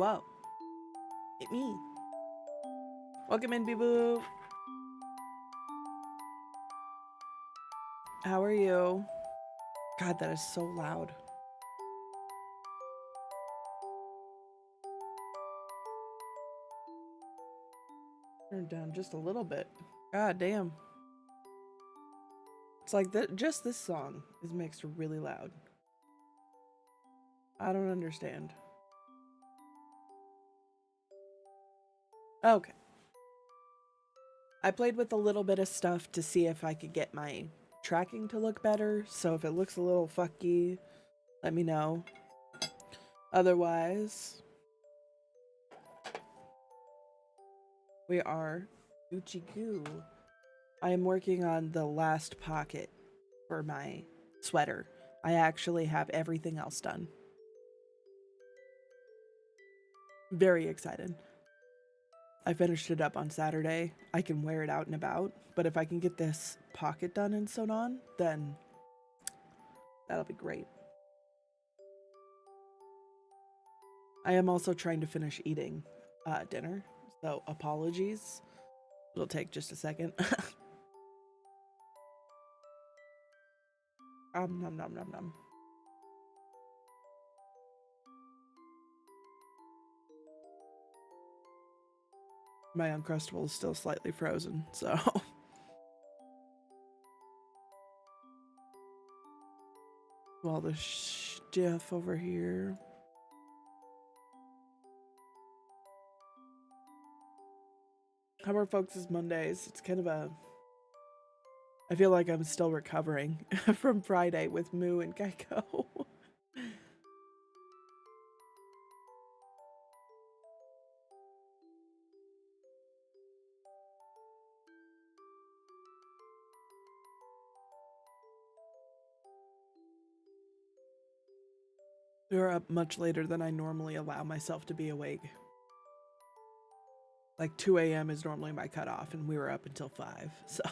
wow. It me. Welcome in, Bee-Boo. How are you? God, that is so loud. Turn down just a little bit. God damn. It's like just this song is mixed really loud. I don't understand. Okay. I played with a little bit of stuff to see if I could get my tracking to look better. So if it looks a little fucky, let me know. Otherwise, we are Gucci Goo. I am working on the last pocket for my sweater. I actually have everything else done. Very excited. I finished it up on Saturday. I can wear it out and about, but if I can get this pocket done and sewn on, then that'll be great. I am also trying to finish eating dinner, so apologies. It'll take just a second. Nom nom nom nom. My Uncrustable is still slightly frozen, so. Well, the Jeff over here. How are folks' Mondays? It's kind of a... I feel like I'm still recovering from Friday with Moo and Geico. We were up much later than I normally allow myself to be awake. Like 2 a.m. is normally my cutoff, and we were up until 5, so.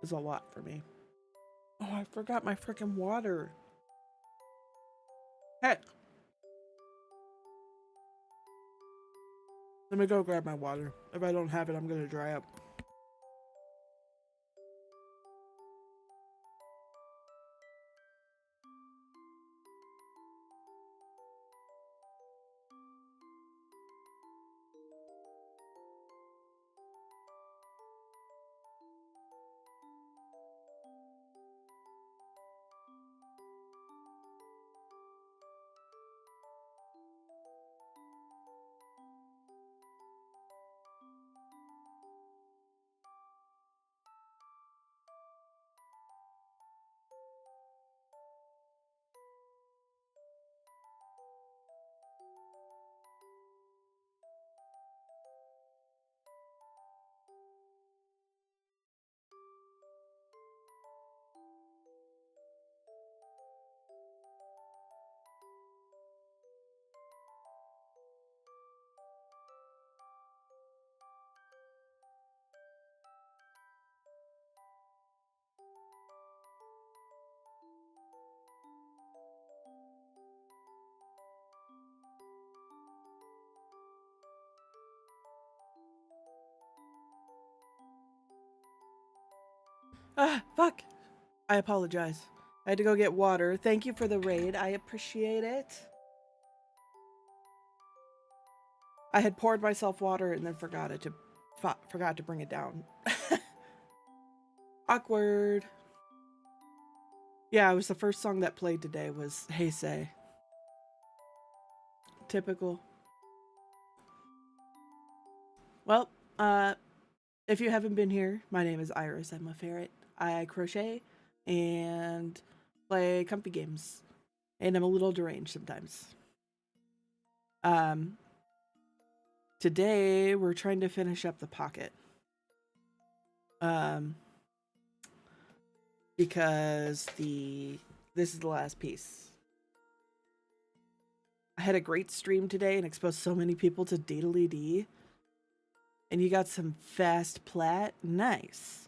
It's a lot for me. Oh, I forgot my freaking water. Hey! Let me go grab my water. If I don't have it, I'm gonna dry up. Ah, fuck! I apologize. I had to go get water. Thank you for the raid. I appreciate it. I had poured myself water and then forgot to bring it down. Awkward. Yeah, it was the first song that played today was Hey Say. Typical. Well, if you haven't been here, my name is Iris. I'm a ferret. I crochet and play comfy games. And I'm a little deranged sometimes. Today we're trying to finish up the pocket. Because this is the last piece. I had a great stream today and exposed so many people to Daedalus. And you got some fast plat. Nice.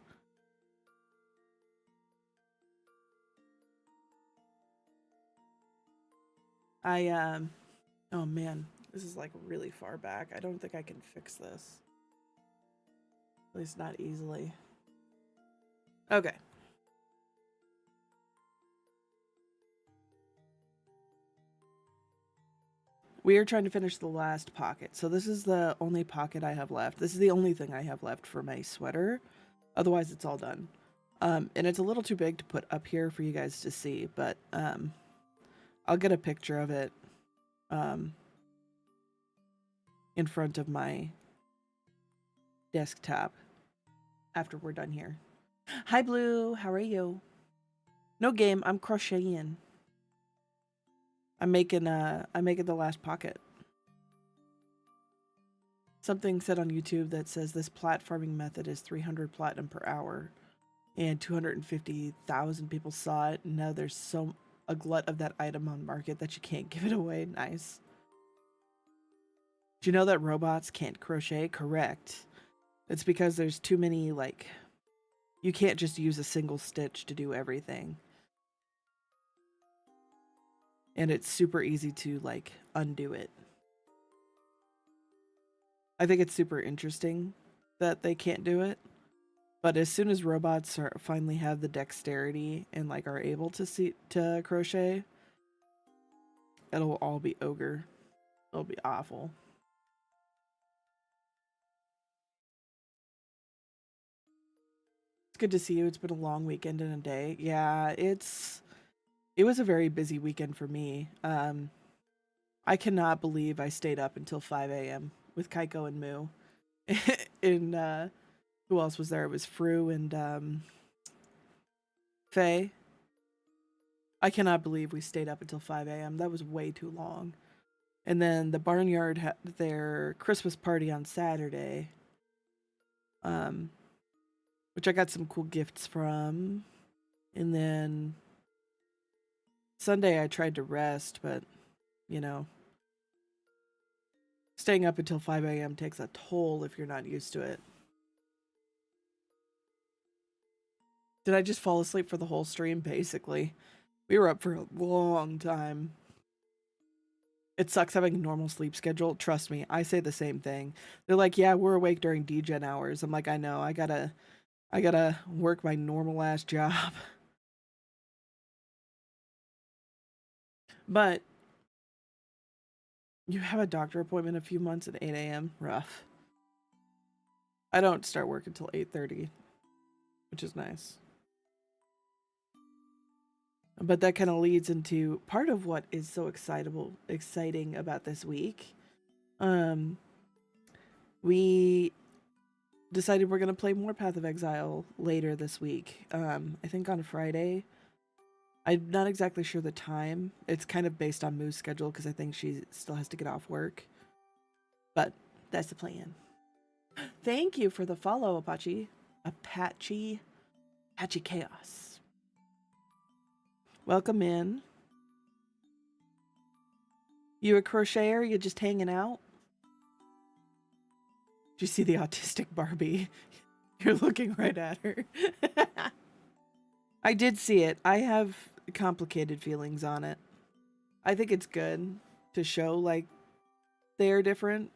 Oh man, this is like really far back. I don't think I can fix this. At least not easily. Okay. We are trying to finish the last pocket. So this is the only pocket I have left. This is the only thing I have left for my sweater. Otherwise, it's all done. And it's a little too big to put up here for you guys to see, but I'll get a picture of it in front of my desktop after we're done here. Hi, Blue. How are you? No game. I'm crocheting. I'm making the last pocket. Something said on YouTube that says this platforming method is 300 platinum per hour, and 250,000 people saw it. And now there's a glut of that item on market that you can't give it away. Nice. Do you know that robots can't crochet? Correct. It's because there's too many, like, you can't just use a single stitch to do everything. And it's super easy to, like, undo it. I think it's super interesting that they can't do it. But as soon as robots finally have the dexterity and, like, are able to crochet, it'll all be ogre. It'll be awful. It's good to see you. It's been a long weekend and a day. Yeah, it was a very busy weekend for me. I cannot believe I stayed up until 5 a.m. with Kaiko and Moo. And who else was there? It was Fru and Faye. I cannot believe we stayed up until 5 a.m. That was way too long. And then the Barnyard had their Christmas party on Saturday, which I got some cool gifts from. And then Sunday I tried to rest, but, you know, staying up until 5 a.m. takes a toll if you're not used to it. Did I just fall asleep for the whole stream? Basically. We were up for a long time. It sucks having a normal sleep schedule. Trust me, I say the same thing. They're like, yeah, we're awake during DGen hours. I'm like, I know, I gotta work my normal ass job. But you have a doctor appointment in a few months at 8 a.m. Rough. I don't start work until 8:30, which is nice. But that kind of leads into part of what is so exciting about this week. We decided we're gonna play more Path of Exile later this week. I think on Friday. I'm not exactly sure the time. It's kind of based on Moo's schedule because I think she still has to get off work. But that's the plan. Thank you for the follow, Apache. Apache Chaos. Welcome in. You a crocheter? You just hanging out? Did you see the autistic Barbie? You're looking right at her. I did see it. I have complicated feelings on it. I think it's good to show, like, they're different,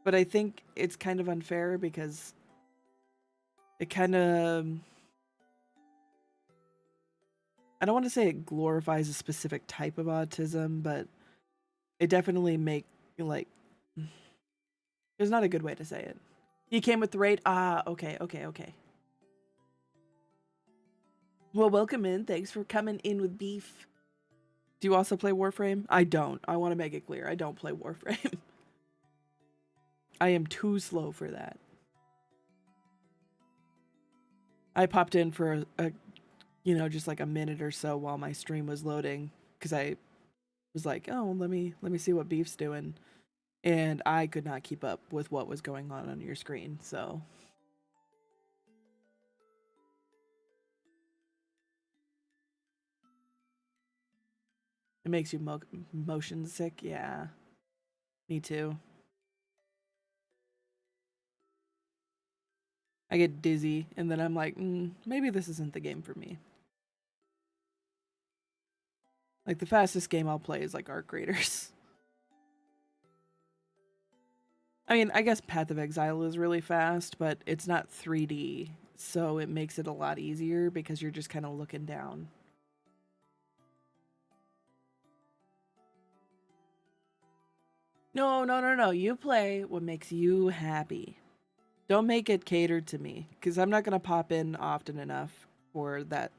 but I think it's kind of unfair because it kind of, I don't want to say it glorifies a specific type of autism, but it definitely like, there's not a good way to say it. You came with the raid? Ah, okay. Well, welcome in. Thanks for coming in with beef. Do you also play Warframe? I don't. I want to make it clear. I don't play Warframe. I am too slow for that. I popped in for a just like a minute or so while my stream was loading because I was like, oh, let me see what Beef's doing, and I could not keep up with what was going on your screen, so. It makes you motion sick, yeah. Me too. I get dizzy, and then I'm like, maybe this isn't the game for me. Like the fastest game I'll play is like Arc Raiders. I mean, I guess Path of Exile is really fast, but it's not 3D, so it makes it a lot easier because you're just kind of looking down. No, no, no, no. You play what makes you happy. Don't make it catered to me, because I'm not going to pop in often enough for that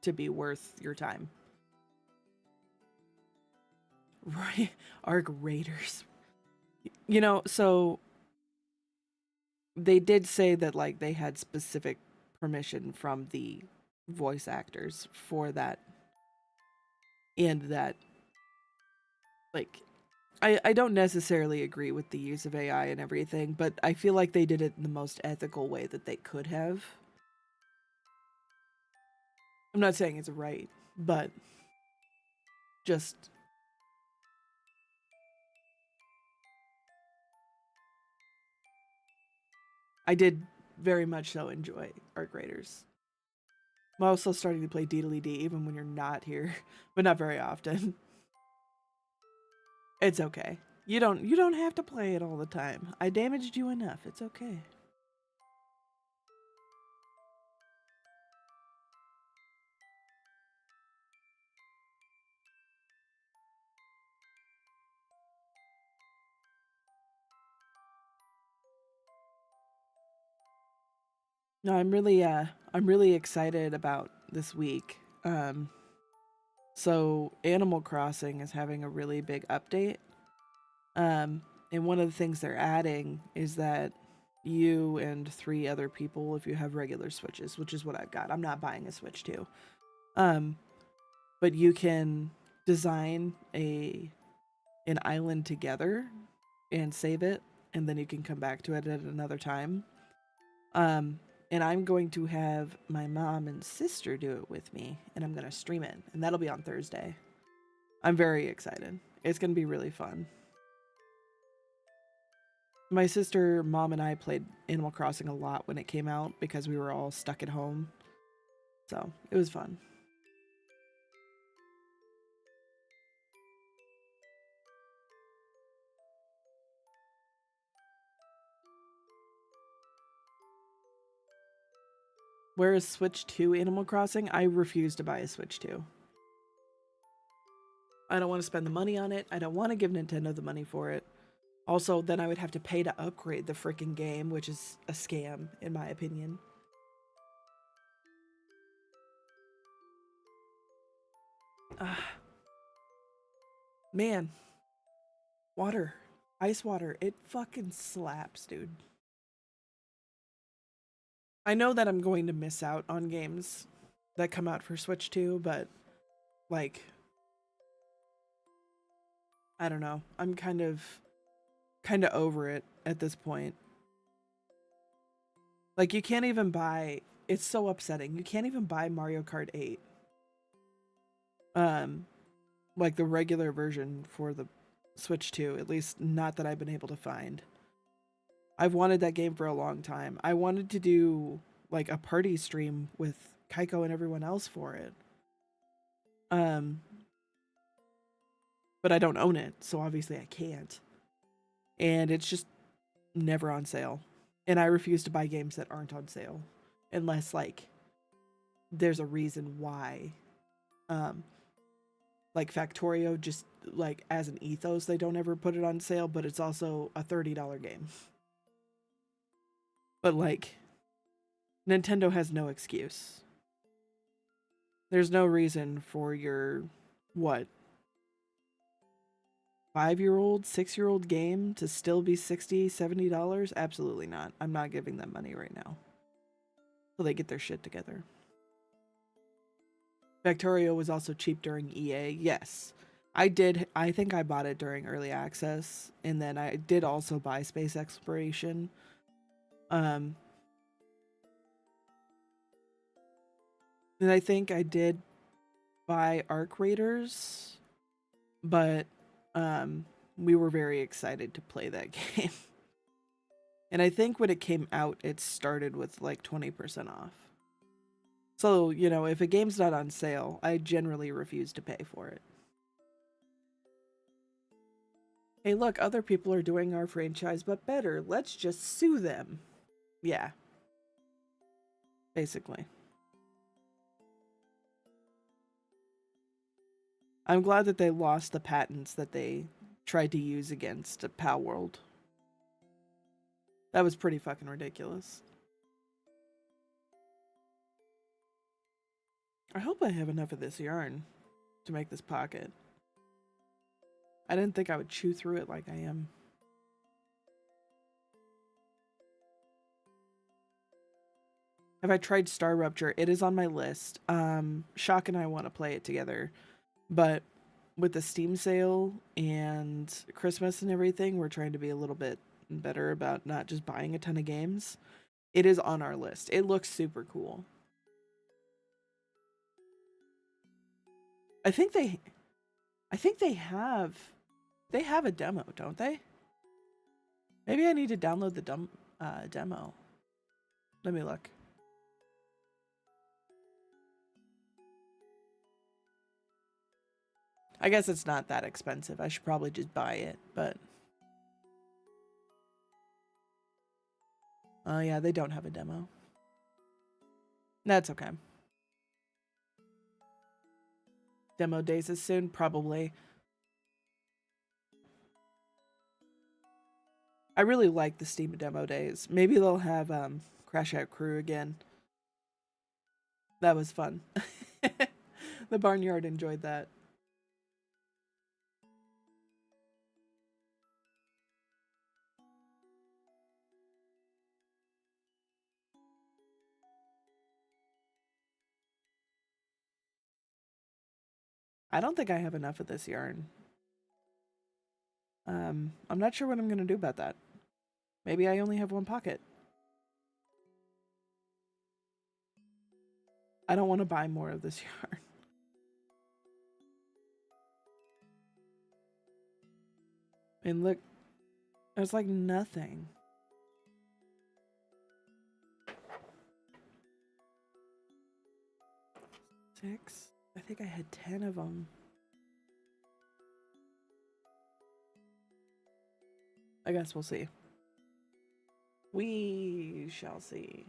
to be worth your time. Right. Arc Raiders. You know, so they did say that like they had specific permission from the voice actors for that, and that like I don't necessarily agree with the use of AI and everything, but I feel like they did it in the most ethical way that they could have. I'm not saying it's right, but just I did very much so enjoy Arc Raiders. I'm also starting to play Deedly D even when you're not here, but not very often. It's okay. You don't have to play it all the time. I damaged you enough. It's okay. No, I'm really excited about this week. So Animal Crossing is having a really big update. And one of the things they're adding is that you and 3 other people, if you have regular Switches, which is what I've got. I'm not buying a Switch 2. Um, but you can design an island together and save it, and then you can come back to it at another time. And I'm going to have my mom and sister do it with me, and I'm going to stream it, and that'll be on Thursday. I'm very excited. It's going to be really fun. My sister, mom, and I played Animal Crossing a lot when it came out because we were all stuck at home. So it was fun. Where is Switch 2 Animal Crossing? I refuse to buy a Switch 2. I don't want to spend the money on it. I don't want to give Nintendo the money for it. Also, then I would have to pay to upgrade the freaking game, which is a scam, in my opinion. Man, water. Ice water. It fucking slaps, dude. I know that I'm going to miss out on games that come out for Switch 2, but like I don't know. I'm kind of over it at this point. Like you can't even buy, it's so upsetting. You can't even buy Mario Kart 8. Um like the regular version for the Switch 2, at least not that I've been able to find. I've wanted that game for a long time. I wanted to do like a party stream with Kaiko and everyone else for it. Um but I don't own it, so obviously I can't. And it's just never on sale. And I refuse to buy games that aren't on sale unless like there's a reason why. Um like Factorio, just like as an ethos, they don't ever put it on sale, but it's also a $30 game. But like Nintendo has no excuse. There's no reason for your what, 5-year-old, 6-year-old game to still be $60, $70. Absolutely not. I'm not giving them money right now till they get their shit together. Factorio was also cheap during EA. Yes. I think I bought it during early access, and then I did also buy Space Exploration. Um and I think I did buy Arc Raiders, but we were very excited to play that game. And I think when it came out, it started with like 20% off. So, you know, if a game's not on sale, I generally refuse to pay for it. Hey, look, other people are doing our franchise, but better. Let's just sue them. Yeah. Basically. I'm glad that they lost the patents that they tried to use against Pal World. That was pretty fucking ridiculous. I hope I have enough of this yarn to make this pocket. I didn't think I would chew through it like I am. Have I tried Star Rupture? It is on my list. Shock and I want to play it together. But with the Steam sale and Christmas and everything, we're trying to be a little bit better about not just buying a ton of games. It is on our list. It looks super cool. I think they have a demo, don't they? Maybe I need to download the demo. Let me look. I guess it's not that expensive. I should probably just buy it, but oh yeah, they don't have a demo. That's okay. Demo days is soon, probably. I really like the Steam demo days. Maybe they'll have Crash Out Crew again. That was fun. The Barnyard enjoyed that. I don't think I have enough of this yarn. I'm not sure what I'm going to do about that. Maybe I only have one pocket. I don't want to buy more of this yarn. And look, there's like nothing. Six? I think I had 10 of them. I guess we'll see. We shall see.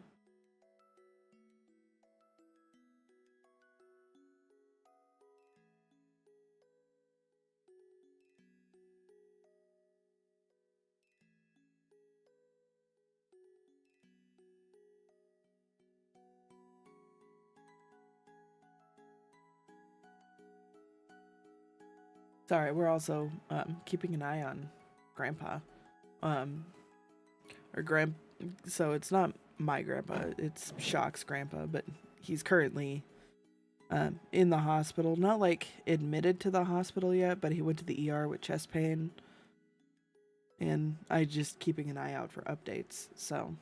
Sorry, we're also keeping an eye on Grandpa. So it's not my grandpa, it's Shock's grandpa, but he's currently in the hospital. Not like admitted to the hospital yet, but he went to the ER with chest pain. And I just keeping an eye out for updates, so.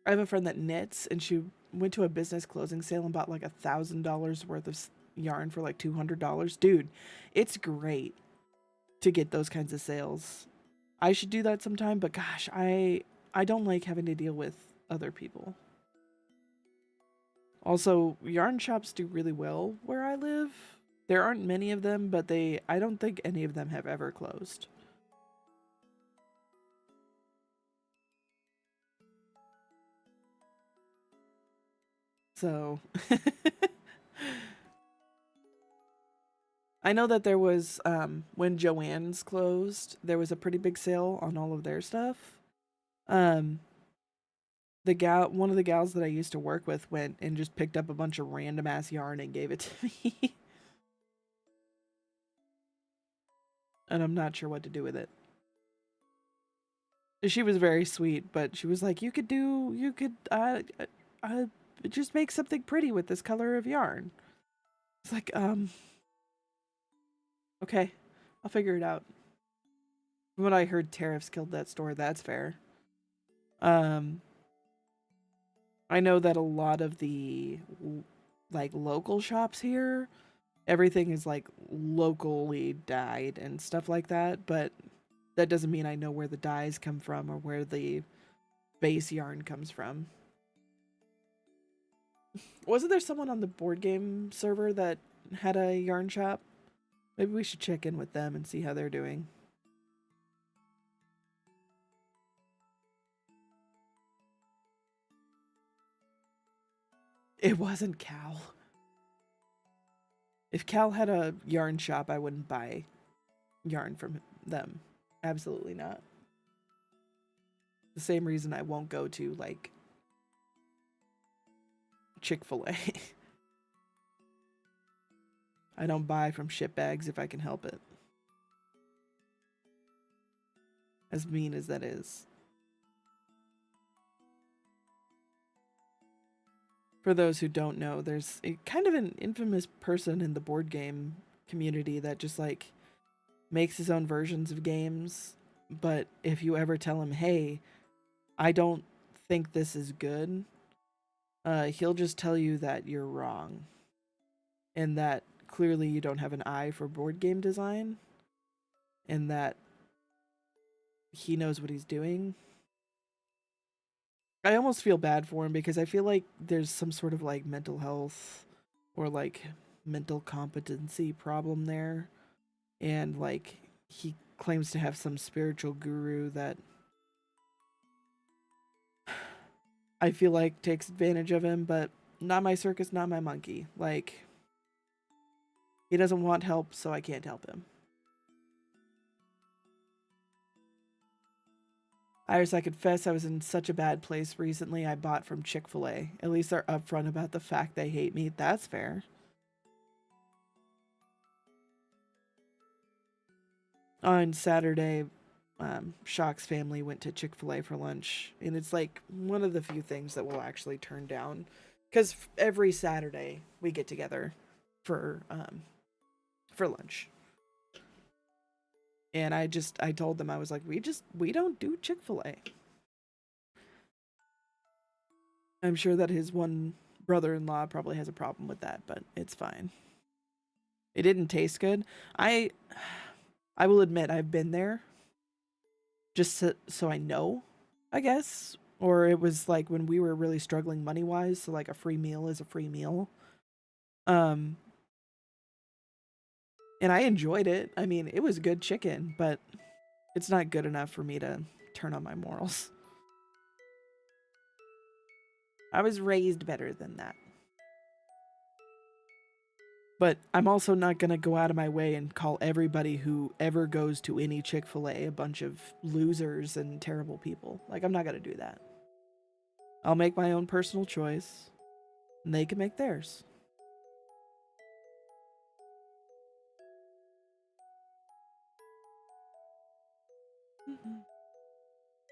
I have a friend that knits, and she went to a business closing sale and bought like $1,000 worth of yarn for like $200. Dude, it's great to get those kinds of sales. I should do that sometime, but gosh, I don't like having to deal with other people. Also, yarn shops do really well where I live. There aren't many of them, but I don't think any of them have ever closed. So I know that there was when Joann's closed, there was a pretty big sale on all of their stuff. One of the gals that I used to work with went and just picked up a bunch of random ass yarn and gave it to me. And I'm not sure what to do with it. She was very sweet, but she was like, you could just make something pretty with this color of yarn. It's like, okay, I'll figure it out. When I heard tariffs killed that store, that's fair. I know that a lot of the like local shops here, everything is like locally dyed and stuff like that, but that doesn't mean I know where the dyes come from or where the base yarn comes from. Wasn't there someone on the board game server that had a yarn shop? Maybe we should check in with them and see how they're doing. It wasn't Cal. If Cal had a yarn shop, I wouldn't buy yarn from them. Absolutely not. The same reason I won't go to, like, Chick-fil-A. I don't buy from shitbags if I can help it. As mean as that is. For those who don't know, there's a kind of an infamous person in the board game community that just like makes his own versions of games. But if you ever tell him, hey, I don't think this is good, he'll just tell you that you're wrong. And that clearly you don't have an eye for board game design. And that he knows what he's doing. I almost feel bad for him because I feel like there's some sort of like mental health or like mental competency problem there. And like he claims to have some spiritual guru that I feel like takes advantage of him, but not my circus, not my monkey. Like, he doesn't want help, so I can't help him. Iris, I confess I was in such a bad place recently. I bought from Chick-fil-A. At least they're upfront about the fact they hate me. That's fair. On Saturday, Shock's family went to Chick-fil-A for lunch, and it's like one of the few things that we'll actually turn down, because every Saturday we get together for lunch. And I told them, I was like, we don't do Chick-fil-A. I'm sure that his one brother-in-law probably has a problem with that, but it's fine. It didn't taste good. I will admit I've been there just so I know, I guess. Or it was like when we were really struggling money-wise, so like a free meal is a free meal. And I enjoyed it. I mean, it was good chicken, but it's not good enough for me to turn on my morals. I was raised better than that. But I'm also not going to go out of my way and call everybody who ever goes to any Chick-fil-A a bunch of losers and terrible people. Like, I'm not going to do that. I'll make my own personal choice, and they can make theirs.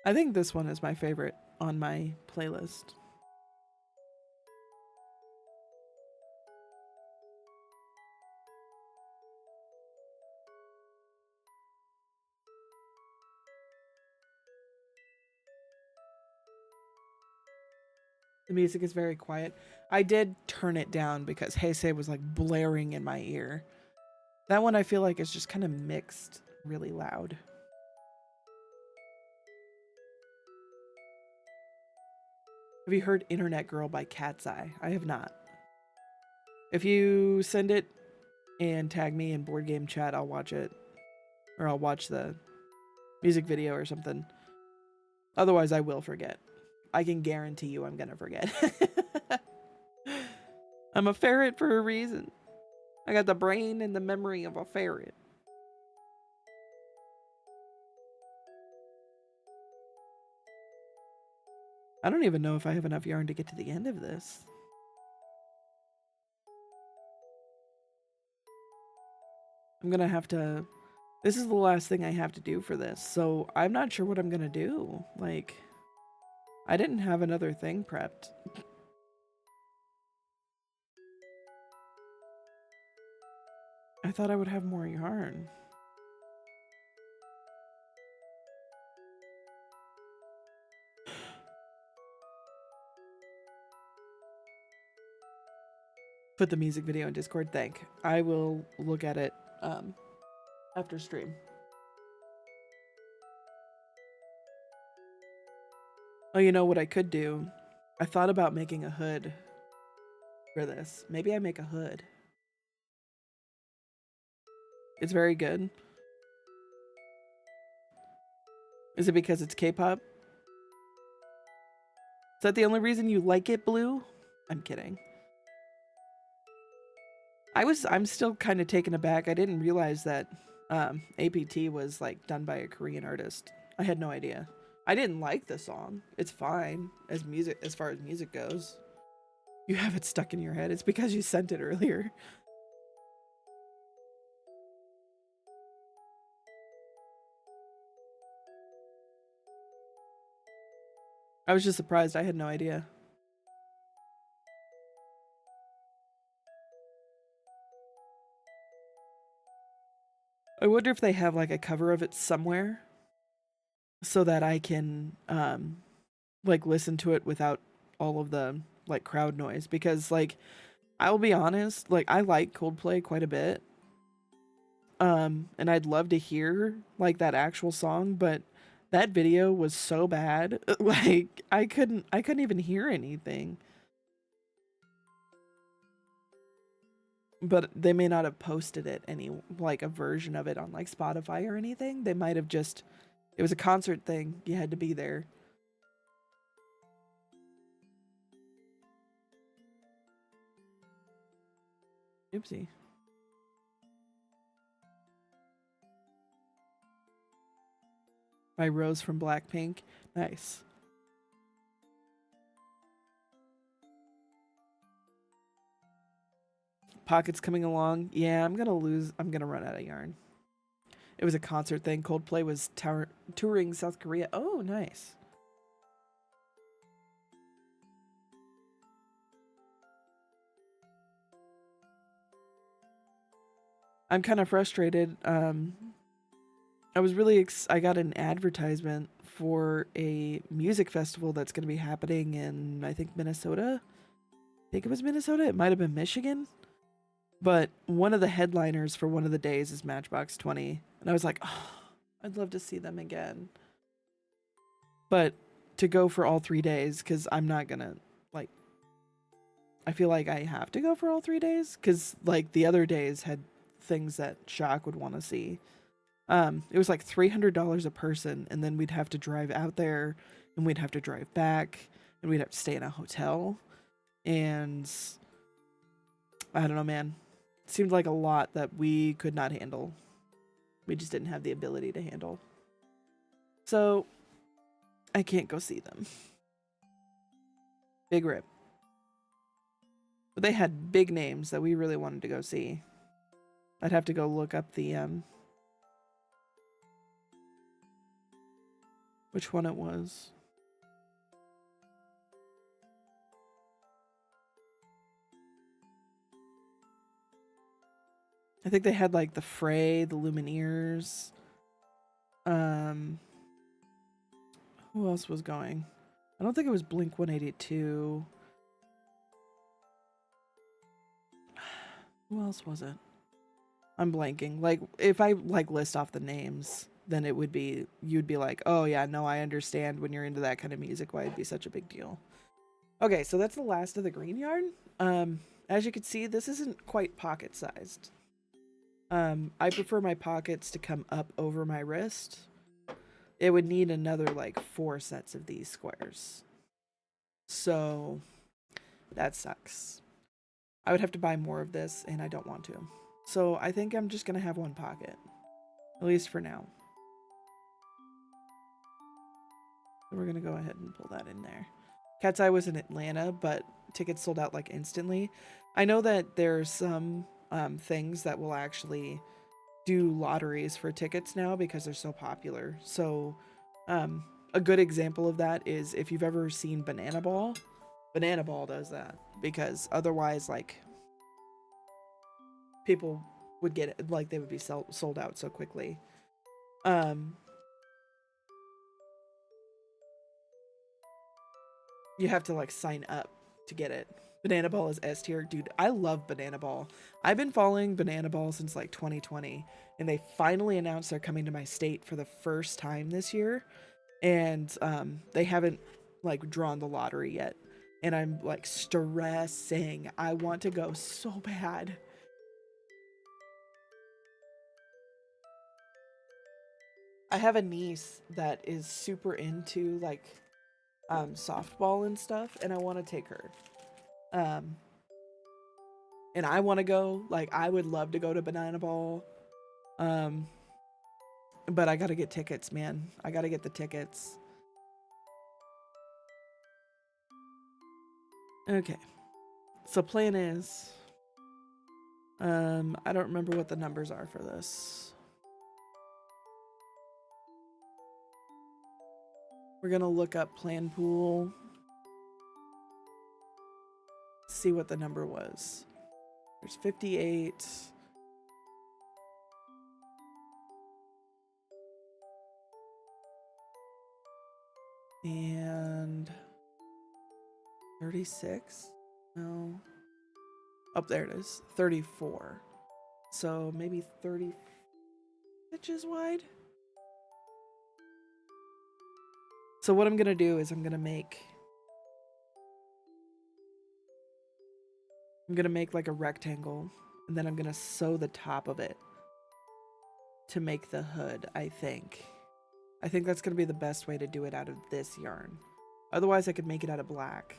I think this one is my favorite on my playlist. The music is very quiet. I did turn it down because Heisei was like blaring in my ear. That one I feel like is just kind of mixed really loud. Have you heard Internet Girl by Cat's Eye? I have not. If you send it and tag me in board game chat, I'll watch it. Or I'll watch the music video or something. Otherwise, I will forget. I can guarantee you I'm gonna forget. I'm a ferret for a reason. I got the brain and the memory of a ferret. I don't even know if I have enough yarn to get to the end of this. I'm gonna have to... This is the last thing I have to do for this, so I'm not sure what I'm gonna do. Like, I didn't have another thing prepped. I thought I would have more yarn. Put the music video in Discord. Thank. I will look at it after stream. Oh, you know what I could do? I thought about making a hood for this. Maybe I make a hood. It's very good. Is it because it's K-pop? Is that the only reason you like it, Blue? I'm kidding. I'm still kind of taken aback. I didn't realize that APT was like done by a Korean artist. I had no idea. I didn't like the song. It's fine as far as music goes. You have it stuck in your head. It's because you sent it earlier. I was just surprised. I had no idea. I wonder if they have like a cover of it somewhere so that I can like listen to it without all of the like crowd noise, because like I'll be honest, like I like Coldplay quite a bit. And I'd love to hear like that actual song, but that video was so bad. Like I couldn't even hear anything. But they may not have posted it any like a version of it on like Spotify or anything. They might have just it was a concert thing. You had to be there. Oopsie. By Rose from Blackpink. Nice. Pockets coming along. Yeah, I'm gonna run out of yarn. It was a concert thing. Coldplay was touring South Korea. Oh, nice. I'm kind of frustrated. I was really I got an advertisement for a music festival that's going to be happening in, I think, Minnesota. I think it was Minnesota. It might have been Michigan. But one of the headliners for one of the days is Matchbox 20. And I was like, oh, I'd love to see them again. But to go for all 3 days, because I'm not going to, like, I feel like I have to go for all 3 days, because, like, the other days had things that Shock would want to see. It was like $300 a person, and then we'd have to drive out there, and we'd have to drive back, and we'd have to stay in a hotel. And I don't know, man. It seemed like a lot that we could not handle. We just didn't have the ability to handle. So I can't go see them. Big rip. But they had big names that we really wanted to go see. I'd have to go look up the which one it was. I think they had like the Fray, the Lumineers. Who else was going? I don't think it was Blink 182. Who else was it? I'm blanking. Like if I like list off the names, then it would be you'd be like, "Oh yeah, no, I understand when you're into that kind of music why it'd be such a big deal." Okay, so that's the last of the green yarn. As you can see, this isn't quite pocket sized. I prefer my pockets to come up over my wrist. It would need another like 4 sets of these squares. So that sucks. I would have to buy more of this, and I don't want to. So I think I'm just gonna have one pocket, at least for now. So we're gonna go ahead and pull that in there. Cat's Eye was in Atlanta, but tickets sold out like instantly. I know that there's some things that will actually do lotteries for tickets now because they're so popular. So a good example of that is if you've ever seen Banana Ball. Banana Ball does that because otherwise, like, people would get it, like they would be sold out so quickly. You have to like sign up to get it. Banana Ball is S tier. Dude, I love Banana Ball. I've been following Banana Ball since like 2020, and they finally announced they're coming to my state for the first time this year. And they haven't like drawn the lottery yet. And I'm like stressing. I want to go so bad. I have a niece that is super into like softball and stuff, and I want to take her. And I want to go. Like, I would love to go to Banana Ball. But I gotta get tickets, man. I gotta get the tickets. Okay. So plan is, I don't remember what the numbers are for this. We're gonna look up plan pool. See what the number was. There's 58. And 36? No. Up there it is. 34. So maybe 30 inches wide. So what I'm gonna do is I'm gonna make like a rectangle, and then I'm gonna sew the top of it to make the hood, I think. I think that's gonna be the best way to do it out of this yarn. Otherwise I could make it out of black.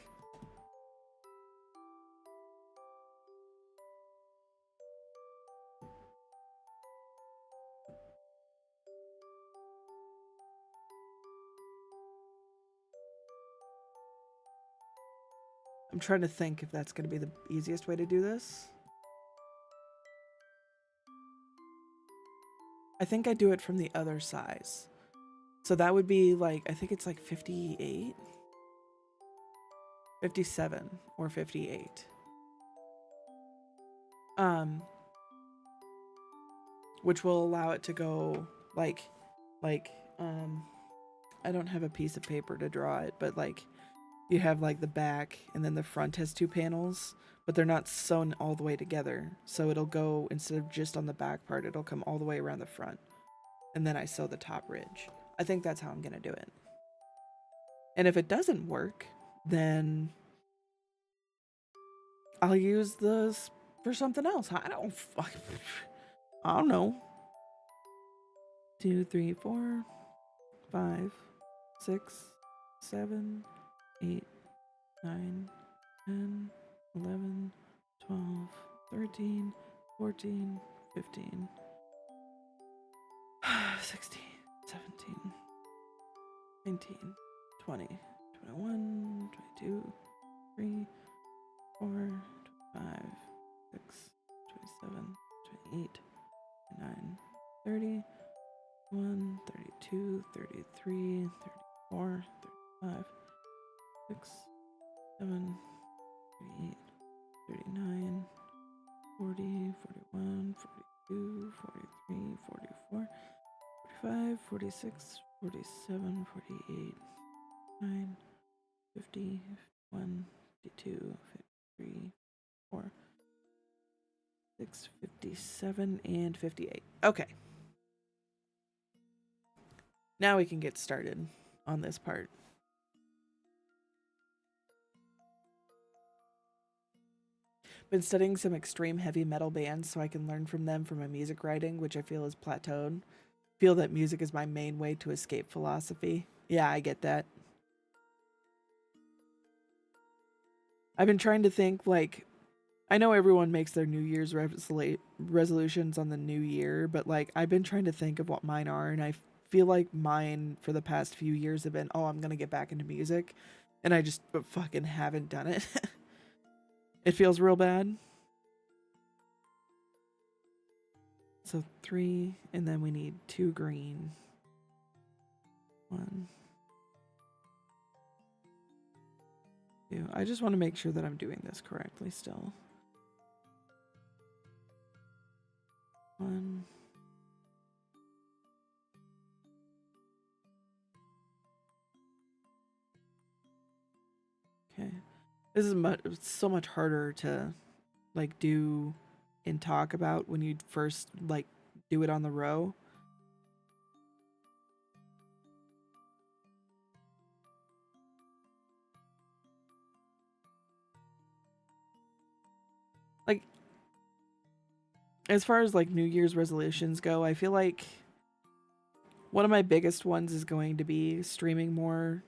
I'm trying to think if that's gonna be the easiest way to do this. I think I do it from the other size. So that would be like, I think it's like 58, 57, or 58. Which will allow it to go like, I don't have a piece of paper to draw it, but like you have like the back and then the front has two panels, but they're not sewn all the way together. So it'll go, instead of just on the back part, it'll come all the way around the front. And then I sew the top ridge. I think that's how I'm gonna do it. And if it doesn't work, then I'll use this for something else. I don't know. 2, 3, 4, 5, 6, 7, 8, 9, 10, 11, 12, 13, 14, 15, 16, 17, 19, 20, 21, 22, 23, 24, 25, 6, 27, 28, 29, 30, 1, 32, 33, 34, 35, 6, 7, 38, 39, 40, 41, 42, 43, 44, 45, 46, 47, 48, 9, 50, 51, 52, 53, 4, 6, 57, and 58. Okay. Now we can get started on this part. Been studying some extreme heavy metal bands so I can learn from them for my music writing, which I feel is plateaued. Feel that music is my main way to escape philosophy. Yeah, I get that. I've been trying to think, like, I know everyone makes their New Year's resolutions on the new year, but like I've been trying to think of what mine are, and I feel like mine for the past few years have been, oh, I'm gonna get back into music, and I just fucking haven't done it. It feels real bad. So 3, and then we need 2 green. 1, 2. I just want to make sure that I'm doing this correctly still. 1. Okay. This is so much harder to like do and talk about when you first like do it on the row. as far as like New Year's resolutions go, I feel like one of my biggest ones is going to be streaming more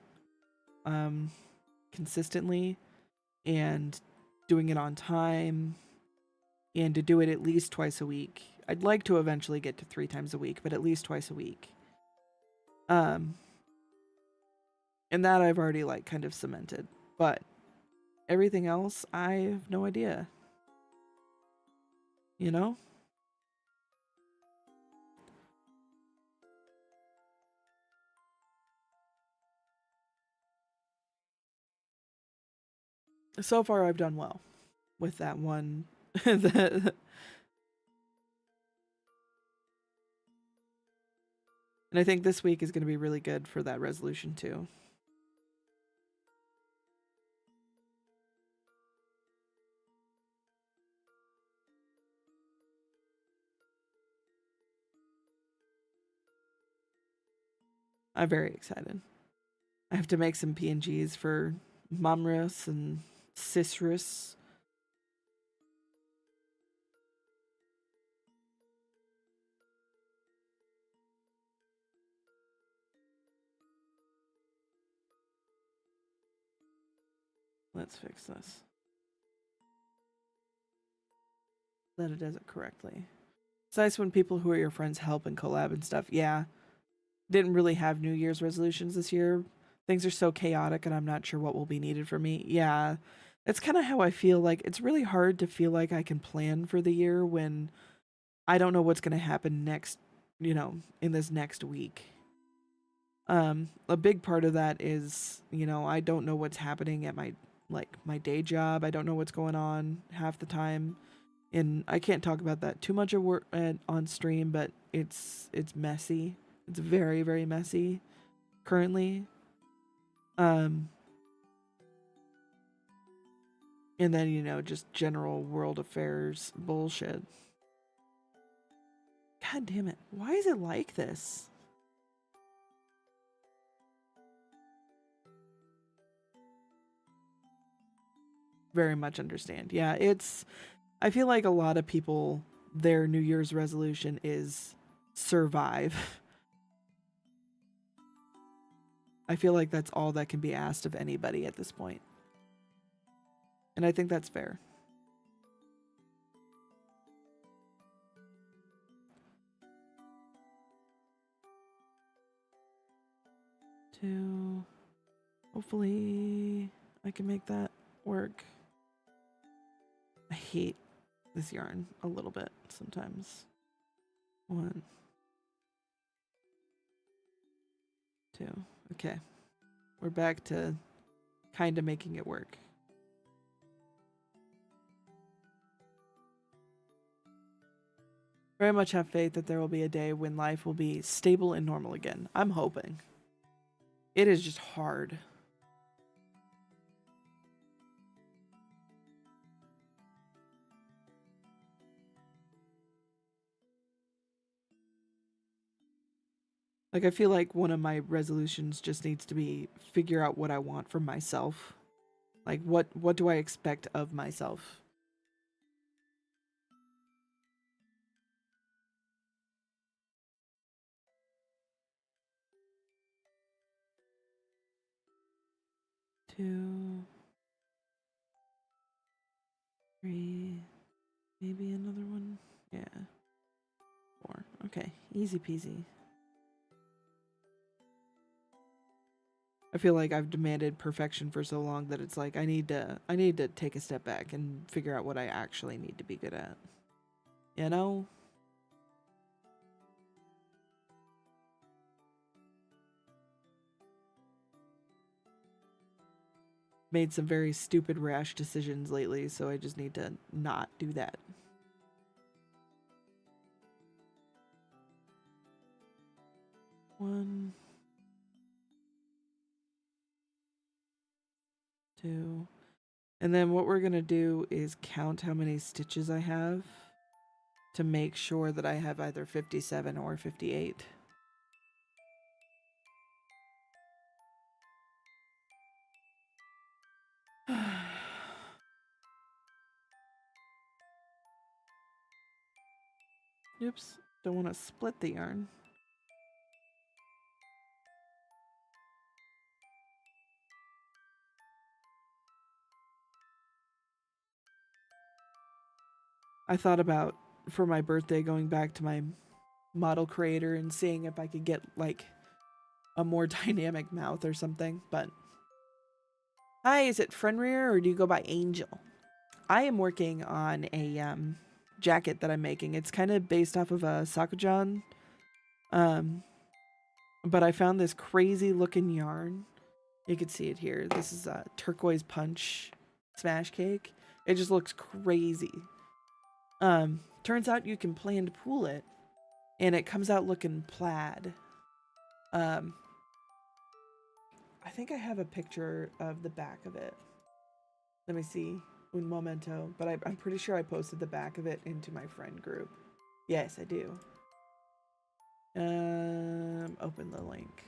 um, consistently and doing it on time and to do it at least twice a week. I'd like to eventually get to 3 times a week, but at least twice a week. Um, and that I've already like kind of cemented. But everything else, I have no idea. You know? So far, I've done well with that one. And I think this week is going to be really good for that resolution too. I'm very excited. I have to make some PNGs for Momrus and Cicerus. Let's fix this. That it does it correctly. It's nice when people who are your friends help and collab and stuff. Yeah. Didn't really have New Year's resolutions this year. Things are so chaotic and I'm not sure what will be needed for me. Yeah. It's kind of how I feel like it's really hard to feel like I can plan for the year when I don't know what's going to happen next, in this next week. A big part of that is, I don't know what's happening at my day job. I don't know what's going on half the time. And I can't talk about that too much on stream, but it's messy. It's very, very messy currently. Um and then, just general world affairs bullshit. God damn it. Why is it like this? Very much understand. Yeah, I feel like a lot of people, their New Year's resolution is survive. I feel like that's all that can be asked of anybody at this point. And I think that's fair. To hopefully I can make that work. I hate this yarn a little bit sometimes. 1, 2. Okay. We're back to kind of making it work. Very much have faith that there will be a day when life will be stable and normal again. I'm hoping. It is just hard. Like, I feel like one of my resolutions just needs to be figure out what I want from myself. Like, what do I expect of myself? Two, three, maybe another one. Yeah. 4. Okay, easy peasy. I feel like I've demanded perfection for so long that it's like I need to take a step back and figure out what I actually need to be good at. You know? Made some very stupid rash decisions lately, so I just need to not do that. 1, 2. And then what we're going to do is count how many stitches I have to make sure that I have either 57 or 58. Oops, don't want to split the yarn. I thought about, for my birthday, going back to my model creator and seeing if I could get like a more dynamic mouth or something, but hi, is it Frenrir or do you go by Angel? I am working on a jacket that I'm making. It's kind of based off of a Sakujan, but I found this crazy looking yarn. You can see it here. This is a turquoise punch smash cake. It just looks crazy. Turns out you can plan to pool it, and it comes out looking plaid. I think I have a picture of the back of it. Let me see. Un momento. But I'm pretty sure I posted the back of it into my friend group. Yes, I do. Open the link.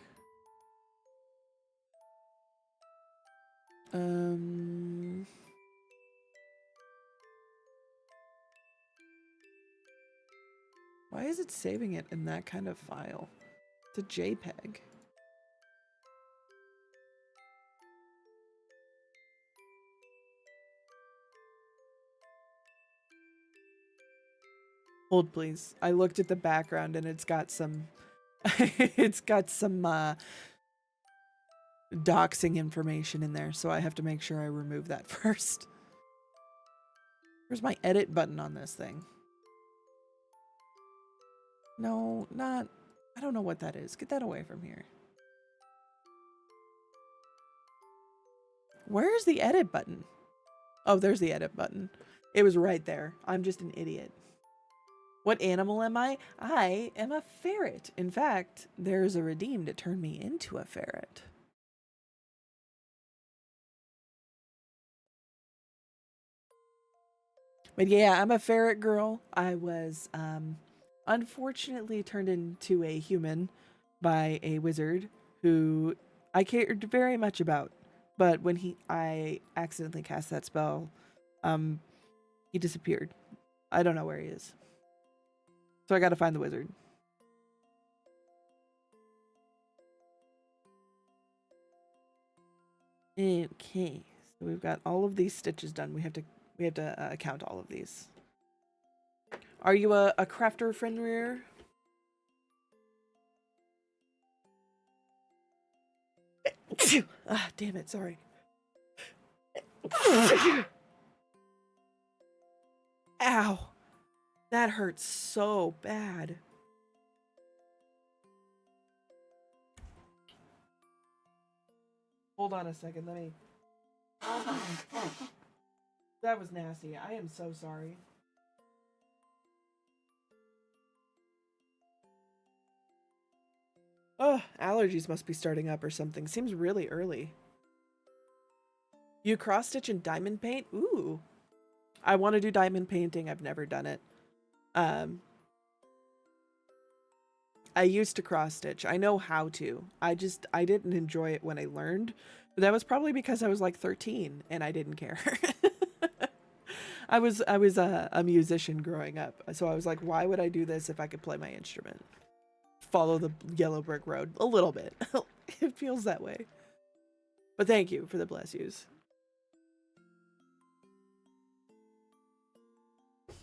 Why is it saving it in that kind of file? It's a JPEG. Hold please. I looked at the background and it's got some it's got some doxing information in there, so I have to make sure I remove that first. Where's my edit button on this thing? No, not... I don't know what that is. Get that away from here. Where's the edit button? Oh, there's the edit button. It was right there. I'm just an idiot. What animal am I? I am a ferret. In fact, there's a redeem to turn me into a ferret. But yeah, I'm a ferret girl. I was unfortunately turned into a human by a wizard who I cared very much about. But when I accidentally cast that spell, he disappeared. I don't know where he is. So I gotta find the wizard. Okay, so we've got all of these stitches done. We have to count all of these. Are you a crafter, Frenrir? Ah, damn it, sorry. Ow. That hurts so bad. Hold on a second, let me... That was nasty. I am so sorry. Oh, allergies must be starting up or something. Seems really early. You cross stitch and diamond paint? Ooh. I want to do diamond painting. I've never done it. I used to cross stitch. I know how to. I didn't enjoy it when I learned. But that was probably because I was like 13 and I didn't care. I was a musician growing up. So I was like, why would I do this if I could play my instrument? Follow the yellow brick road a little bit. It feels that way. But thank you for the bless yous.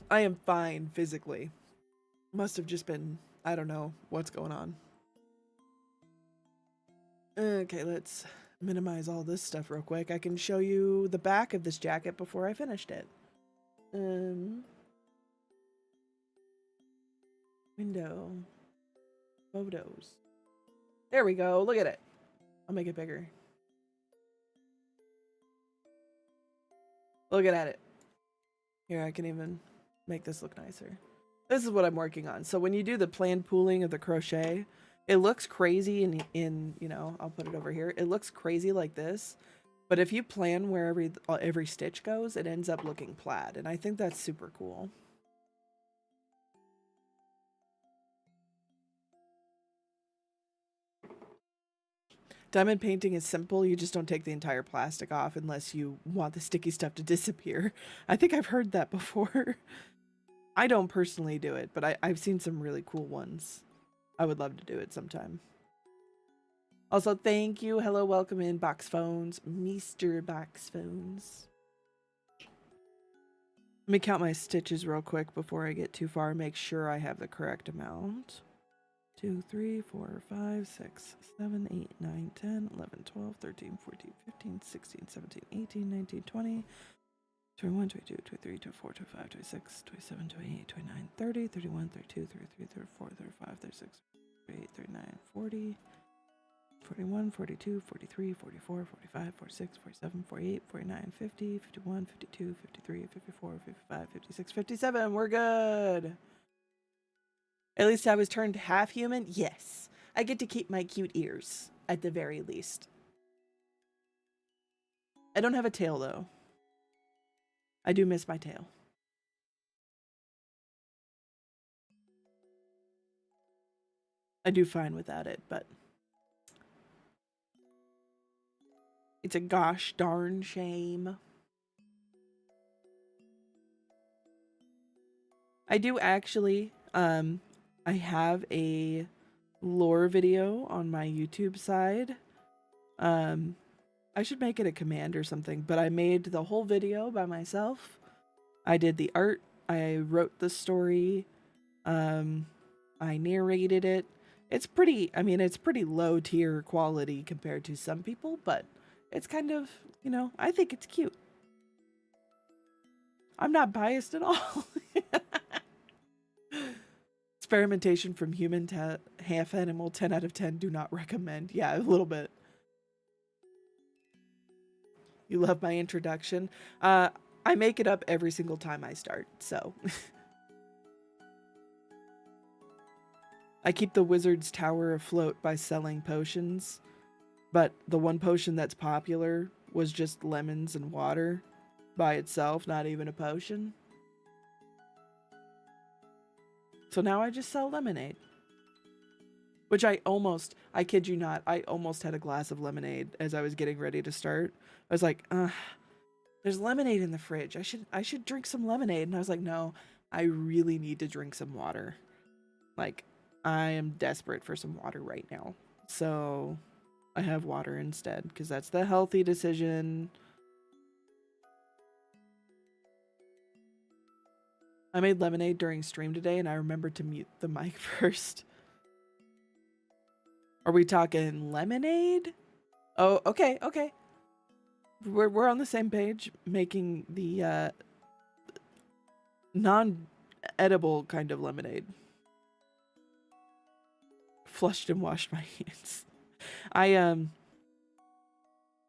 I am fine physically. Must have just been, I don't know what's going on. Okay, let's minimize all this stuff real quick. I can show you the back of this jacket before I finished it. Window. Photos. There we go. Look at it. I'll make it bigger. Look at it. Here, I can even make this look nicer. This is what I'm working on. So when you do the planned pooling of the crochet, it looks crazy in you know, I'll put it over here. It looks crazy like this. But if you plan where every stitch goes, it ends up looking plaid. And I think that's super cool. Diamond painting is simple. You just don't take the entire plastic off unless you want the sticky stuff to disappear. I think I've heard that before. I don't personally do it, but I've seen some really cool ones. I would love to do it sometime. Also, thank you. Hello, welcome in, Box Phones. Mr. Box Phones. Let me count my stitches real quick before I get too far. Make sure I have the correct amount. 2, 3, 4, 5, 6, 7, 8, 9, 10, 11, 12, 13, 14, 15, 16, 17, 18, 19, 20, 21, 22, 23, 24, 25, 26, 27, 28, 29, 30, 31, 32, 33, 34, 35, 36, 38, 39, 40, 41, 42, 43, 44, 45, 46, 47, 48, 49, 50, 51, 52, 53, 54, 55, 56, 57. We're good. At least I was turned half human. Yes. I get to keep my cute ears, at the very least. I don't have a tail, though. I do miss my tail. I do fine without it, but it's a gosh darn shame. I do actually, I have a lore video on my YouTube side. I should make it a command or something, but I made the whole video by myself. I did the art, I wrote the story, I narrated it. It's pretty, I mean, it's pretty low tier quality compared to some people, but it's kind of, you know, I think it's cute. I'm not biased at all. Experimentation from human to half animal, 10 out of 10, do not recommend. Yeah, a little bit. You love my introduction. I make it up every single time I start, so. I keep the wizard's tower afloat by selling potions, but the one potion that's popular was just lemons and water by itself, not even a potion. So now I just sell lemonade. Which I kid you not, I almost had a glass of lemonade as I was getting ready to start. I was like, there's lemonade in the fridge. I should drink some lemonade. And I was like, no, I really need to drink some water. Like, I am desperate for some water right now. So I have water instead, because that's the healthy decision. I made lemonade during stream today, and I remembered to mute the mic first. Are we talking lemonade? Oh, okay, okay. We're on the same page, making the non-edible kind of lemonade. Flushed and washed my hands.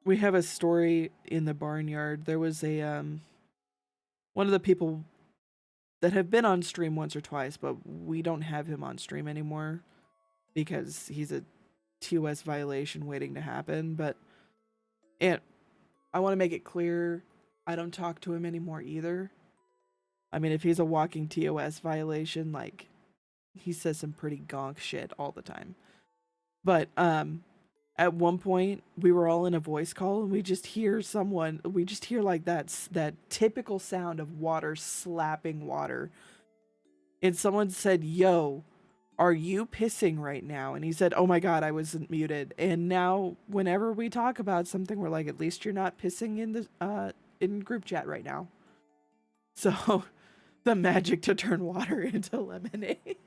We have a story in the barnyard. There was a one of the people that have been on stream once or twice, but we don't have him on stream anymore because he's a TOS violation waiting to happen. But I want to make it clear, I don't talk to him anymore either. I mean, if he's a walking TOS violation, like, he says some pretty gonk shit all the time. But at one point we were all in a voice call and we just hear like that typical sound of water slapping water. And someone said, "Yo, are you pissing right now?" And he said, "Oh my god, I wasn't muted." And now whenever we talk about something, we're like, at least you're not pissing in the in group chat right now. So the magic to turn water into lemonade.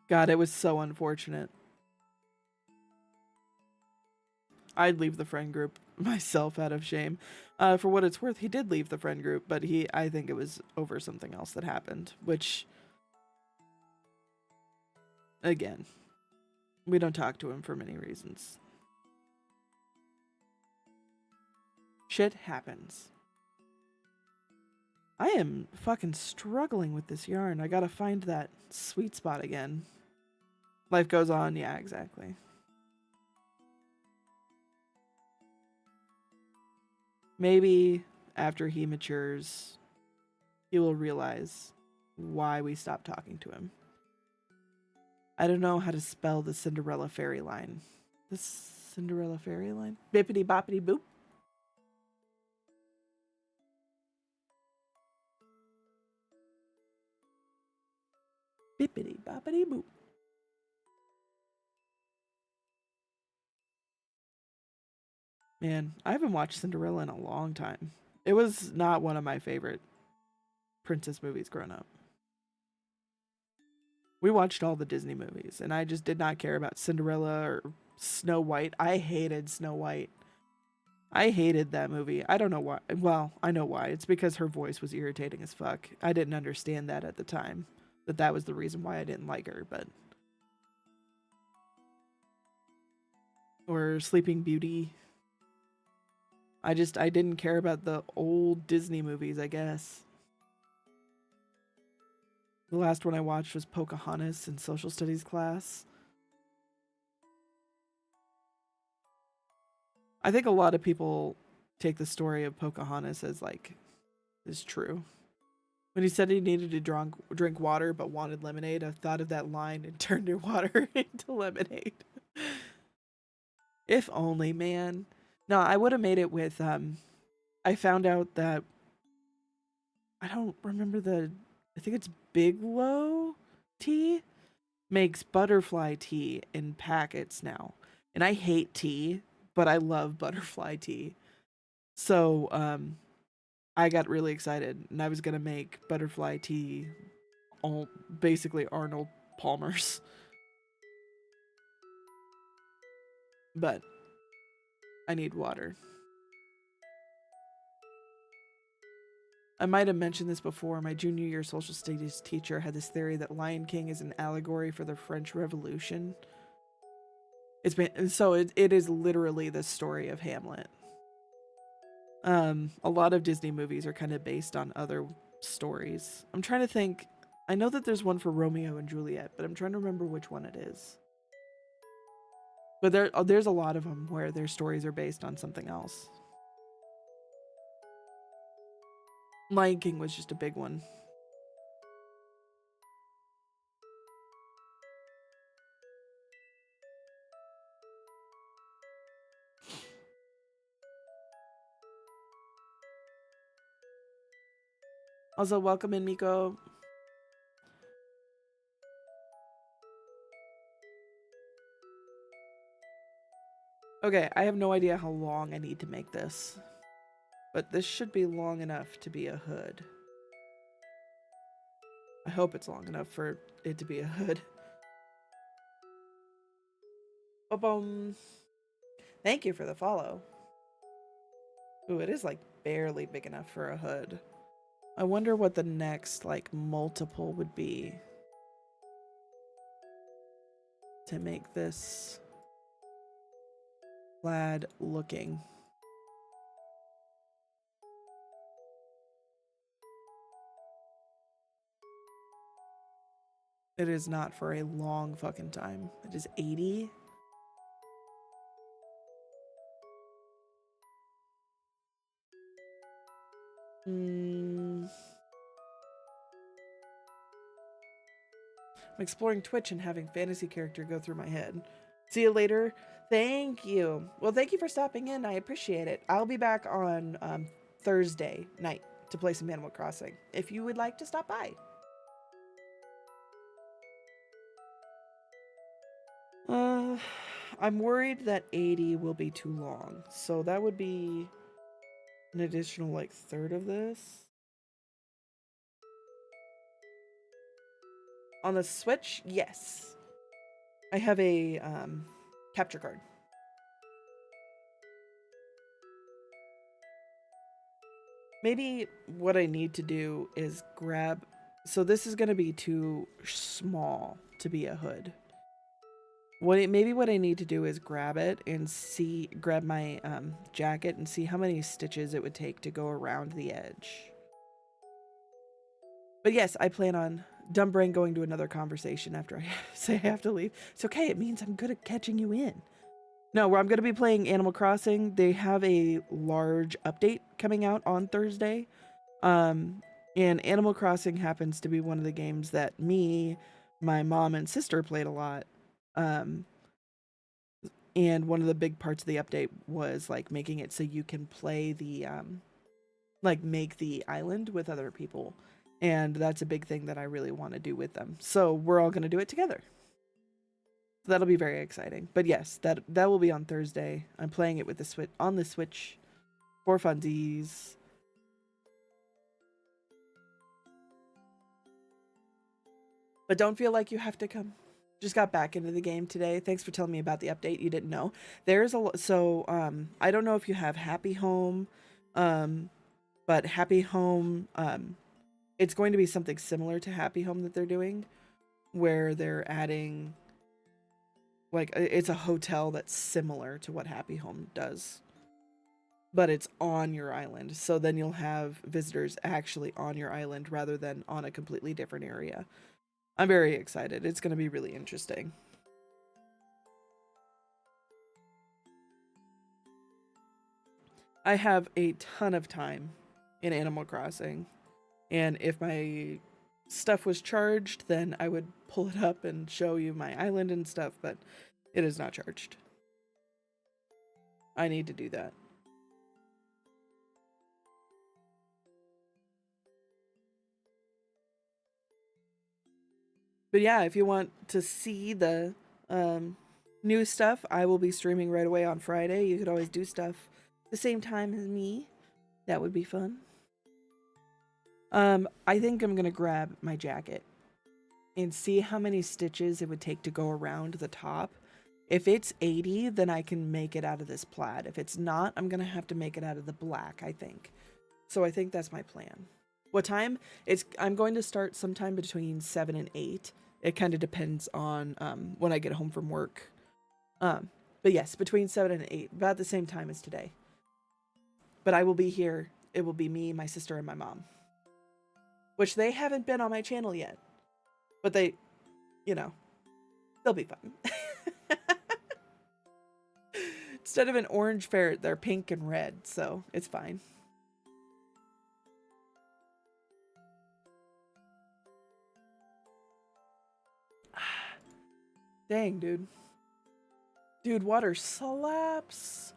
God, it was so unfortunate. I'd leave the friend group myself out of shame. For what it's worth, he did leave the friend group, but I think it was over something else that happened, which, again, we don't talk to him for many reasons. Shit happens. I am fucking struggling with this yarn. I gotta find that sweet spot again. Life goes on. Yeah, exactly. Maybe after he matures, he will realize why we stopped talking to him. I don't know how to spell the Cinderella fairy line. The Cinderella fairy line. Bippity boppity boop. Bippity boppity boop. Man, I haven't watched Cinderella in a long time. It was not one of my favorite princess movies growing up. We watched all the Disney movies, and I just did not care about Cinderella or Snow White. I hated Snow White. I hated that movie. I don't know why. Well, I know why. It's because her voice was irritating as fuck. I didn't understand that at the time. That was the reason why I didn't like her, but... Or Sleeping Beauty. I didn't care about the old Disney movies, I guess. The last one I watched was Pocahontas in social studies class. I think a lot of people take the story of Pocahontas as like is true. When he said he needed to drink water but wanted lemonade, I thought of that line and turned your water into lemonade. If only, man. No, I would have made it with I found out that I don't remember I think it's Bigelow tea makes butterfly tea in packets now. And I hate tea, but I love butterfly tea. So I got really excited and I was gonna make butterfly tea, all basically Arnold Palmer's. But I need water. I might have mentioned this before. My junior year social studies teacher had this theory that Lion King is an allegory for the French Revolution. It is literally the story of Hamlet. A lot of Disney movies are kind of based on other stories. I'm trying to think. I know that there's one for Romeo and Juliet, but I'm trying to remember which one it is. But there's a lot of them where their stories are based on something else. Lion King was just a big one. Also, welcome in, Miko. Okay, I have no idea how long I need to make this. But this should be long enough to be a hood. I hope it's long enough for it to be a hood. Boom. Thank you for the follow. Ooh, it is like barely big enough for a hood. I wonder what the next like multiple would be to make this plaid looking. It is not for a long fucking time. It is 80. I'm exploring Twitch and having fantasy character go through my head. See you later. Thank you. Well, thank you for stopping in. I appreciate it. I'll be back on Thursday night to play some Animal Crossing if you would like to stop by. I'm worried that 80 will be too long. So that would be an additional like third of this. On the Switch, yes. I have a capture card. Maybe what I need to do is grab... So this is going to be too small to be a hood. Maybe what I need to do is grab it and grab my jacket and see how many stitches it would take to go around the edge. But yes, I plan on dumb brain going to another conversation after I say I have to leave. It's okay. It means I'm good at catching you in. No, where I'm going to be playing Animal Crossing. They have a large update coming out on Thursday. And Animal Crossing happens to be one of the games that me, my mom, and sister played a lot. And one of the big parts of the update was like making it so you can play the like make the island with other people. And that's a big thing that I really want to do with them. So we're all going to do it together. So that'll be very exciting. But yes, that will be on Thursday. I'm playing it with the Switch on the Switch for funsies. But don't feel like you have to come. Just got back into the game today. Thanks for telling me about the update. You didn't know. There's a so I don't know if you have Happy Home, but Happy Home it's going to be something similar to Happy Home that they're doing, where they're adding like it's a hotel that's similar to what Happy Home does, but it's on your island. So then you'll have visitors actually on your island rather than on a completely different area. I'm very excited. It's going to be really interesting. I have a ton of time in Animal Crossing, and if my stuff was charged, then I would pull it up and show you my island and stuff, but it is not charged. I need to do that. But yeah, if you want to see the new stuff, I will be streaming right away on Friday. You could always do stuff the same time as me. That would be fun. I think I'm gonna grab my jacket and see how many stitches it would take to go around the top. If it's 80, then I can make it out of this plaid. If it's not, I'm gonna have to make it out of the black, I think. So I think that's my plan. What time? I'm going to start sometime between 7 and 8. It kind of depends on when I get home from work. But yes, between 7 and 8, about the same time as today. But I will be here. It will be me, my sister, and my mom. Which they haven't been on my channel yet. But they, you know, they'll be fun. Instead of an orange ferret, they're pink and red, so it's fine. Dang, dude. Dude, water slaps.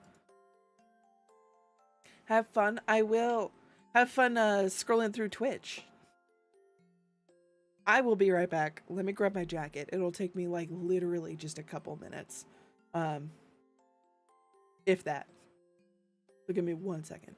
Have fun. I will. Have fun scrolling through Twitch. I will be right back. Let me grab my jacket. It'll take me like literally just a couple minutes. If that. So give me 1 second.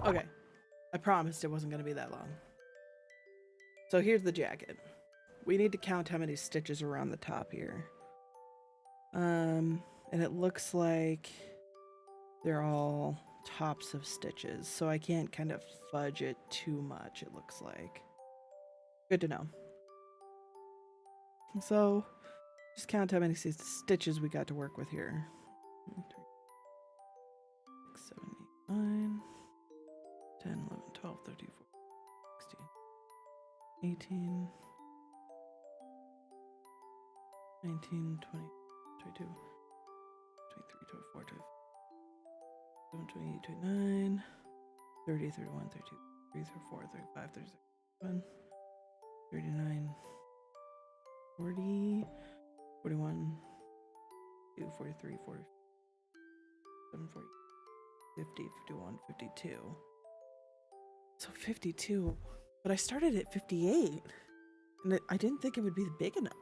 Okay. I promised it wasn't going to be that long. So here's the jacket. We need to count how many stitches are around the top here. And it looks like they're all tops of stitches, so I can't kind of fudge it too much, it looks like. Good to know. So, just count how many stitches we got to work with here. 1, 2, 6, 7, 8, 9, 10, 11, 12, 13, 14, 16, 18, 19, 20, 22, 23, 24, 25, 28, 29, 30, 31, 32, 33, 34, 35, 36, 37, 39, 40, 41, 2, 43, 47, 40, 50, 51, 52. So 52, but I started at 58, and I didn't think it would be big enough.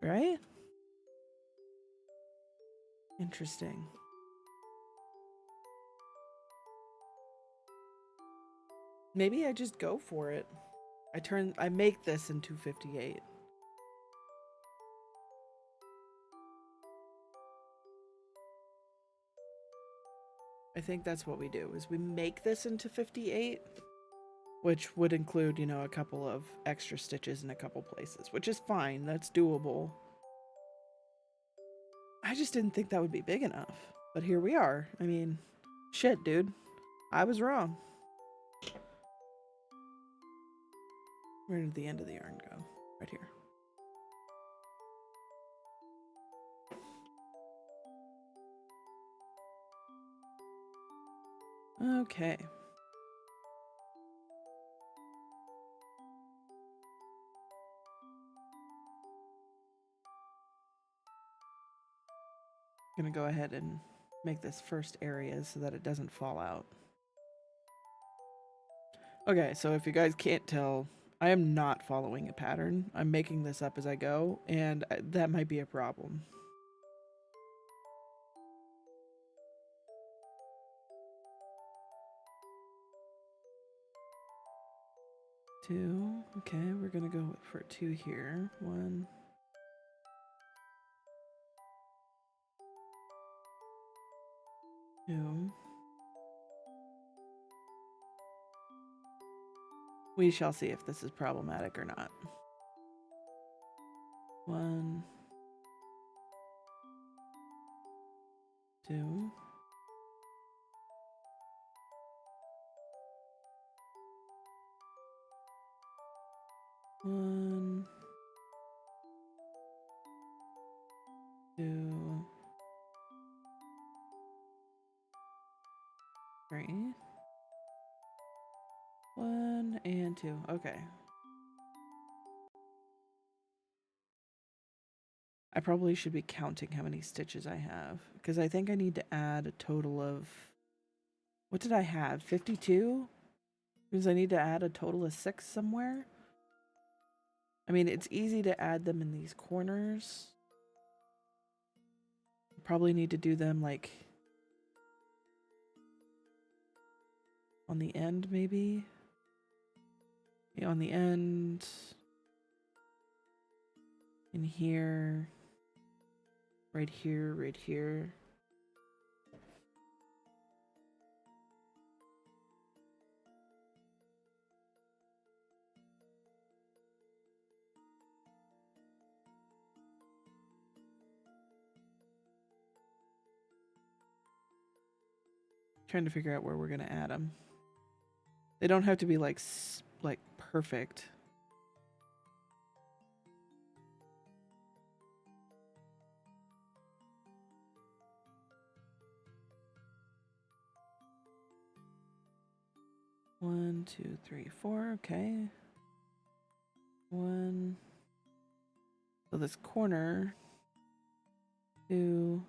Right? Interesting. Maybe I just go for it. I make this into 58. I think that's what we do, is we make this into 58, which would include, you know, a couple of extra stitches in a couple places, which is fine. That's doable. I just didn't think that would be big enough. But here we are. I mean, shit, dude. I was wrong. Where did the end of the yarn go? Right here. Okay. I'm gonna go ahead and make this first area so that it doesn't fall out. Okay, so if you guys can't tell, I am not following a pattern. I'm making this up as I go, and that might be a problem. Two. Okay, we're gonna go for 2 here. 1. 2. We shall see if this is problematic or not. 1. 2. 1. 2. 3. 1 and 2. Okay. I probably should be counting how many stitches I have, because I think I need to add a total of, what did I have? 52? Because I need to add a total of 6 somewhere. I mean, it's easy to add them in these corners. Probably need to do them like on the end, maybe. Yeah, on the end. In here. Right here, right here. Trying to figure out where we're gonna add them. They don't have to be like perfect. One, 2, 3, 4. Okay. 1. So this corner. 2.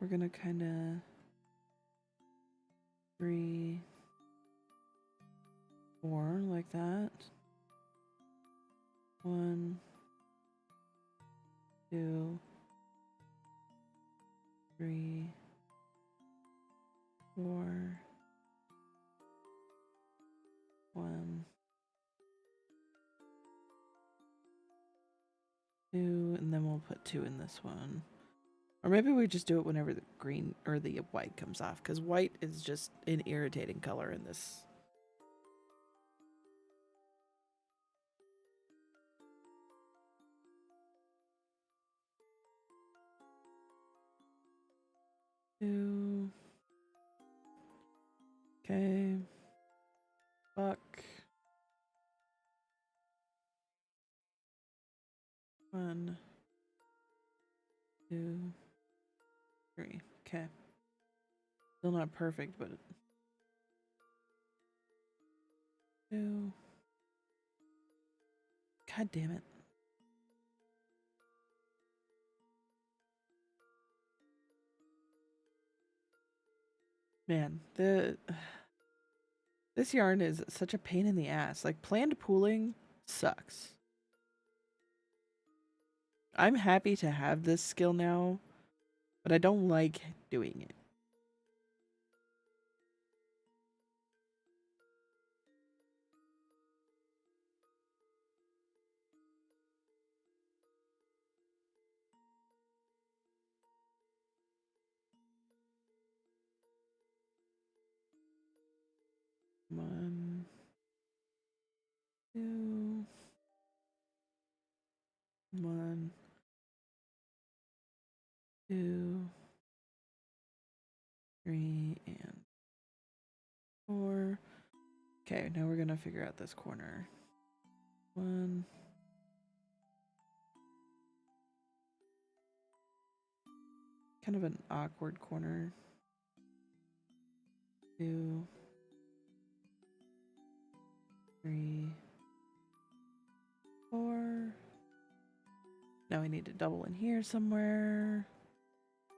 We're gonna kind of 3, 4 like that. 1, 2, 3, 4. 1, 2, and then we'll put 2 in this one. Or maybe we just do it whenever the green or the white comes off, because white is just an irritating color in this. Two. Okay. Buck. 1, 2, 3. Okay. Still not perfect, but 2. God, God damn it. Man, this yarn is such a pain in the ass. Like, planned pooling sucks. I'm happy to have this skill now, but I don't like doing it. One, two, one, two, three, and four. Okay, now we're gonna figure out this corner. One. Kind of an awkward corner. Two, three, four. Now we need to double in here somewhere.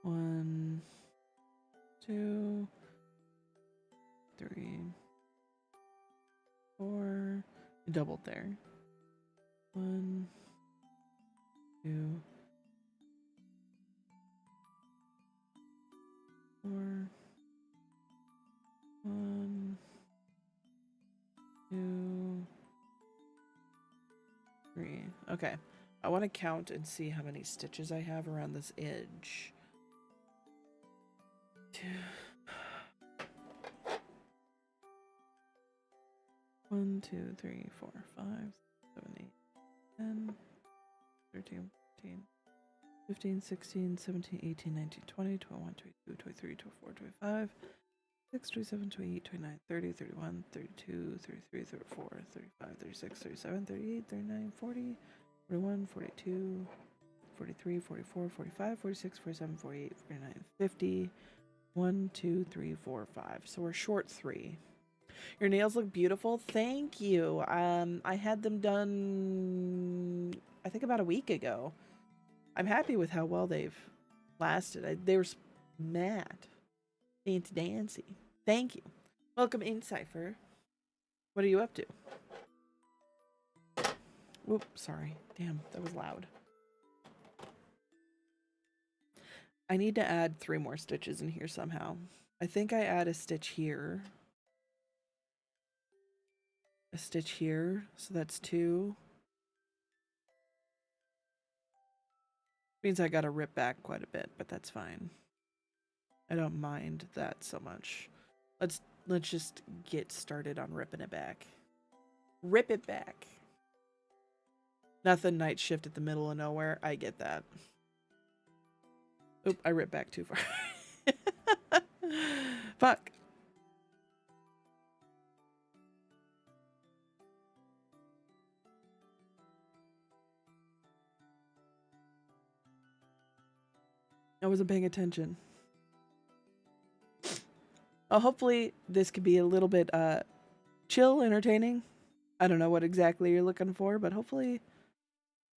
One, two, three, four. Doubled there. One, two, four. One, two, three. Okay. I want to count and see how many stitches I have around this edge. Two. 1, 2, 3, 4, 5, 7, 8, 10, 13, 14, 15, 16, 17, 18, 19, 20, 21, 22, 23, 24, 25, 6, 27, 28, 29, 30, 31, 32, 33, 34, 35, 36, 37, 38, 39, 40, 41, 42, 43, 44, 45, 46, 47, 48, 49, 50. 1, 2, 3, 4, 5. So we're short 3. Your nails look beautiful. Thank you. I had them done, I think, about a week ago. I'm happy with how well they've lasted. They were matte. Fancy dancy. Thank you. Welcome in, Cypher. What are you up to? Whoop, sorry. Damn, that was loud. I need to add 3 more stitches in here somehow. I think I add a stitch here. A stitch here, so that's 2. Means I gotta rip back quite a bit, but that's fine. I don't mind that so much. Let's just get started on ripping it back. Rip it back. Nothing night shift at the middle of nowhere. I get that. Oop, I ripped back too far. Fuck. I wasn't paying attention. Well, hopefully this could be a little bit chill, entertaining. I don't know what exactly you're looking for, but hopefully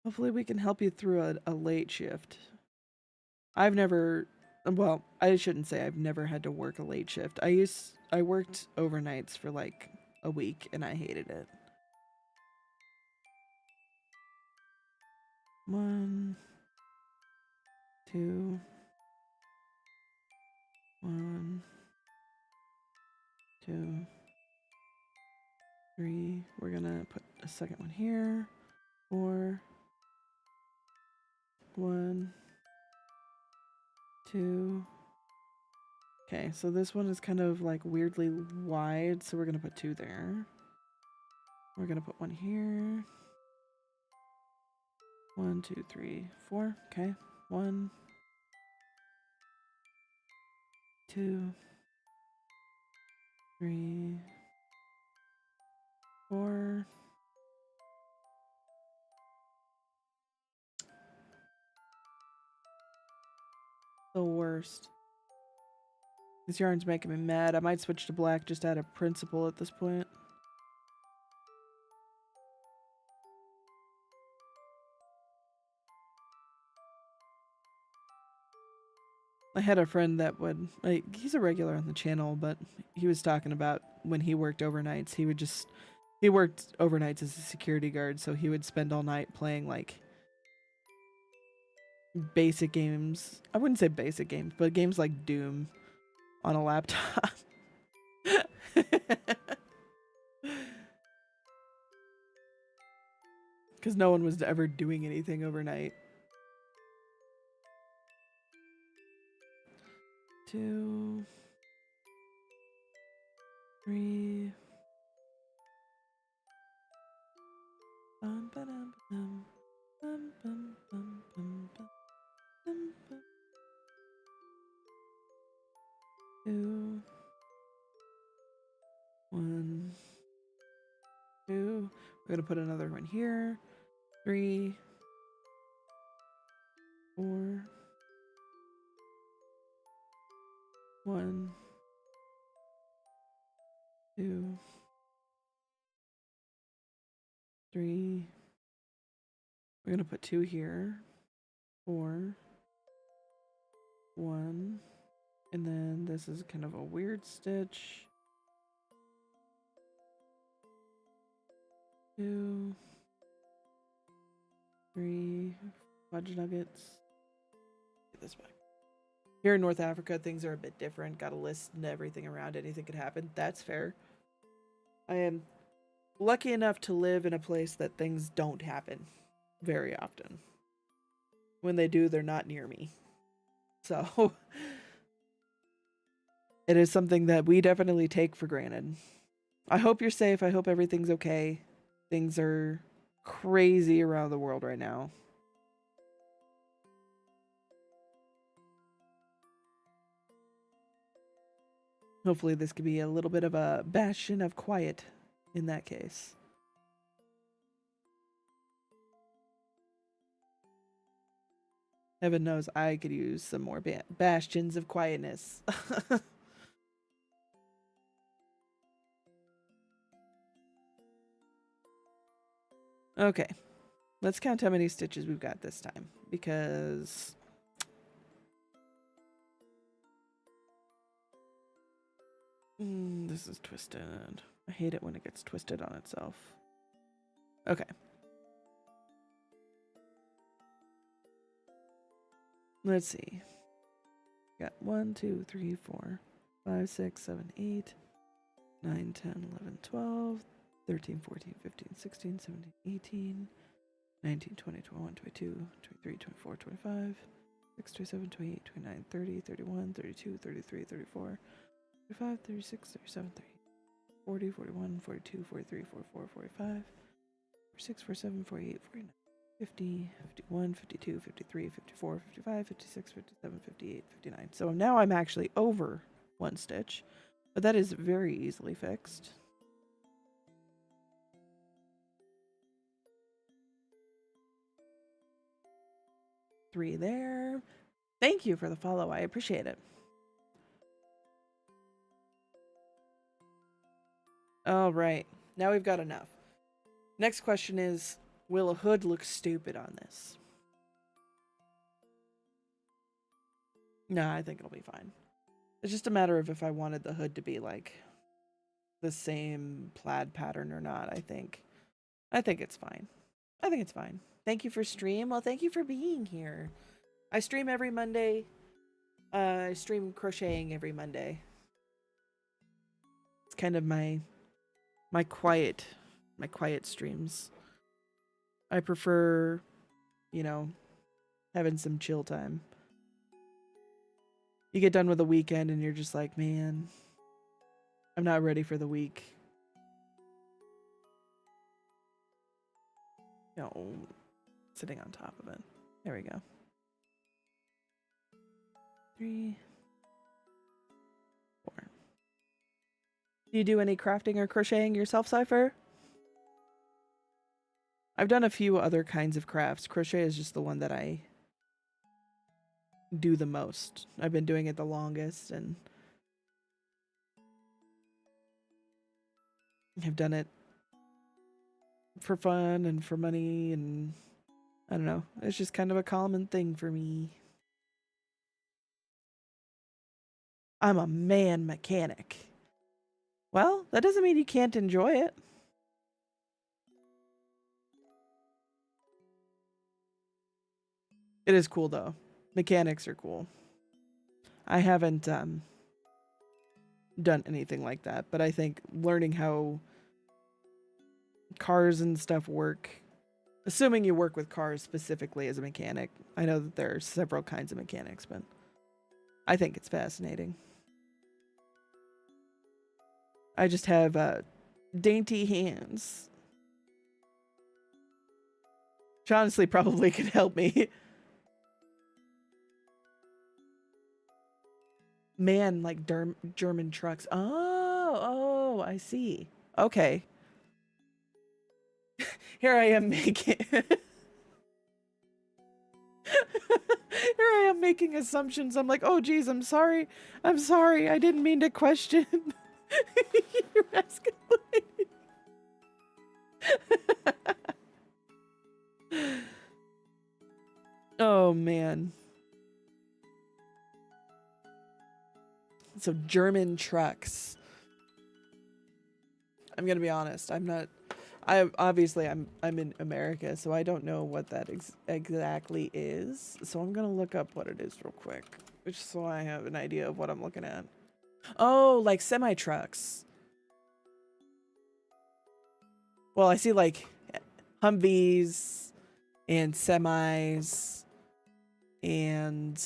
we can help you through a late shift. I've never, well, I shouldn't say I've never had to work a late shift. I worked overnights for like a week and I hated it. 1, 2, 1, 2, 3. We're gonna put a second one here. 4, 1, 2. Okay, so this one is kind of like weirdly wide, so we're gonna put 2 there. We're gonna put 1 here. 1, 2, 3, 4. Okay, 1, 2, 3, 4. The worst. This yarn's making me mad. I might switch to black just out of principle at this point. I had a friend that would, like, he's a regular on the channel, but he was talking about when he worked overnights, he worked overnights as a security guard, so he would spend all night playing like basic games. I wouldn't say basic games, but games like Doom on a laptop. Because no one was ever doing anything overnight. 2, 3. Bum, ba-dum, ba-dum. Bum, bum, bum, bum, bum, bum, bum. 2, 1, 2. We're gonna put another one here. 3, 4, 1, 2, 3. We're gonna put 2 here. 4, 1, and then this is kind of a weird stitch. 2, 3, fudge nuggets. Get this back. Here in North Africa, things are a bit different. Got a list and everything around. Anything could happen. That's fair. I am lucky enough to live in a place that things don't happen very often. When they do, they're not near me. So it is something that we definitely take for granted. I hope you're safe. I hope everything's okay. Things are crazy around the world right now. Hopefully this could be a little bit of a bastion of quiet in that case. Heaven knows I could use some more bastions of quietness. Okay, let's count how many stitches we've got this time, because this is twisted. I hate it when it gets twisted on itself. Okay. Let's see. Got 1, 2, 3, 4, 5, 6, 7, 8, 9, 10, 11, 12, 13, 14, 15, 16, 17, 18, 19, 20, 21, 22, 23, 24, 25, 26, 27, 28, 29, 30, 31, 32, 33, 34, 35, 36, 37, 38, 40, 41, 42, 43, 44, 45, 46, 47, 48, 49, 50, 51, 52, 53, 54, 55, 56, 57, 58, 59. So now I'm actually over 1 stitch, but that is very easily fixed. Three there. Thank you for the follow. I appreciate it. All right. Now we've got enough. Next question is, will a hood look stupid on this? No, I think it'll be fine. It's just a matter of if I wanted the hood to be like the same plaid pattern or not. I think it's fine. I think it's fine. Thank you for stream. Well, thank you for being here. I stream every Monday. I stream crocheting every Monday. It's kind of my quiet streams. I prefer, you know, having some chill time. You get done with a weekend and you're just like, man, I'm not ready for the week. No, sitting on top of it. There we go. 3, 4. Do you do any crafting or crocheting yourself, Cypher? I've done a few other kinds of crafts. Crochet is just the one that I do the most. I've been doing it the longest, and I've done it for fun and for money, and I don't know. It's just kind of a common thing for me. I'm a man mechanic. Well, that doesn't mean you can't enjoy it. It is cool though. Mechanics are cool. I haven't done anything like that, but I think learning how cars and stuff work, assuming you work with cars specifically as a mechanic. I know that there are several kinds of mechanics, but I think it's fascinating. I just have dainty hands. Which honestly probably could help me. Man, like German trucks. Oh, I see. Okay. Here I am making Here I am making assumptions. I'm like, oh geez, I'm sorry. I'm sorry. I didn't mean to question. You're asking Oh man. So German trucks. I'm gonna be honest. I'm not. I'm in America, so I don't know what that exactly is. So I'm gonna look up what it is real quick, just so I have an idea of what I'm looking at. Oh, like semi trucks. Well, I see like Humvees and semis and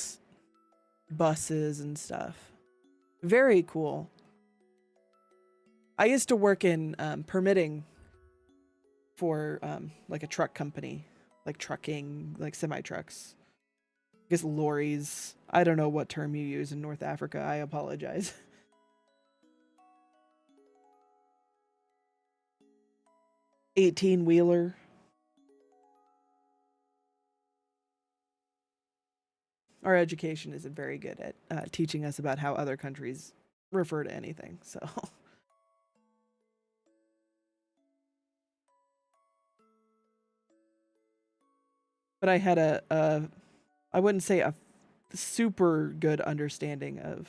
buses and stuff. Very cool. I used to work in permitting for like a truck company, like trucking, like semi trucks. I guess lorries. I don't know what term you use in North Africa. I apologize. 18-wheeler. Our education isn't very good at teaching us about how other countries refer to anything. So, but I had I wouldn't say a super good understanding of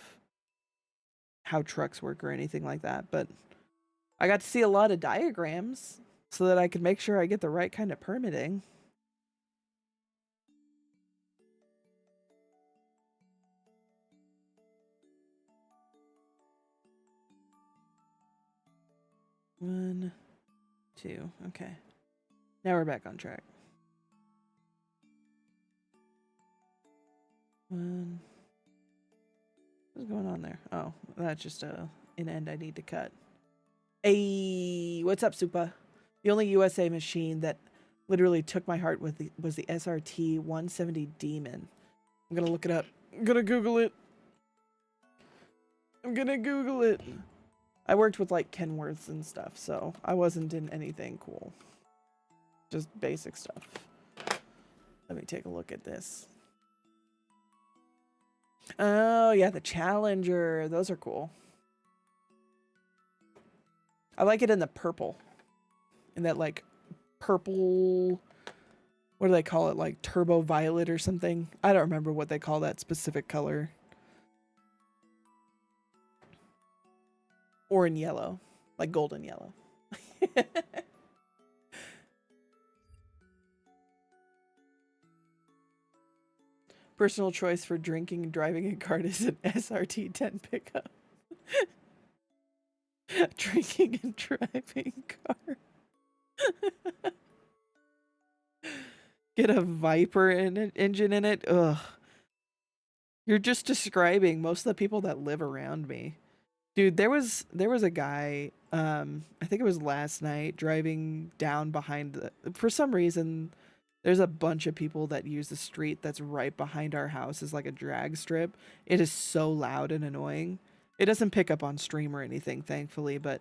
how trucks work or anything like that, but I got to see a lot of diagrams so that I could make sure I get the right kind of permitting. One, two, okay. Now we're back on track. One. What's going on there? Oh, that's just an end I need to cut. Hey, what's up, Supa? The only USA machine that literally took my heart was the SRT 170 Demon. I'm gonna look it up. I'm gonna Google it. I'm gonna Google it. I worked with like Kenworths and stuff, so I wasn't in anything cool. Just basic stuff. Let me take a look at this. Oh, yeah, the Challenger. Those are cool. I like it in the purple. In that, like, purple... What do they call it? Like, turbo violet or something? I don't remember what they call that specific color. Or in yellow. Like, golden yellow. Personal choice for drinking and driving a cart is an SRT 10 pickup. Drinking and driving car. Get a Viper engine in it. Ugh. You're just describing most of the people that live around me. Dude, there was a guy, I think it was last night, driving down behind for some reason, there's a bunch of people that use the street that's right behind our house as like a drag strip. It is so loud and annoying. It doesn't pick up on stream or anything, thankfully, but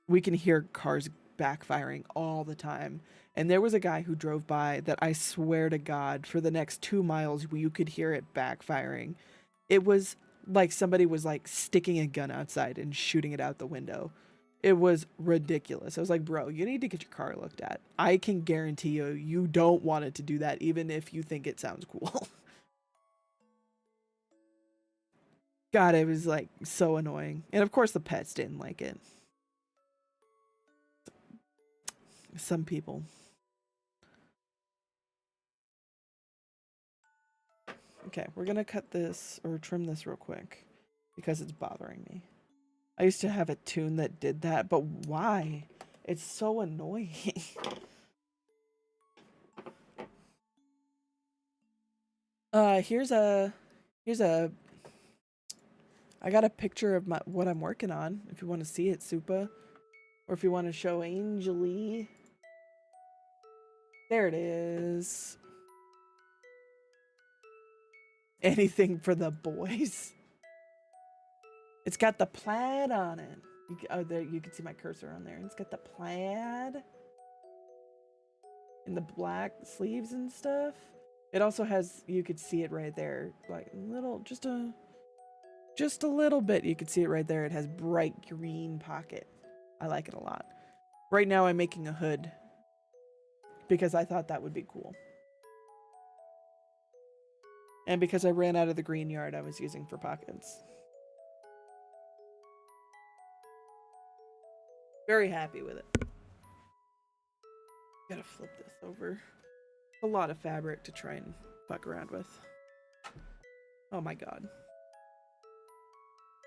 we can hear cars backfiring all the time. And there was a guy who drove by that I swear to God, for the next 2 miles, you could hear it backfiring. It was like somebody was like sticking a gun outside and shooting it out the window. It was ridiculous. I was like, bro, you need to get your car looked at. I can guarantee you, you don't want it to do that, even if you think it sounds cool. God, it was like so annoying. And of course the pets didn't like it. Some people. Okay, we're gonna cut this or trim this real quick because it's bothering me. I used to have a tune that did that, but why? It's so annoying. Here's a I got a picture of what I'm working on if you want to see it, Supa. Or if you want to show Angeli. There it is. Anything for the boys. It's got the plaid on it. Oh, there you can see my cursor on there. It's got the plaid and the black sleeves and stuff. It also has, you could see it right there, like little, just a little bit. You could see it right there. It has bright green pocket. I like it a lot. Right now I'm making a hood because I thought that would be cool. And because I ran out of the green yard I was using for pockets. Very happy with it. Gotta flip this over. A lot of fabric to try and fuck around with. Oh my god.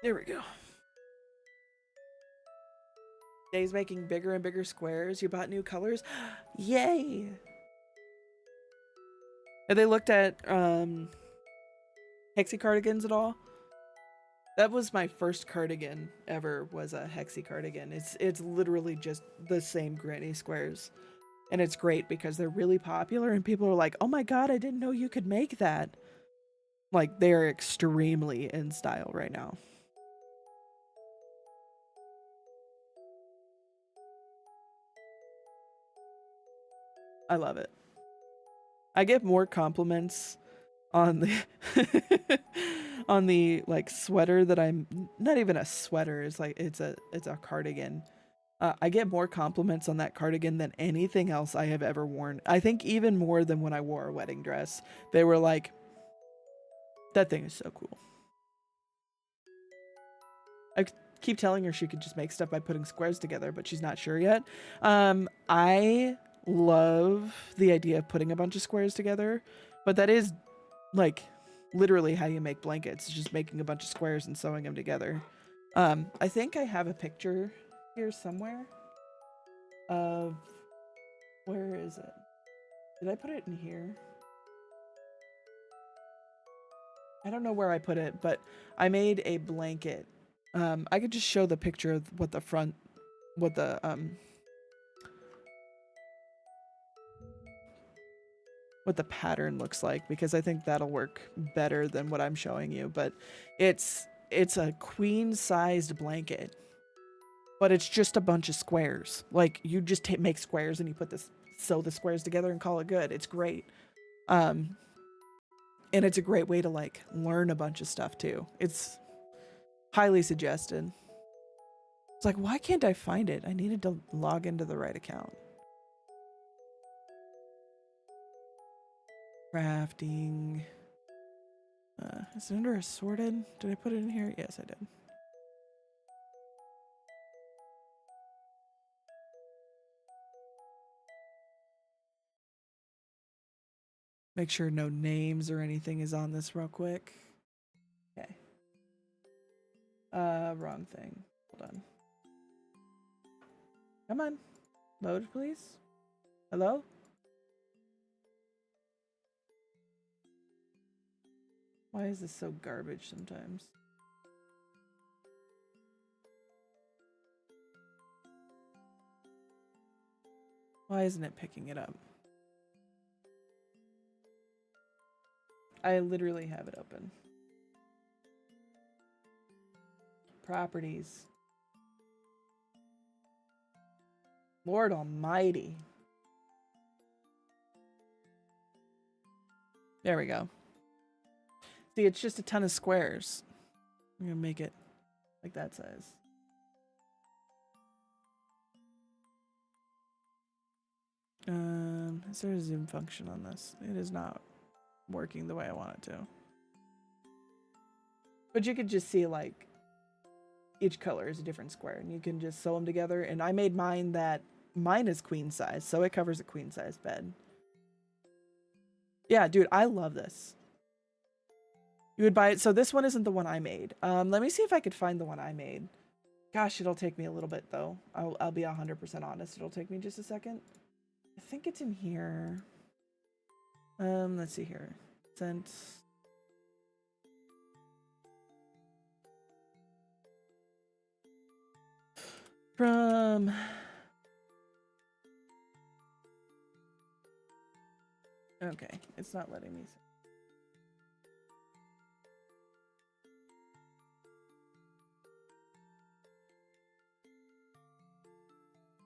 There we go. Day's making bigger and bigger squares. You bought new colors? Yay! Have they looked at Hexie cardigans at all? That was my first cardigan ever, was a Hexie cardigan. It's literally just the same granny squares. And it's great because they're really popular and people are like, oh my god, I didn't know you could make that. Like, they're extremely in style right now. I love it. I get more compliments on the on the like sweater that I'm not even a sweater, it's like it's a cardigan. I get more compliments on that cardigan than anything else I have ever worn. I think even more than when I wore a wedding dress. They were like, that thing is so cool. I keep telling her she could just make stuff by putting squares together, but she's not sure yet. I love the idea of putting a bunch of squares together, but that is like literally how you make blankets, just making a bunch of squares and sewing them together. I think I have a picture here somewhere of, where is it? Did I put it in here? I don't know where I put it, but I made a blanket. I could just show the picture of what the front, what the pattern looks like, because I think that'll work better than what I'm showing you. But it's a queen-sized blanket, but it's just a bunch of squares. Like, you just make squares and you sew the squares together and call it good. It's great. And it's a great way to like learn a bunch of stuff too. It's highly suggested. It's like, why can't I find it? I needed to log into the right account. Crafting. Is it under assorted? Did I put it in here? Yes, I did. Make sure no names or anything is on this real quick. Okay. Wrong thing. Hold on. Come on. Load, please. Hello? Why is this so garbage sometimes? Why isn't it picking it up? I literally have it open. Properties. Lord almighty. There we go. See, it's just a ton of squares. I'm gonna make it like that size. Is there a zoom function on this? It is not working the way I want it to. But you could just see like each color is a different square and you can just sew them together. And I made mine is queen size, so it covers a queen size bed. Yeah, dude, I love this. You would buy it. So this one isn't the one I made. Let me see if I could find the one I made. Gosh, it'll take me a little bit though. I'll be 100% honest. It'll take me just a second. I think it's in here. Let's see here. Sent. From. Okay, it's not letting me.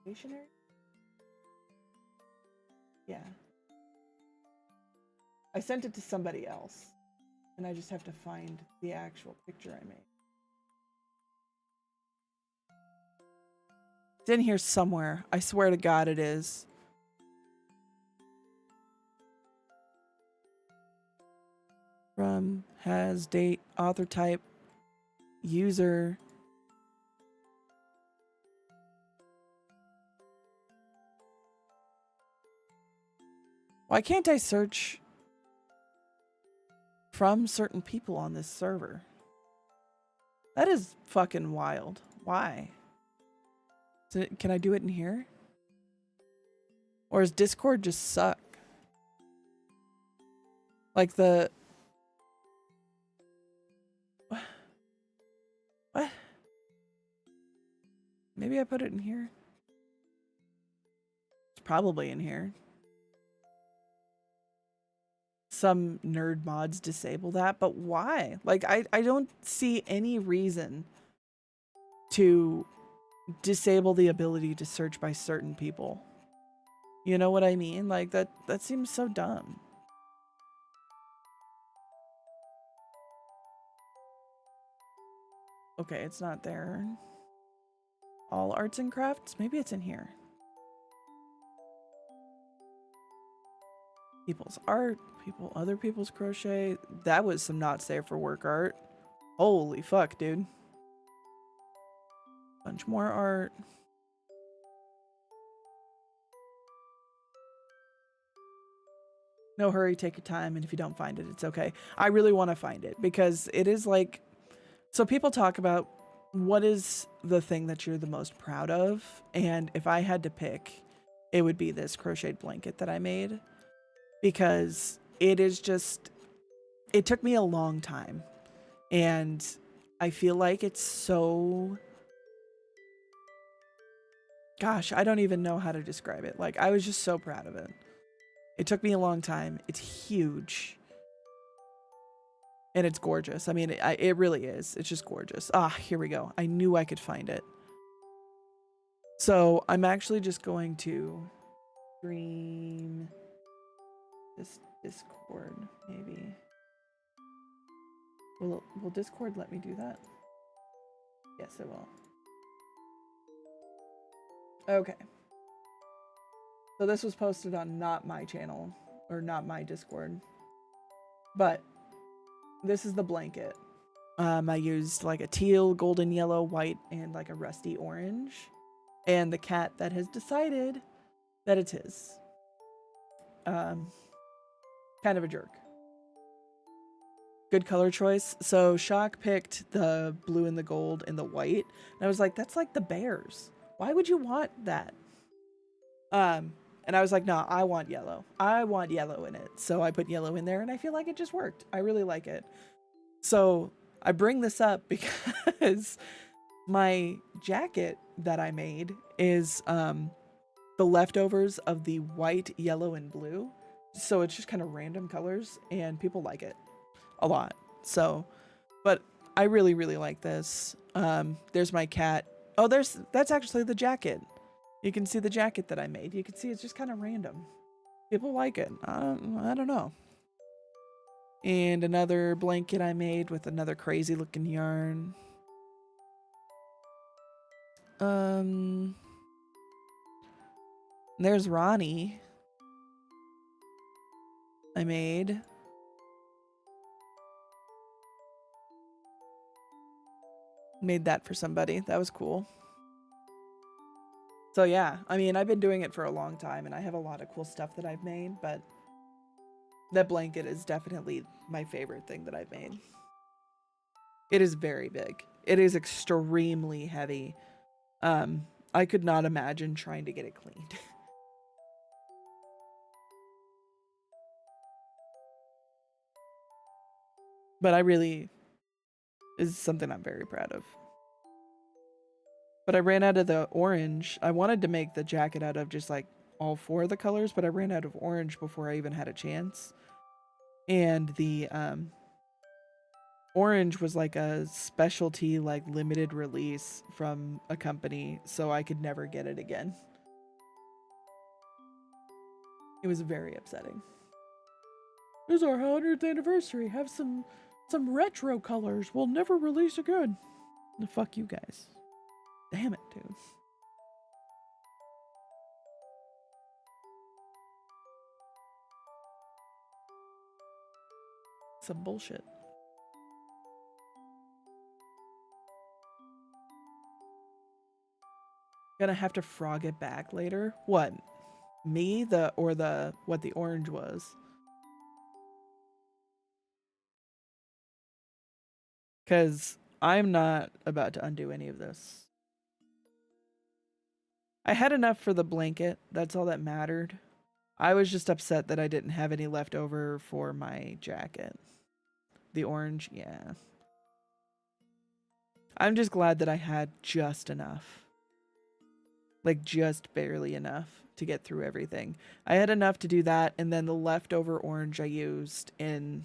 Stationary? Yeah. I sent it to somebody else, and I just have to find the actual picture I made. It's in here somewhere. I swear to God it is. From, has, date, author type, user. Why can't I search from certain people on this server? That is fucking wild. Why? Can I do it in here? Or does Discord just suck? Like the... What? Maybe I put it in here? It's probably in here. Some nerd mods disable that, but why? Like, I don't see any reason to disable the ability to search by certain people. You know what I mean? Like, that seems so dumb. Okay, it's not there. All arts and crafts? Maybe it's in here. People's art, other people's crochet. That was some not safe for work art. Holy fuck, dude. Bunch more art. No hurry, take your time, and if you don't find it, it's okay. I really want to find it because it is like... So people talk about what is the thing that you're the most proud of, and if I had to pick, it would be this crocheted blanket that I made. Because it is just... It took me a long time, and I feel like it's so... Gosh, I don't even know how to describe it. Like, I was just so proud of it. It took me a long time. It's huge. And it's gorgeous. I mean, it really is. It's just gorgeous. Ah, here we go. I knew I could find it. So I'm actually just going to stream this Discord, maybe. Will Discord let me do that? Yes, it will. Okay. So this was posted on not my channel, or not my Discord. But this is the blanket. I used like a teal, golden yellow, white, and like a rusty orange. And the cat that has decided that it's his. Kind of a jerk. Good color choice. So Shock picked the blue and the gold and the white. And I was like, that's like the bears. Why would you want that? And I was like, no, I want yellow. I want yellow in it. So I put yellow in there and I feel like it just worked. I really like it. So I bring this up because my jacket that I made is the leftovers of the white, yellow, and blue. So it's just kind of random colors and people like it a lot. So, but I really, really like this. There's my cat. Oh, that's actually the jacket. You can see the jacket that I made. You can see it's just kind of random. People like it. I don't know. And another blanket I made with another crazy looking yarn. There's Ronnie. I made. Made that for somebody. That was cool. So yeah, I mean, I've been doing it for a long time and I have a lot of cool stuff that I've made, but that blanket is definitely my favorite thing that I've made. It is very big. It is extremely heavy. I could not imagine trying to get it cleaned. But I really is something I'm very proud of. But I ran out of the orange. I wanted to make the jacket out of just like all four of the colors, but I ran out of orange before I even had a chance. And the orange was like a specialty, like limited release from a company, so I could never get it again. It was very upsetting. This is our 100th anniversary. Have some retro colors. We'll never release again. The fuck you guys. Damn it, dude. Some bullshit. Gonna have to frog it back later. What? Me? What the orange was? Because I'm not about to undo any of this. I had enough for the blanket. That's all that mattered. I was just upset that I didn't have any left over for my jacket. The orange, yeah. I'm just glad that I had just enough. Like, just barely enough to get through everything. I had enough to do that, and then the leftover orange I used in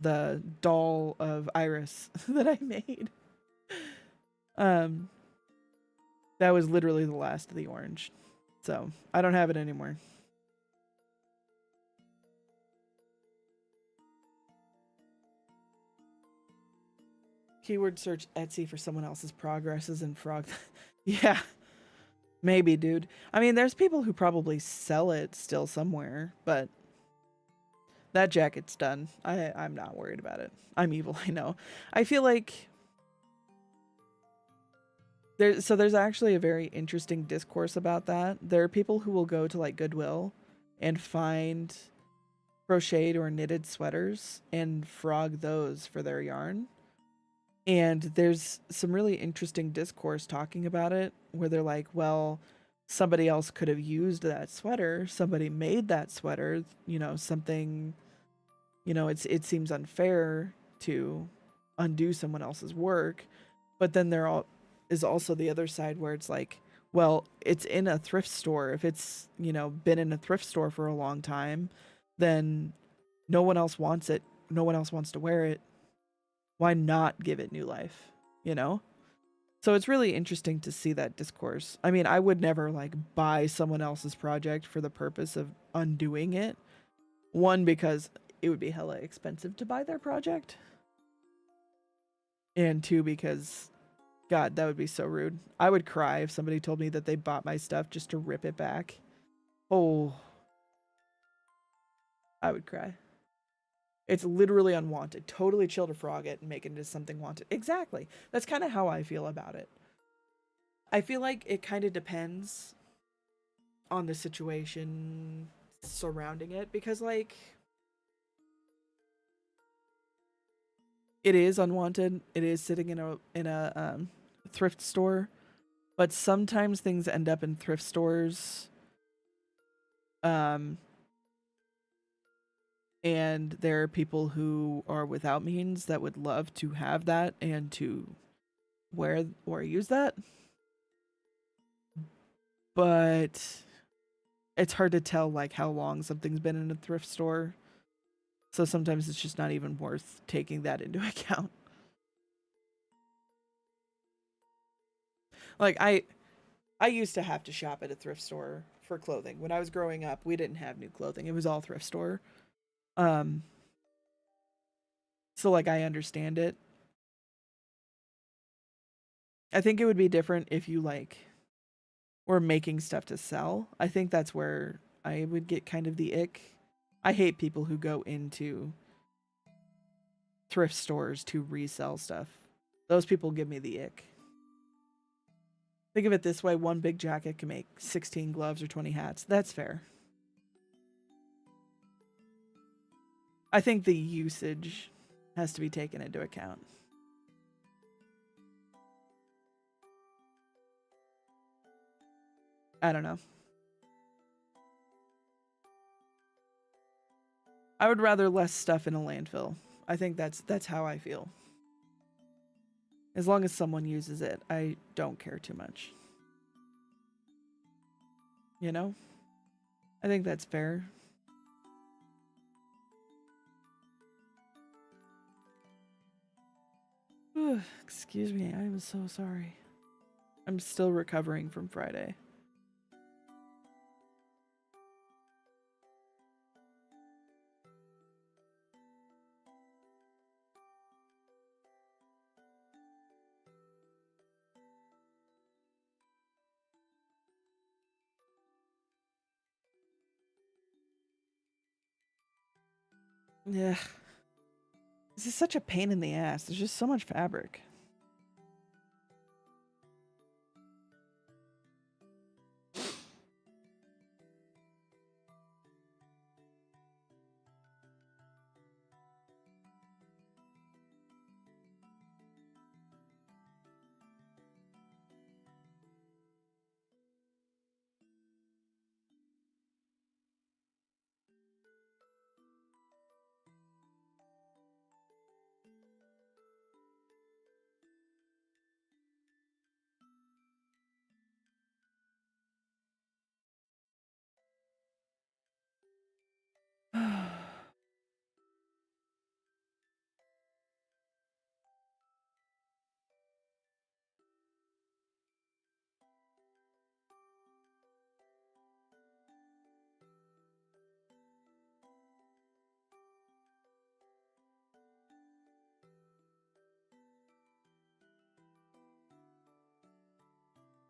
the doll of Iris that I made. That was literally the last of the orange. So, I don't have it anymore. Keyword search Etsy for someone else's progresses and frog. Yeah, maybe, dude. I mean, there's people who probably sell it still somewhere, but that jacket's done. I'm not worried about it. I'm evil, I know. I feel like there's actually a very interesting discourse about that. There are people who will go to like Goodwill and find crocheted or knitted sweaters and frog those for their yarn. And there's some really interesting discourse talking about it where they're like, well, somebody else could have used that sweater. Somebody made that sweater, something, it seems unfair to undo someone else's work. But then is also the other side where it's like, well, it's in a thrift store. If it's, been in a thrift store for a long time, then no one else wants it. No one else wants to wear it. Why not give it new life, So it's really interesting to see that discourse. I mean, I would never like buy someone else's project for the purpose of undoing it. One, because it would be hella expensive to buy their project. And two, because God, that would be so rude. I would cry if somebody told me that they bought my stuff just to rip it back. Oh, I would cry. It's literally unwanted. Totally chill to frog it and make it into something wanted. Exactly. That's kind of how I feel about it. I feel like it kind of depends on the situation surrounding it because, like, it is unwanted. It is sitting in a thrift store, but sometimes things end up in thrift stores. And there are people who are without means that would love to have that and to wear or use that. But it's hard to tell like how long something's been in a thrift store. So sometimes it's just not even worth taking that into account. Like I used to have to shop at a thrift store for clothing. When I was growing up, we didn't have new clothing. It was all thrift store. So like I understand it. I think it would be different if you like were making stuff to sell. I think that's where I would get kind of the ick. I hate people who go into thrift stores to resell stuff. Those people give me the ick. Think of it this way, one big jacket can make 16 gloves or 20 hats. That's fair. I think the usage has to be taken into account. I don't know. I would rather less stuff in a landfill. I think that's how I feel. As long as someone uses it, I don't care too much. You know? I think that's fair. Excuse me, I am so sorry. I'm still recovering from Friday. Yeah. This is such a pain in the ass. There's just so much fabric.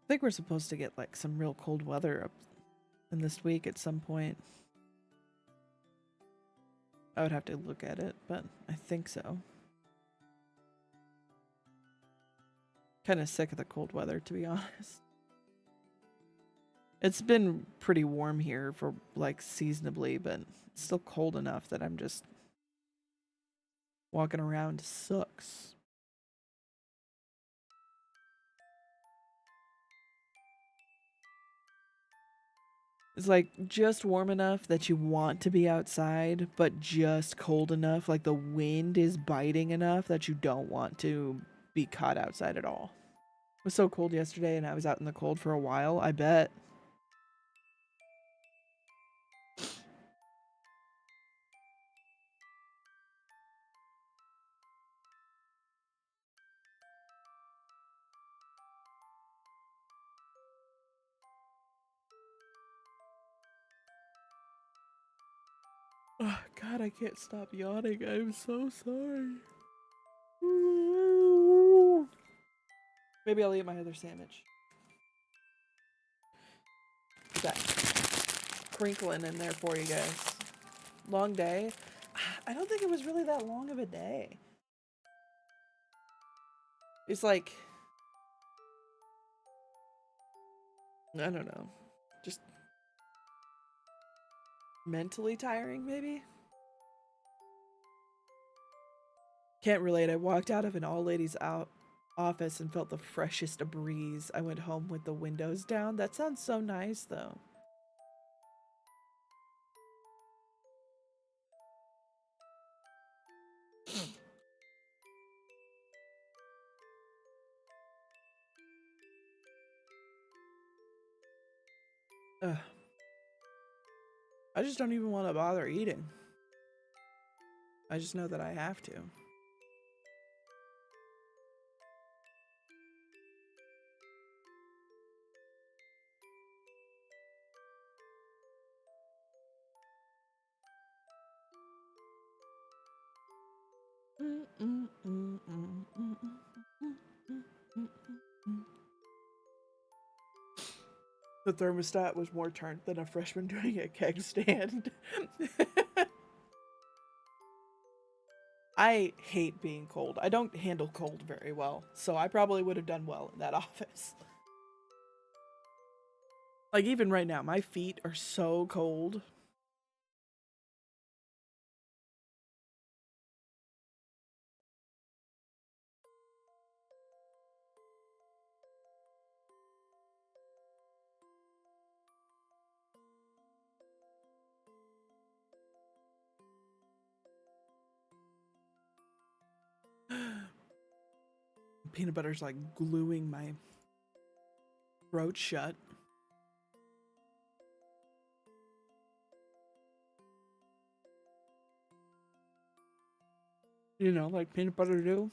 I think we're supposed to get like some real cold weather up in this week at some point. I would have to look at it, but I think so. Kind of sick of the cold weather, to be honest. It's been pretty warm here for like seasonably, but it's still cold enough that I'm just walking around sucks. It's like just warm enough that you want to be outside, but just cold enough, like the wind is biting enough that you don't want to be caught outside at all. It was so cold yesterday and I was out in the cold for a while, I bet. Oh god, I can't stop yawning. I'm so sorry. Maybe I'll eat my other sandwich. That crinkling in there for you guys. Long day. I don't think it was really that long of a day. It's like, I don't know, just mentally tiring, maybe? Can't relate. I walked out of an all ladies out office and felt the freshest breeze. I went home with the windows down. That sounds so nice, though. Ugh. I just don't even want to bother eating. I just know that I have to. The thermostat was more turned than a freshman doing a keg stand. I hate being cold. I don't handle cold very well, so I probably would have done well in that office. Like, even right now, my feet are so cold. Peanut butter's like gluing my throat shut. You know, like peanut butter do.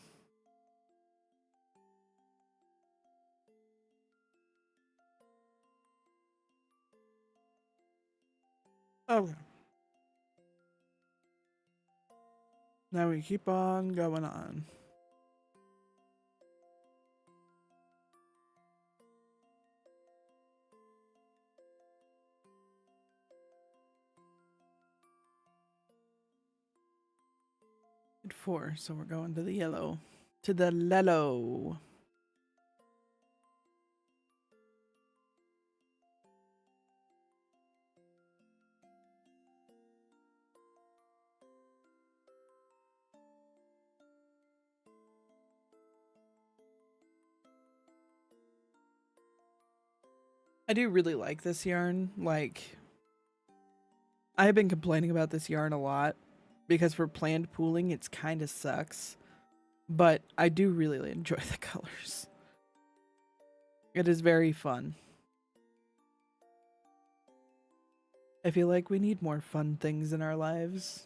Okay. Now we keep on going on. At 4, so we're going to the yellow. To the lellow. I do really like this yarn. Like, I have been complaining about this yarn a lot because for planned pooling, it's kind of sucks. But I do really enjoy the colors. It is very fun. I feel like we need more fun things in our lives.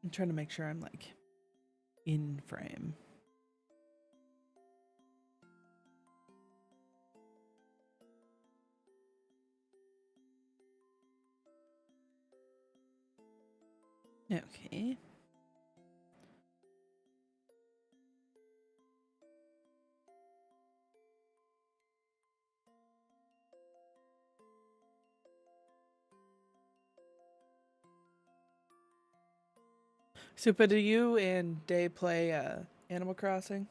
I'm trying to make sure I'm like in frame. Okay. Supa, do you and Day play Animal Crossing?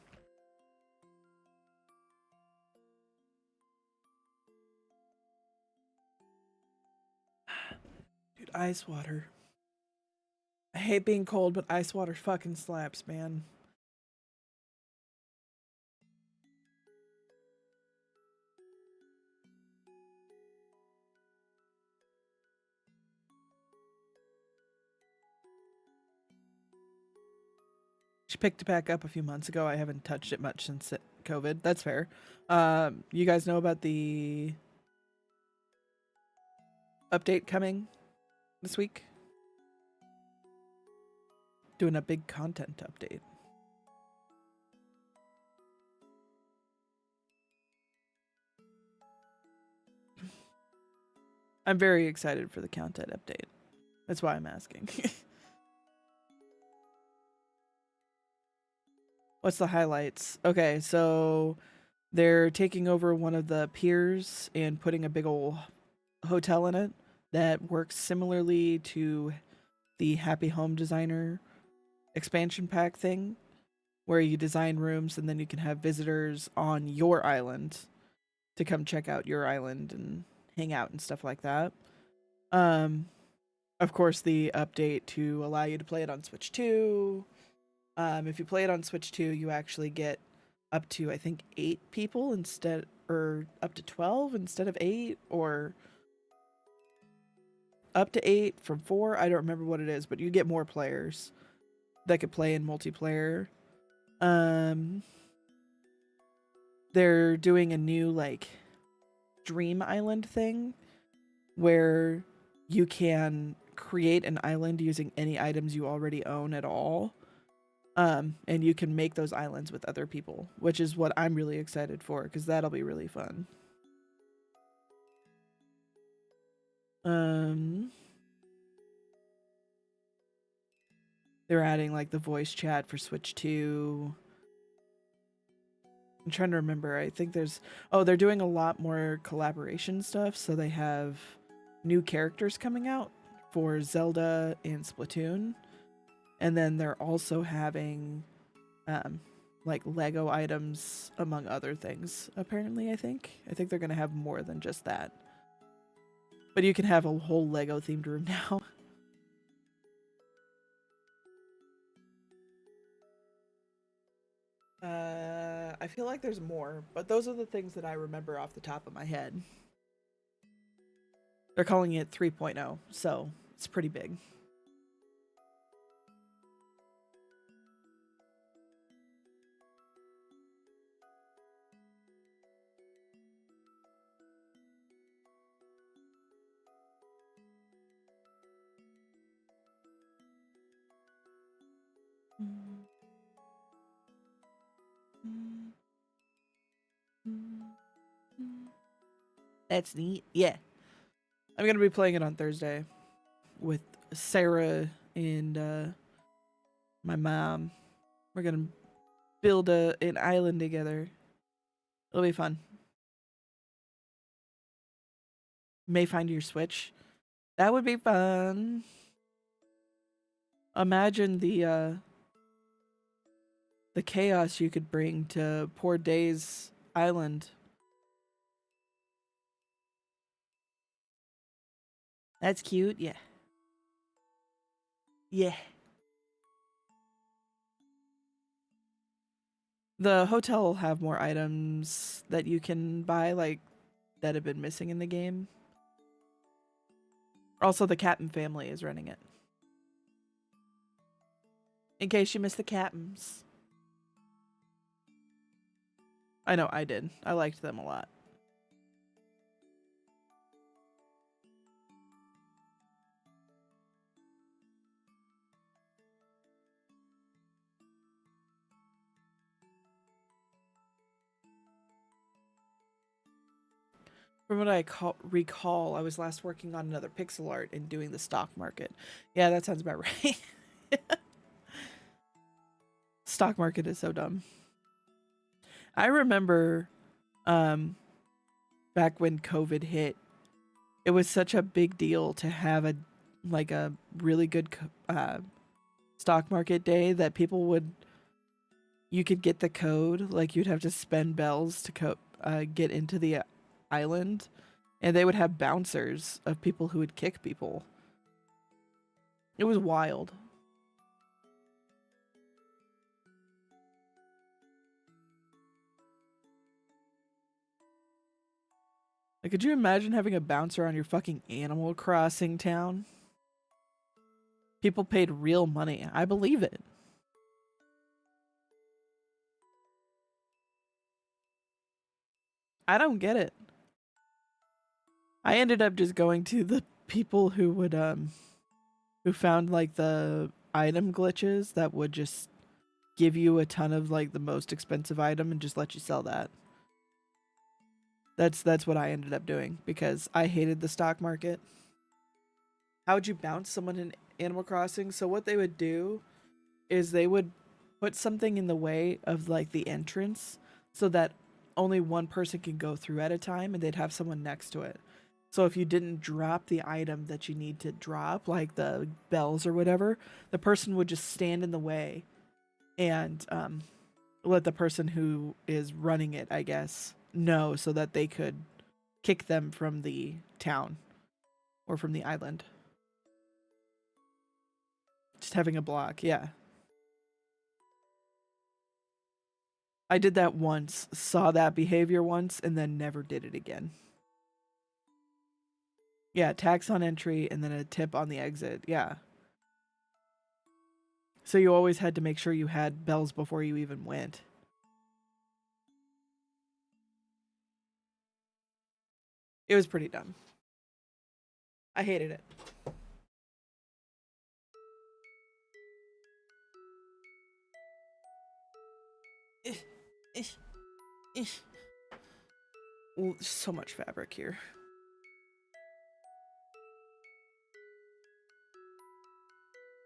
Dude, ice water. I hate being cold, but ice water fucking slaps, man. She picked it back up a few months ago. I haven't touched it much since COVID. That's fair. You guys know about the update coming this week? Doing a big content update. I'm very excited for the content update. That's why I'm asking. What's the highlights? Okay, so they're taking over one of the piers and putting a big old hotel in it that works similarly to the Happy Home Designer expansion pack thing, where you design rooms and then you can have visitors on your island to come check out your island and hang out and stuff like that. Um, of course, the update to allow you to play it on Switch 2. If you play it on Switch 2, you actually get up to, I think, 8 people instead, or up to 12 instead of 8, or up to 8 from 4. I don't remember what it is, but you get more players that could play in multiplayer. They're doing a new, like, Dream Island thing where you can create an island using any items you already own at all. And you can make those islands with other people, which is what I'm really excited for, because that'll be really fun. They're adding like the voice chat for Switch 2. I'm trying to remember. I think there's they're doing a lot more collaboration stuff, so they have new characters coming out for Zelda and Splatoon. And then they're also having like Lego items among other things, apparently. I think they're going to have more than just that. But you can have a whole Lego themed room now. I feel like there's more, but those are the things that I remember off the top of my head. They're calling it 3.0, so it's pretty big. That's neat. Yeah. I'm going to be playing it on Thursday with Sarah and my mom. We're going to build an island together. It'll be fun. May find your Switch. That would be fun. Imagine the chaos you could bring to poor Day's island. That's cute. Yeah. Yeah. The hotel will have more items that you can buy, like, that have been missing in the game. Also, the Captain family is running it. In case you missed the Captains. I know, I did. I liked them a lot. From what I recall, I was last working on another pixel art and doing the stock market. Yeah, that sounds about right. Stock market is so dumb. I remember back when COVID hit, it was such a big deal to have a really good stock market day that you could get the code, like you'd have to spend bells to get into the island, and they would have bouncers of people who would kick people. It was wild. Like, could you imagine having a bouncer on your fucking Animal Crossing town? People paid real money. I believe it. I don't get it. I ended up just going to the people who found like the item glitches that would just give you a ton of like the most expensive item and just let you sell that. That's what I ended up doing because I hated the stock market. How would you bounce someone in Animal Crossing? So what they would do is they would put something in the way of like the entrance so that only one person can go through at a time, and they'd have someone next to it. So if you didn't drop the item that you need to drop, like the bells or whatever, the person would just stand in the way and let the person who is running it, I guess, know so that they could kick them from the town or from the island. Just having a block, yeah. I did that once, saw that behavior once, and then never did it again. Yeah, tax on entry and then a tip on the exit. Yeah. So you always had to make sure you had bells before you even went. It was pretty dumb. I hated it. Ooh, there's so much fabric here.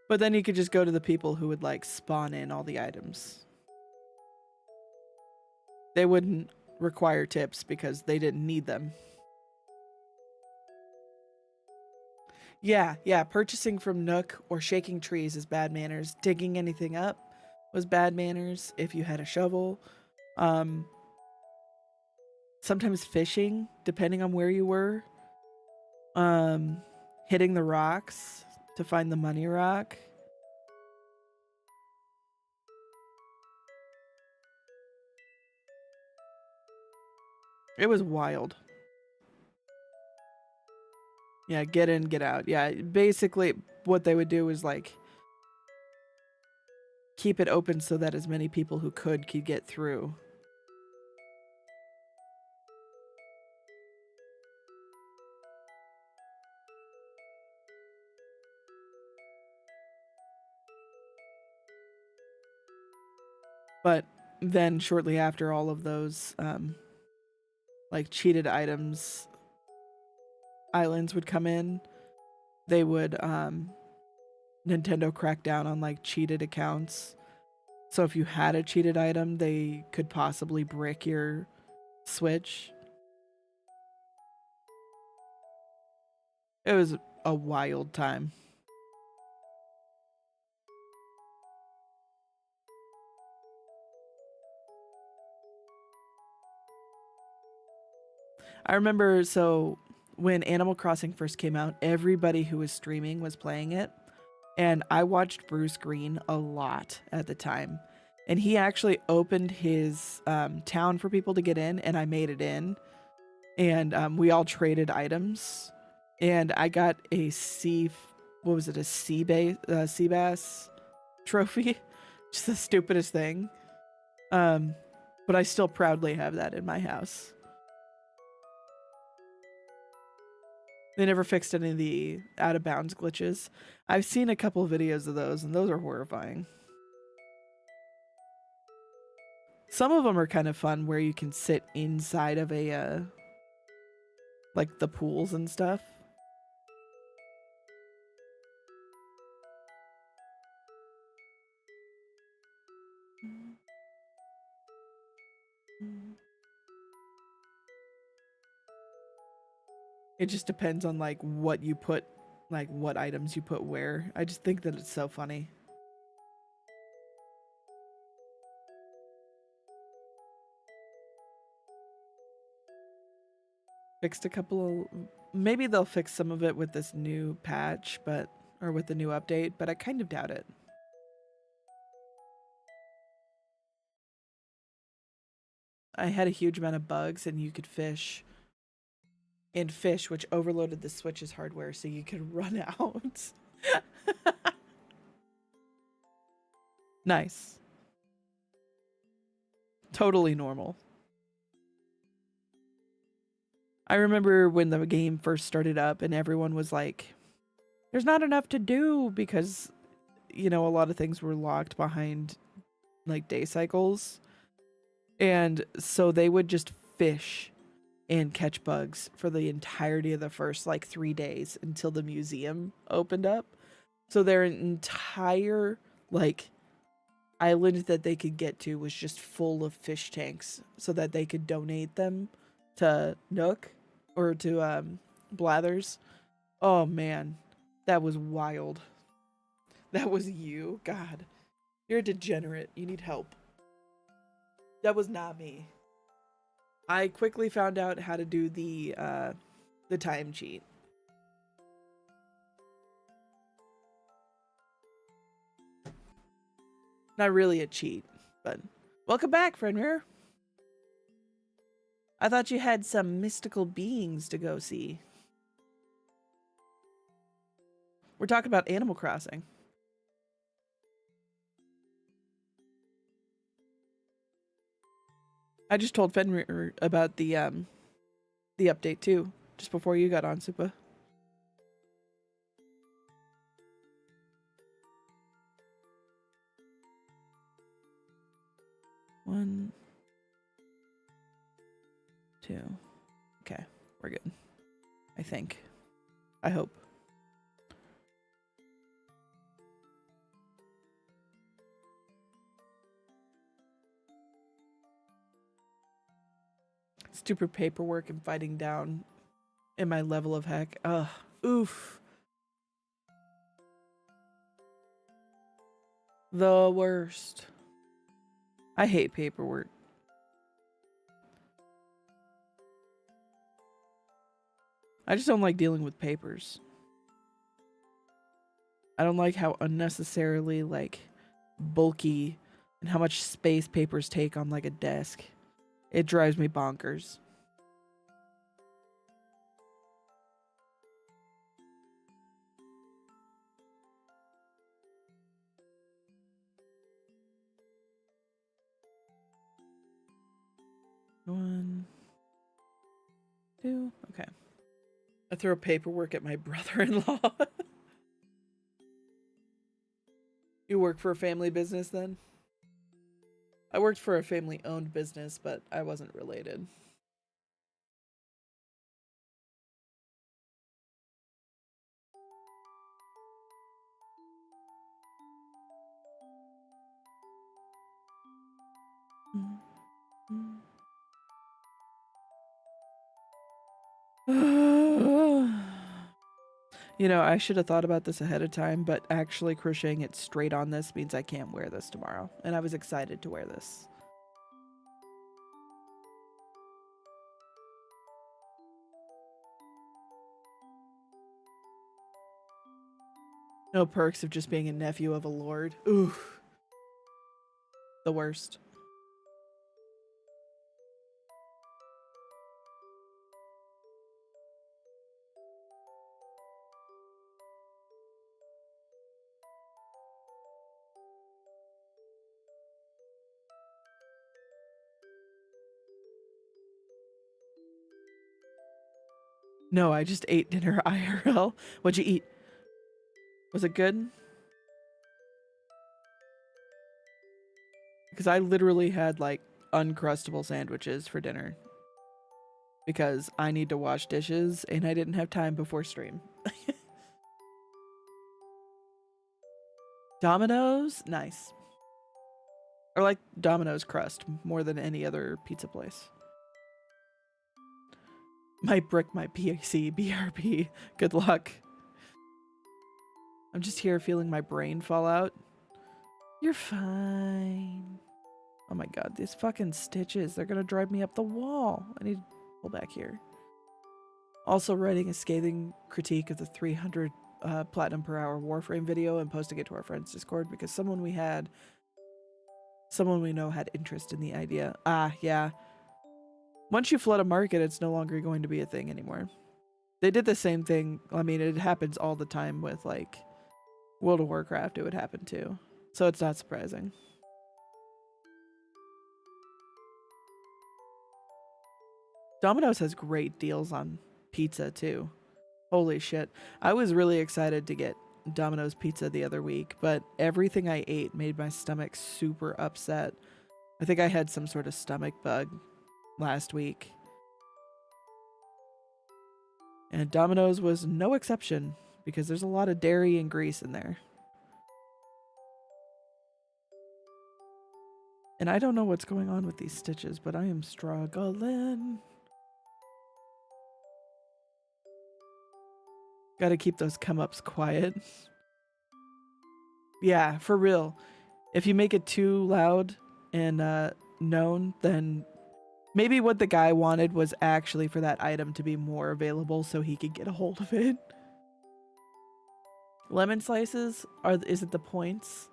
But then you could just go to the people who would like spawn in all the items. They wouldn't require tips because they didn't need them. Yeah. Purchasing from Nook or shaking trees is bad manners. Digging anything up was bad manners if you had a shovel. Sometimes fishing, depending on where you were. Hitting the rocks to find the money rock. It was wild. Yeah, get in, get out. Yeah, basically what they would do is like keep it open so that as many people who could get through. But then shortly after all of those like cheated items islands would come in, they would Nintendo crack down on like cheated accounts. So if you had a cheated item, they could possibly brick your Switch. It was a wild time. I remember, so when Animal Crossing first came out, everybody who was streaming was playing it. And I watched Bruce Green a lot at the time. And he actually opened his town for people to get in, and I made it in. And we all traded items. And I got a sea bass trophy. Just the stupidest thing. But I still proudly have that in my house. They never fixed any of the out of bounds glitches. I've seen a couple of videos of those, and those are horrifying. Some of them are kind of fun where you can sit inside of a, like the pools and stuff. It just depends on like what you put, like what items you put where. I just think that it's so funny. Fixed a couple of, maybe they'll fix some of it with this new patch, or with the new update, but I kind of doubt it. I had a huge amount of bugs, and you could fish in fish, which overloaded the Switch's hardware, so you could run out. Nice. Totally normal. I remember when the game first started up and everyone was like, there's not enough to do because, a lot of things were locked behind like day cycles. And so they would just fish and catch bugs for the entirety of the first like 3 days until the museum opened up. So their entire like island that they could get to was just full of fish tanks so that they could donate them to Nook or to Blathers. Oh man, that was wild. That was you. God, you're a degenerate. You need help. That was not me. I quickly found out how to do the time cheat. Not really a cheat, but welcome back, friend mirror. I thought you had some mystical beings to go see. We're talking about Animal Crossing. I just told Fenrir about the update too, just before you got on, Supa. One, two. Okay, we're good. I think. I hope. stupid paperwork and fighting down in my level of heck. Ugh. Oof. The worst. I hate paperwork. I just don't like dealing with papers. I don't like how unnecessarily, like, bulky and how much space papers take on, like, a desk. It drives me bonkers. One, two, okay. I throw paperwork at my brother-in-law. You work for a family business then? I worked for a family-owned business, but I wasn't related. You know, I should have thought about this ahead of time, but actually crocheting it straight on this means I can't wear this tomorrow. And I was excited to wear this. No perks of just being a nephew of a lord. Ooh. The worst. No, I just ate dinner IRL. What'd you eat? Was it good? Because I literally had like uncrustable sandwiches for dinner. Because I need to wash dishes and I didn't have time before stream. Domino's? Nice. Or like Domino's crust more than any other pizza place. Might brick my PAC, BRB. Good luck. I'm just here feeling my brain fall out. You're fine. Oh my god, these fucking stitches. They're gonna drive me up the wall. I need to pull back here. Also writing a scathing critique of the 300 platinum per hour Warframe video and posting it to our friends Discord because someone we know had interest in the idea. Ah, yeah. Once you flood a market, it's no longer going to be a thing anymore. They did the same thing. I mean, it happens all the time with like World of Warcraft. It would happen too. So it's not surprising. Domino's has great deals on pizza too. Holy shit. I was really excited to get Domino's pizza the other week, but everything I ate made my stomach super upset. I think I had some sort of stomach bug last week. And Domino's was no exception because there's a lot of dairy and grease in there. And I don't know what's going on with these stitches, but I am struggling. Gotta keep those come-ups quiet. Yeah, for real. If you make it too loud and known, then maybe what the guy wanted was actually for that item to be more available so he could get a hold of it. Lemon slices? Is it the points?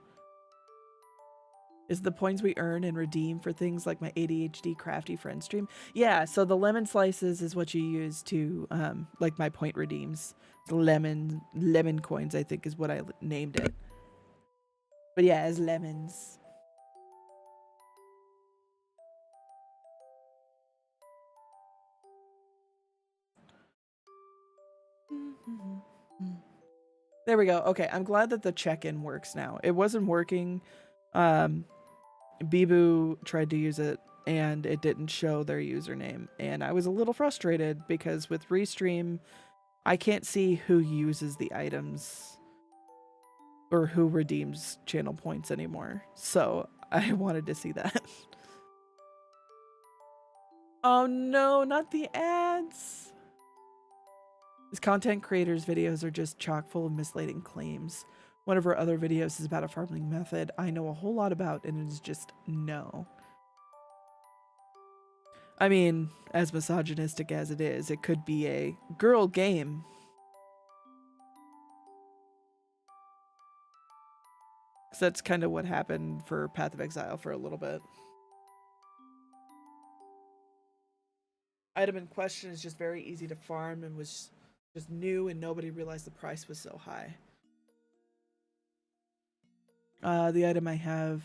Is the points we earn and redeem for things like my ADHD crafty friend stream? Yeah, so the lemon slices is what you use to, like my point redeems. Lemon coins, I think is what I named it. But yeah, as lemons. There we go. Okay, I'm glad that the check-in works now. It wasn't working. Bibu tried to use it and it didn't show their username. And I was a little frustrated because with Restream, I can't see who uses the items or who redeems channel points anymore. So I wanted to see that. Oh no, not the ads. His content creators' videos are just chock full of misleading claims. One of her other videos is about a farming method I know a whole lot about, and it is just no. I mean, as misogynistic as it is, it could be a girl game. So that's kind of what happened for Path of Exile for a little bit. Item in question is just very easy to farm and was just new, and nobody realized the price was so high. The item I have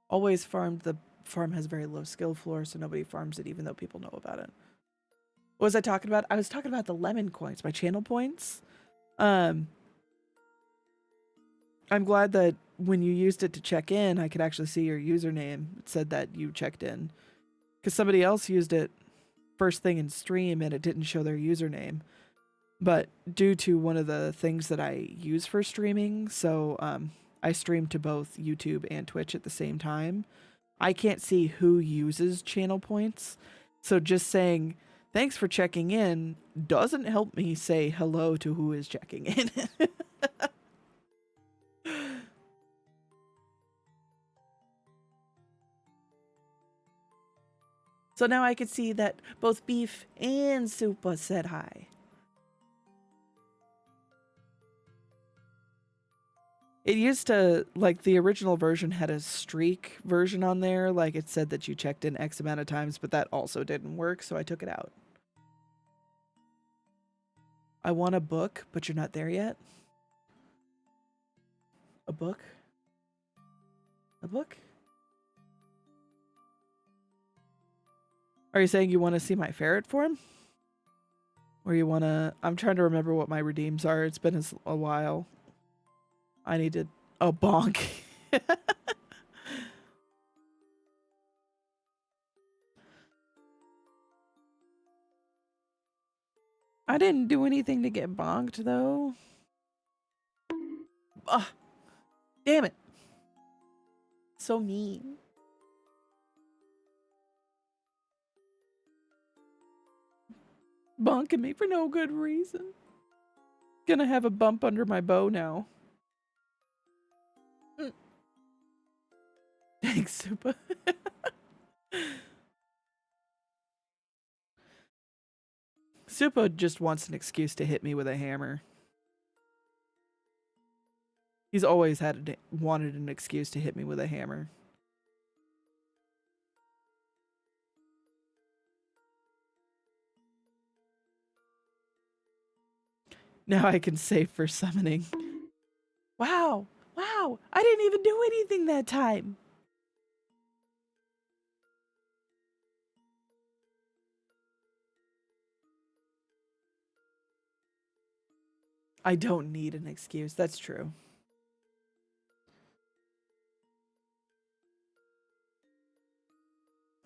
always farmed, the farm has very low skill floor, so nobody farms it even though people know about it. What was I talking about? I was talking about the lemon coins, my channel points. I'm glad that when you used it to check in, I could actually see your username. It said that you checked in. Because somebody else used it first thing in stream and it didn't show their username. But due to one of the things that I use for streaming, so I stream to both YouTube and Twitch at the same time, I can't see who uses channel points. So just saying thanks for checking in doesn't help me say hello to who is checking in. So now I could see that both Beef and Supa said hi. It used to, like, the original version had a streak version on there. Like, it said that you checked in X amount of times, but that also didn't work, so I took it out. I want a book, but you're not there yet. A book? A book? Are you saying you want to see my ferret form? Or you want to... I'm trying to remember what my redeems are. It's been a while. I need to... Oh, bonk. I didn't do anything to get bonked, though. Ugh. Damn it. So mean. Bonking me for no good reason. Gonna have a bump under my bow now. Thanks, Supa. Supa just wants an excuse to hit me with a hammer. He's always wanted an excuse to hit me with a hammer. Now I can save for summoning. Wow. Wow. I didn't even do anything that time. I don't need an excuse. That's true.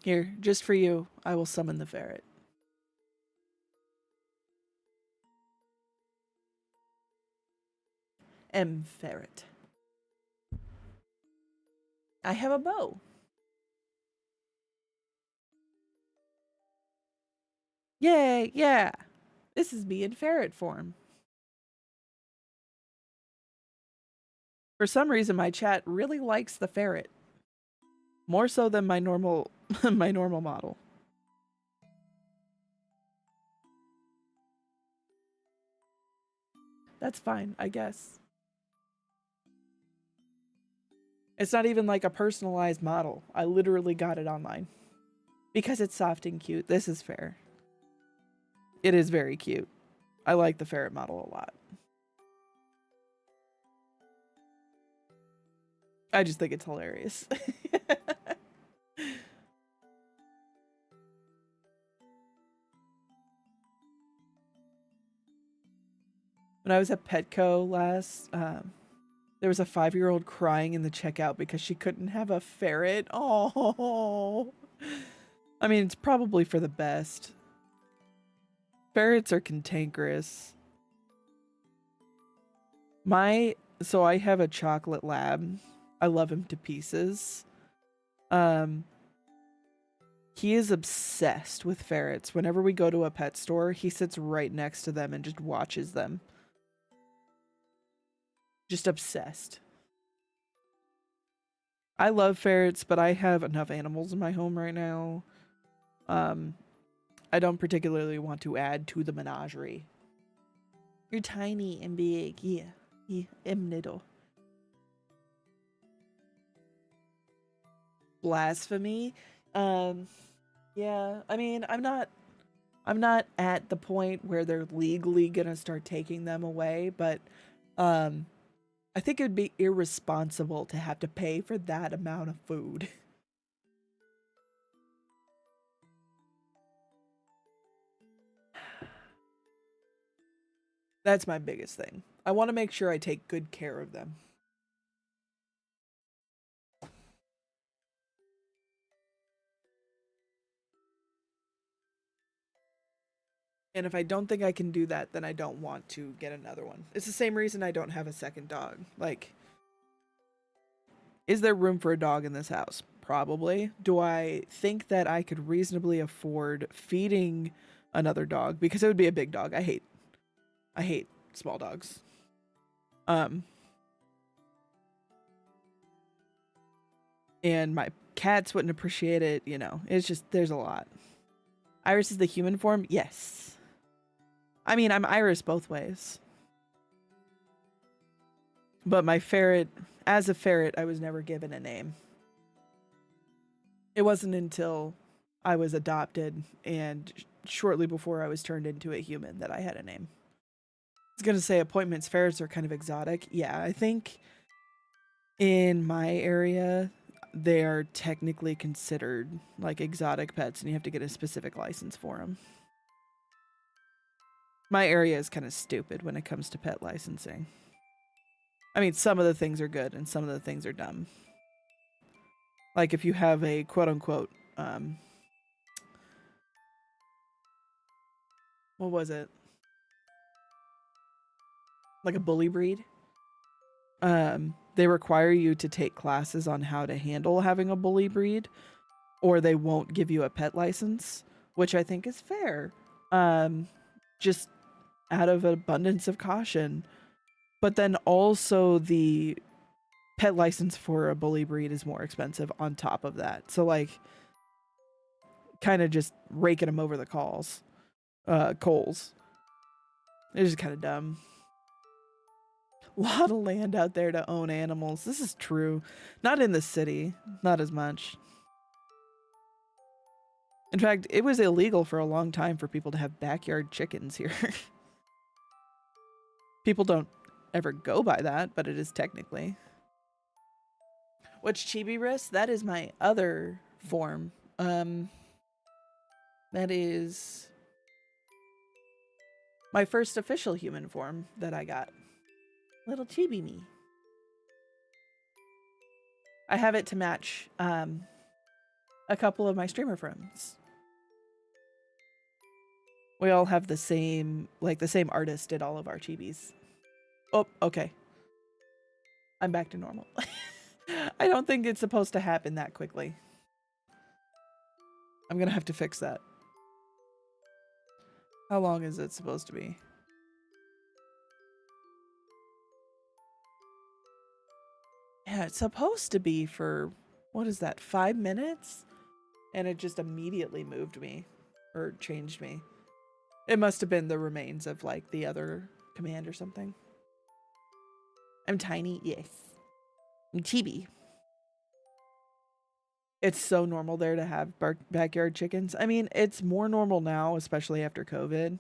Here, just for you, I will summon the ferret. M ferret. I have a bow. Yay, yeah. This is me in ferret form. For some reason, my chat really likes the ferret. More so than my normal my normal model. That's fine, I guess. It's not even like a personalized model. I literally got it online. Because it's soft and cute. This is fair. It is very cute. I like the ferret model a lot. I just think it's hilarious. When I was at Petco last, there was a 5-year-old crying in the checkout because she couldn't have a ferret. Oh, I mean, it's probably for the best. Ferrets are cantankerous. So I have a chocolate lab. I love him to pieces. He is obsessed with ferrets. Whenever we go to a pet store, he sits right next to them and just watches them. Just obsessed. I love ferrets, but I have enough animals in my home right now. I don't particularly want to add to the menagerie. You're tiny and big. Yeah. Yeah, I'm little. Blasphemy. Yeah. I mean, I'm not at the point where they're legally gonna start taking them away, but I think it would be irresponsible to have to pay for that amount of food. That's my biggest thing. I want to make sure I take good care of them. And if I don't think I can do that, then I don't want to get another one. It's the same reason I don't have a second dog. Like, is there room for a dog in this house? Probably. Do I think that I could reasonably afford feeding another dog? Because it would be a big dog. I hate small dogs. And my cats wouldn't appreciate it, you know. It's just there's a lot. Iris is the human form? Yes. I mean, I'm Iris both ways. But my ferret, as a ferret, I was never given a name. It wasn't until I was adopted and shortly before I was turned into a human that I had a name. I was going to say appointments ferrets are kind of exotic. Yeah, I think in my area, they are technically considered like exotic pets and you have to get a specific license for them. My area is kind of stupid when it comes to pet licensing. I mean, some of the things are good and some of the things are dumb. Like if you have a quote unquote, what was it? Like a bully breed. They require you to take classes on how to handle having a bully breed, or they won't give you a pet license, which I think is fair. Just out of abundance of caution. But then also the pet license for a bully breed is more expensive on top of that. So like kind of just raking them over the coals. It's just kind of dumb. A lot of land out there to own animals. This is true. Not in the city. Not as much. In fact, it was illegal for a long time for people to have backyard chickens here. People don't ever go by that, but it is technically. What's chibi-ris? That is my other form. That is my first official human form that I got. Little chibi me. I have it to match a couple of my streamer friends. We all have the same artist did all of our chibis. Oh, okay. I'm back to normal. I don't think it's supposed to happen that quickly. I'm gonna have to fix that. How long is it supposed to be? Yeah, it's supposed to be for, what is that, 5 minutes? And it just immediately moved me, or changed me. It must have been the remains of, like, the other command or something. I'm tiny, yes. I'm chibi. It's so normal there to have backyard chickens. I mean, it's more normal now, especially after COVID.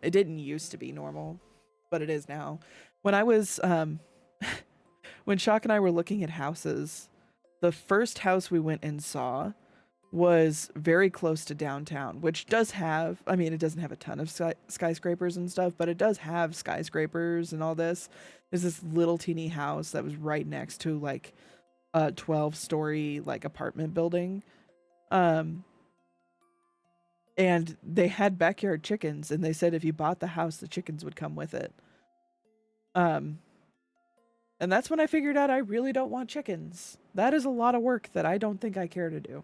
It didn't used to be normal, but it is now. When I was, when Shock and I were looking at houses, the first house we went and saw was very close to downtown, which does have, I mean, it doesn't have a ton of skyscrapers and stuff, but it does have skyscrapers and all this. There's this little teeny house that was right next to like a 12-story like apartment building. And they had backyard chickens, and they said if you bought the house, the chickens would come with it. And that's when I figured out I really don't want chickens. That is a lot of work that I don't think I care to do.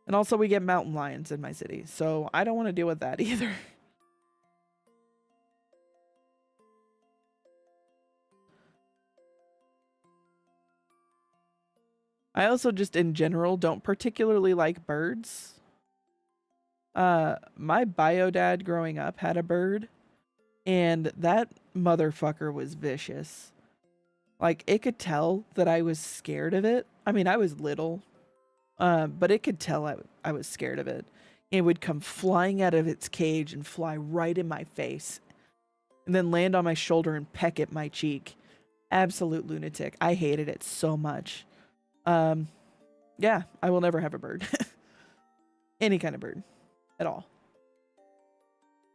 And also we get mountain lions in my city, so I don't want to deal with that either. I also just in general don't particularly like birds. My bio dad growing up had a bird, and that motherfucker was vicious. Like, it could tell that I was scared of it. I mean, I was little, but it could tell I was scared of it. It would come flying out of its cage and fly right in my face, and then land on my shoulder and peck at my cheek. Absolute lunatic. I hated it so much. Yeah, I will never have a bird. Any kind of bird at all.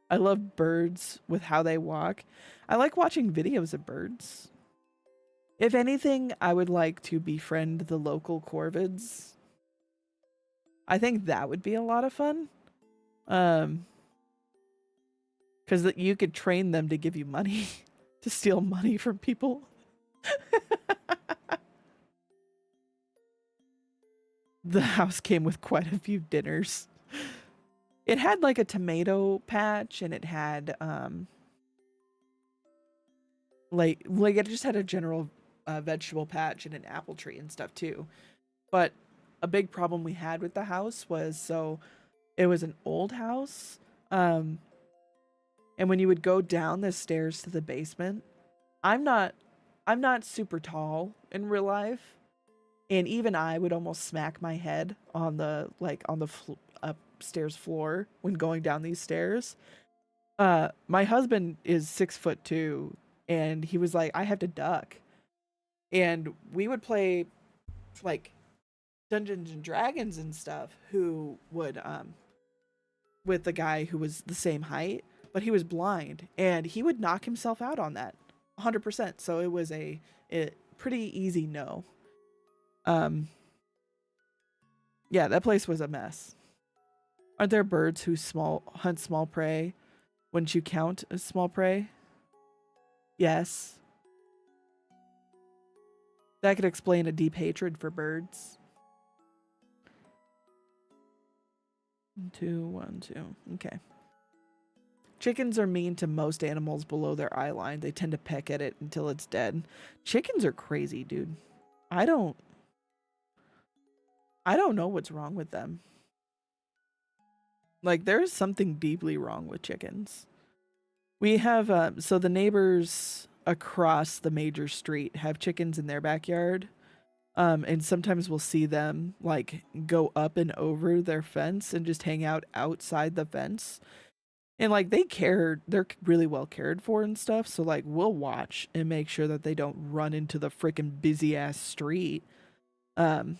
I love birds with how they walk. I like watching videos of birds. If anything, I would like to befriend the local corvids. I think that would be a lot of fun. Because you could train them to give you money, to steal money from people. The house came with quite a few dinners. It had like a tomato patch, and it had like it just had a general vegetable patch and an apple tree and stuff too. But a big problem we had with the house was, so it was an old house, and when you would go down the stairs to the basement, I'm not super tall in real life, and even I would almost smack my head on the upstairs floor when going down these stairs. My husband is 6'2", and he was like, I have to duck. And we would play like Dungeons and Dragons and stuff, who would with the guy who was the same height, but he was blind, and he would knock himself out on that 100%. So it was a pretty easy no. Yeah, that place was a mess. Are there birds who hunt small prey? Wouldn't you count as small prey? Yes. That could explain a deep hatred for birds. 2, 1, 2. Okay. Chickens are mean to most animals below their eye line. They tend to peck at it until it's dead. Chickens are crazy, dude. I don't know what's wrong with them. Like, there's something deeply wrong with chickens. We have so the neighbors across the major street have chickens in their backyard. And sometimes we'll see them like go up and over their fence and just hang out outside the fence. And like they're really well cared for and stuff. So like we'll watch and make sure that they don't run into the freaking busy ass street. And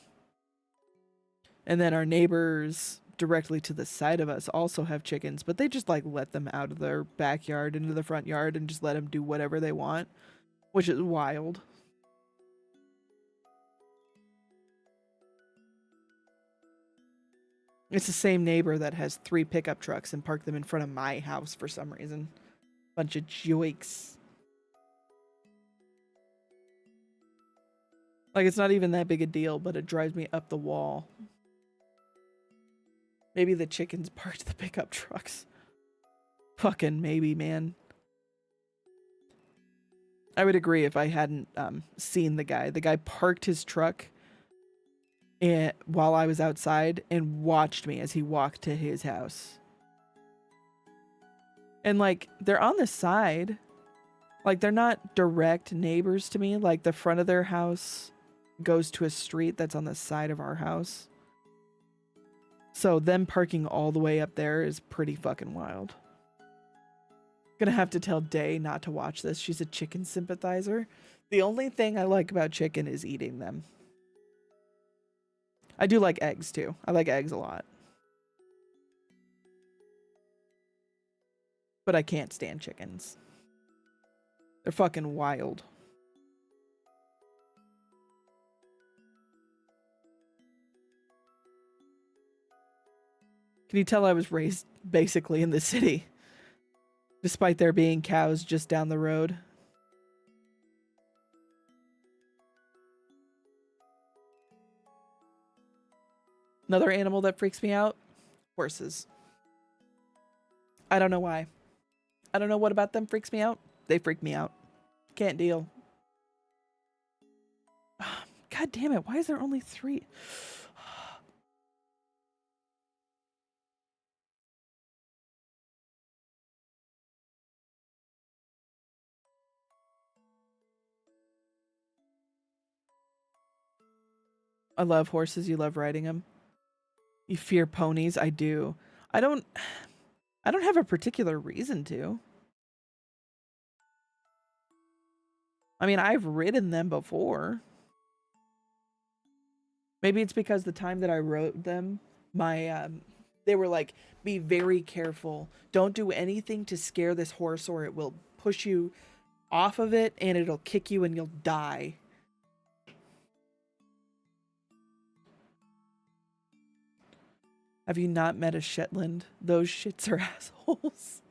then our neighbors directly to the side of us also have chickens, but they just like let them out of their backyard into the front yard and just let them do whatever they want, which is wild. It's the same neighbor that has 3 pickup trucks and parked them in front of my house for some reason. Bunch of joiks. Like, it's not even that big a deal, but it drives me up the wall. Maybe the chickens parked the pickup trucks. Fucking maybe, man. I would agree if I hadn't seen the guy. The guy parked his truck while I was outside and watched me as he walked to his house. And like, they're on the side. Like, they're not direct neighbors to me. Like, the front of their house goes to a street that's on the side of our house. So them parking all the way up there is pretty fucking wild. Gonna have to tell Day not to watch this. She's a chicken sympathizer. The only thing I like about chicken is eating them. I do like eggs too. I like eggs a lot. But I can't stand chickens. They're fucking wild. Can you tell I was raised basically in the city? Despite there being cows just down the road. Another animal that freaks me out, horses. I don't know why. I don't know what about them freaks me out. They freak me out. Can't deal. God damn it. Why is there only 3? I love horses. You love riding them. You fear ponies. I do. I don't have a particular reason to. I mean, I've ridden them before. Maybe it's because the time that I rode them, they were like, be very careful. Don't do anything to scare this horse or it will push you off of it and it'll kick you and you'll die. Have you not met a Shetland? Those shits are assholes.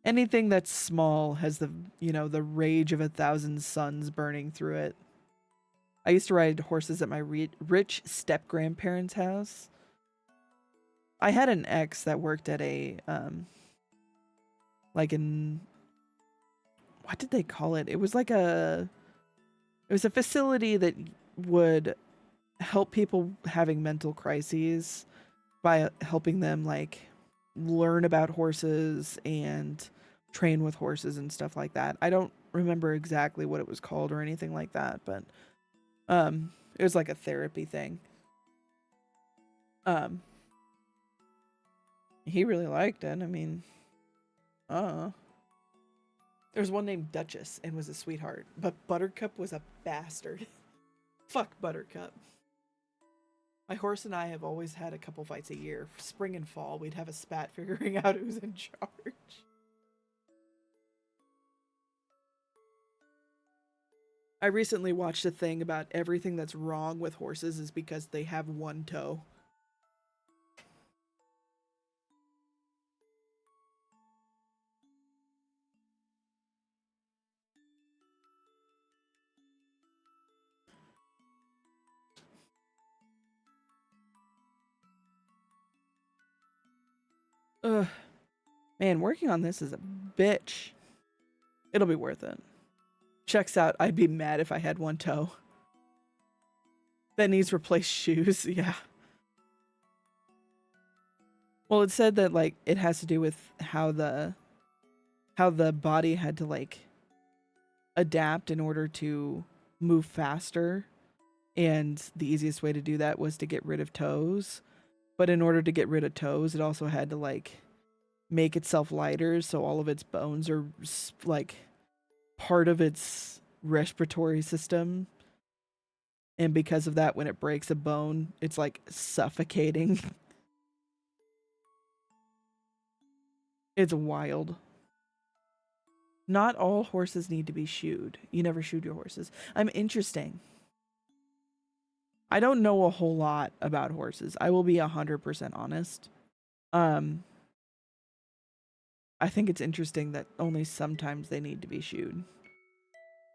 Anything that's small has the rage of 1,000 suns burning through it. I used to ride horses at my rich step-grandparents' house. I had an ex that worked at a, what did they call it? It was a facility that would help people having mental crises by helping them, like, learn about horses and train with horses and stuff like that. I don't remember exactly what it was called or anything like that, but it was like a therapy thing. He really liked it. I mean, there's one named Duchess and was a sweetheart, but Buttercup was a bastard. Fuck Buttercup. My horse and I have always had a couple fights a year. Spring and fall, we'd have a spat figuring out who's in charge. I recently watched a thing about everything that's wrong with horses is because they have one toe. Ugh. Man, working on this is a bitch. It'll be worth it. Checks out, I'd be mad if I had one toe. That needs replaced shoes, yeah. Well, it said that, like, it has to do with how the body had to, like, adapt in order to move faster. And the easiest way to do that was to get rid of toes. But in order to get rid of toes, it also had to, like, make itself lighter, so all of its bones are, like, part of its respiratory system. And because of that, when it breaks a bone, it's, like, suffocating. It's wild. Not all horses need to be shoed. You never shoed your horses. I'm interesting. I don't know a whole lot about horses. I will be 100% honest. I think it's interesting that only sometimes they need to be shoed.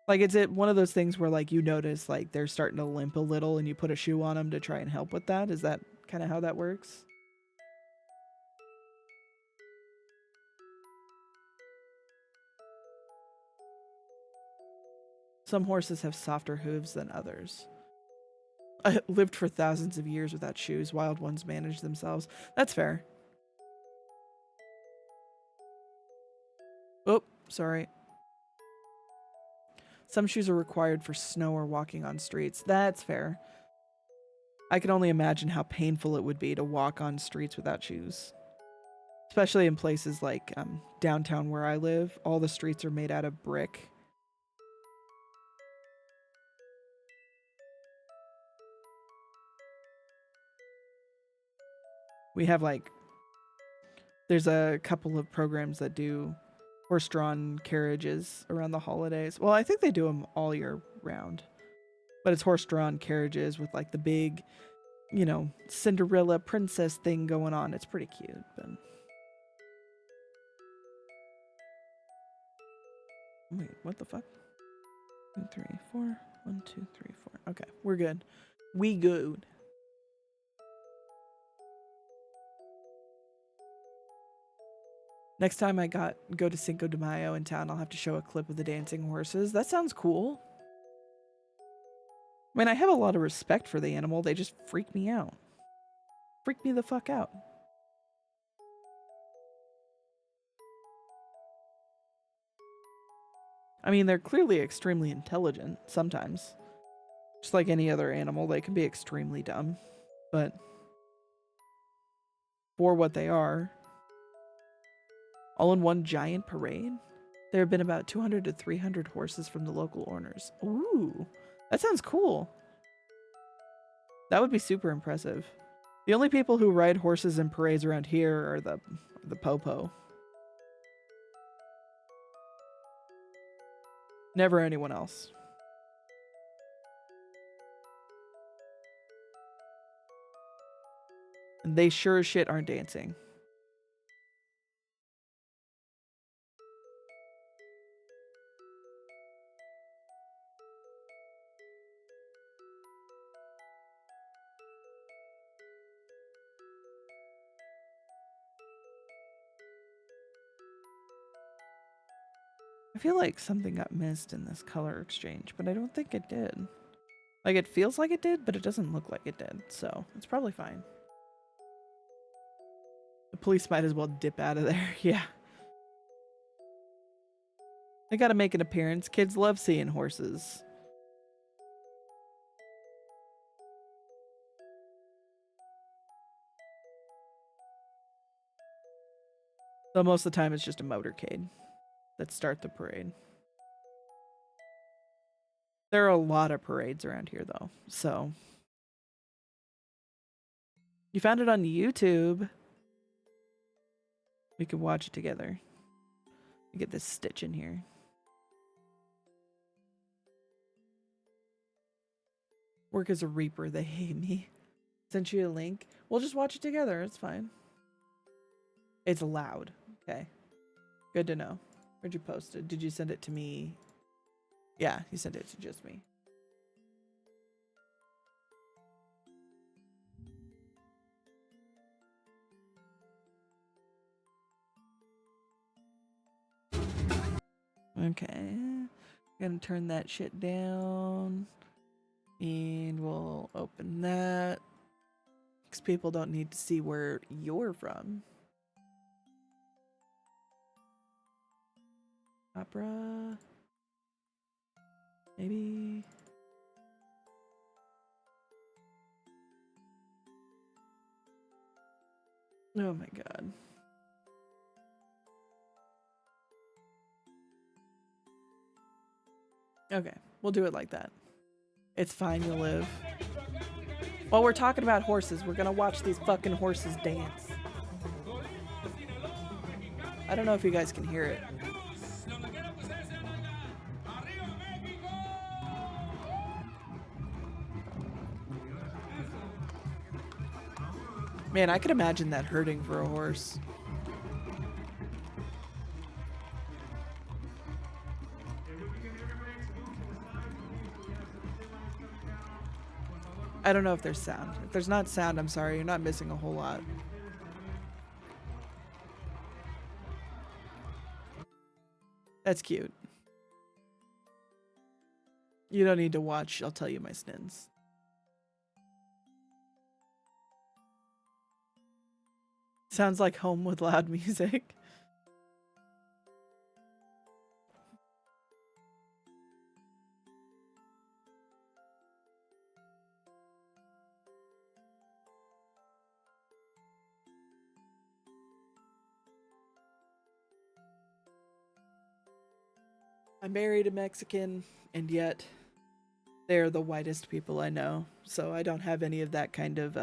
Like, is it one of those things where, like, you notice, like, they're starting to limp a little and you put a shoe on them to try and help with that? Is that kind of how that works? Some horses have softer hooves than others. I lived for thousands of years without shoes. Wild ones manage themselves. That's fair. Oh, sorry. Some shoes are required for snow or walking on streets. That's fair. I can only imagine how painful it would be to walk on streets without shoes. Especially in places like downtown where I live. All the streets are made out of brick. We have, like, there's a couple of programs that do horse-drawn carriages around the holidays. Well, I think they do them all year round. But it's horse-drawn carriages with, like, the big, you know, Cinderella princess thing going on. It's pretty cute, but... Wait, what the fuck? 2, 3, 4... 1, 2, 3, 4. Okay, we're good. We good. Next time I go to Cinco de Mayo in town, I'll have to show a clip of the dancing horses. That sounds cool. I mean, I have a lot of respect for the animal. They just freak me out. Freak me the fuck out. I mean, they're clearly extremely intelligent sometimes. Just like any other animal, they can be extremely dumb. But for what they are, all in one giant parade, there have been about 200 to 300 horses from the local owners. Ooh, that sounds cool. That would be super impressive. The only people who ride horses in parades around here are the popo. Never anyone else. And they sure as shit aren't dancing. I feel like something got missed in this color exchange, but I don't think it did. Like, it feels like it did, but it doesn't look like it did, so it's probably fine. The police might as well dip out of there, yeah. They gotta make an appearance. Kids love seeing horses. Though most of the time it's just a motorcade that start the parade. There are a lot of parades around here, though, so. You found it on YouTube. We could watch it together. Get this stitch in here. Work as a reaper, they hate me. Sent you a link. We'll just watch it together, it's fine. It's loud. Okay. Good to know. Where'd you post it? Did you send it to me? Yeah, you sent it to just me. Okay. Gonna turn that shit down. And we'll open that. Because people don't need to see where you're from. Opera. Maybe. Oh my god. Okay, we'll do it like that. It's fine, you'll live. While we're talking about horses, we're gonna watch these fucking horses dance. I don't know if you guys can hear it. Man, I could imagine that hurting for a horse. I don't know if there's sound. If there's not sound, I'm sorry. You're not missing a whole lot. That's cute. You don't need to watch. I'll tell you my snins. Sounds like home with loud music. I married a Mexican, and yet they're the whitest people I know. So I don't have any of that kind of,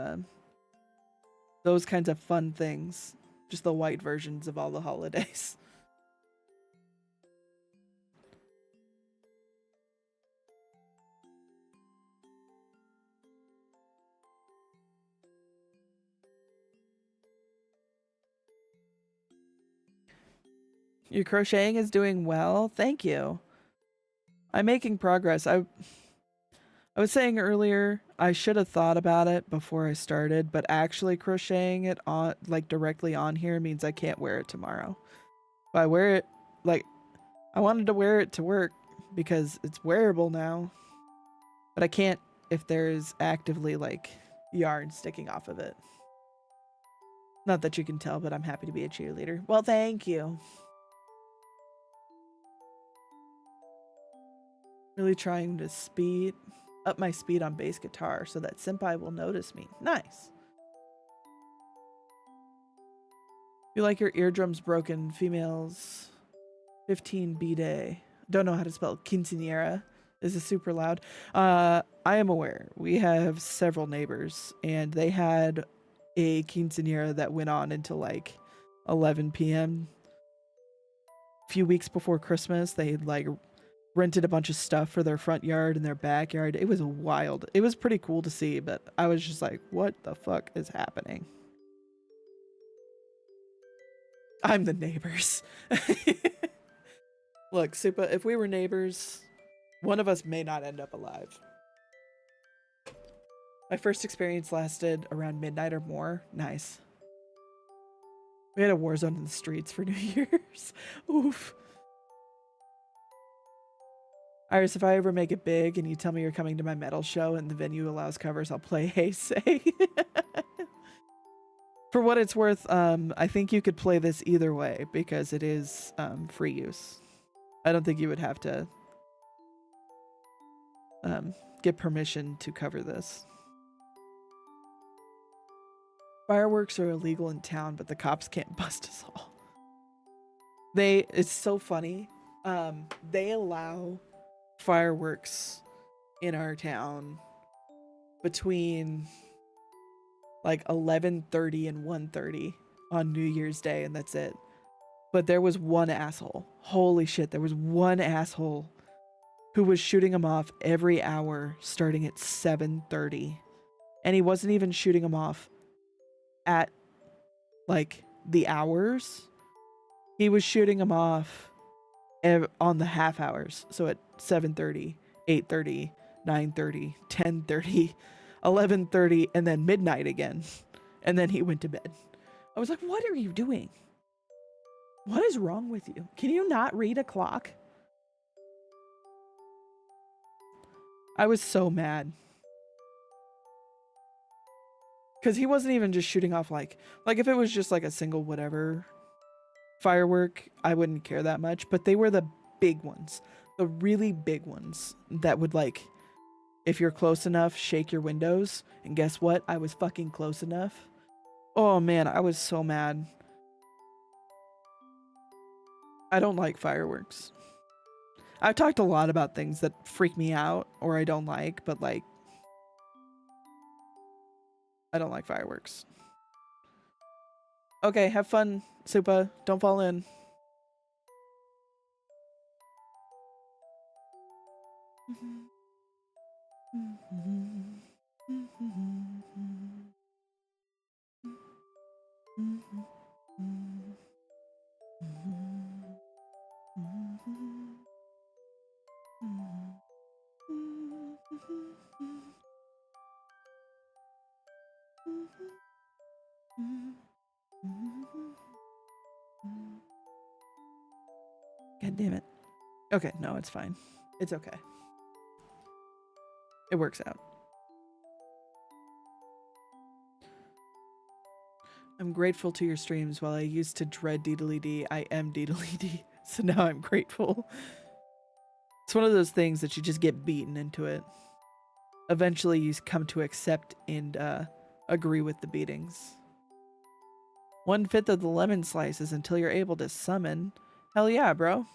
those kinds of fun things. Just the white versions of all the holidays. Your crocheting is doing well. Thank you. I'm making progress. I was saying earlier, I should have thought about it before I started, but actually crocheting it on like directly on here means I can't wear it tomorrow. If I wear it, like, I wanted to wear it to work because it's wearable now, but I can't if there's actively like yarn sticking off of it. Not that you can tell, but I'm happy to be a cheerleader. Well, thank you. Really trying to up my speed on bass guitar so that senpai will notice me. Nice. You like your eardrums broken, females. 15 B-Day. Don't know how to spell quinceanera. This is super loud. I am aware. We have several neighbors, and they had a quinceanera that went on until like 11 p.m. A few weeks before Christmas. They like rented a bunch of stuff for their front yard and their backyard. It was wild. It was pretty cool to see, but I was just like, what the fuck is happening? I'm the neighbors. Look, Supa, if we were neighbors, one of us may not end up alive. My first experience lasted around midnight or more. Nice. We had a war zone in the streets for New Year's. Oof. Iris, if I ever make it big and you tell me you're coming to my metal show and the venue allows covers, I'll play Hey Say. For what it's worth, I think you could play this either way because it is free use. I don't think you would have to get permission to cover this. Fireworks are illegal in town, but the cops can't bust us all. It's so funny. They allow fireworks in our town between like 11:30 and 1:30 on New Year's Day, and that's it. But there was one asshole. Holy shit, there was one asshole who was shooting them off every hour starting at 7:30. And he wasn't even shooting them off at like the hours. He was shooting them off on the half hours. So at 7:30, 8:30, 9:30, 10:30, 11:30, and then midnight again. And then he went to bed. I was like, what are you doing? What is wrong with you? Can you not read a clock? I was so mad. Because he wasn't even just shooting off like if it was just like a single whatever firework, I wouldn't care that much. But they were the big ones. The really big ones that would like, if you're close enough, shake your windows. And guess what? I was fucking close enough. Oh man, I was so mad. I don't like fireworks. I've talked a lot about things that freak me out or I don't like, but like, I don't like fireworks. Okay, have fun, Supa. Don't fall in. God damn it. Okay, no, it's fine. It's okay. It works out. I'm grateful to your streams. While I used to dread D, I am D, so now I'm grateful. It's one of those things that you just get beaten into it. Eventually you come to accept and agree with the beatings. 1/5 of the lemon slices until you're able to summon. Hell yeah, bro.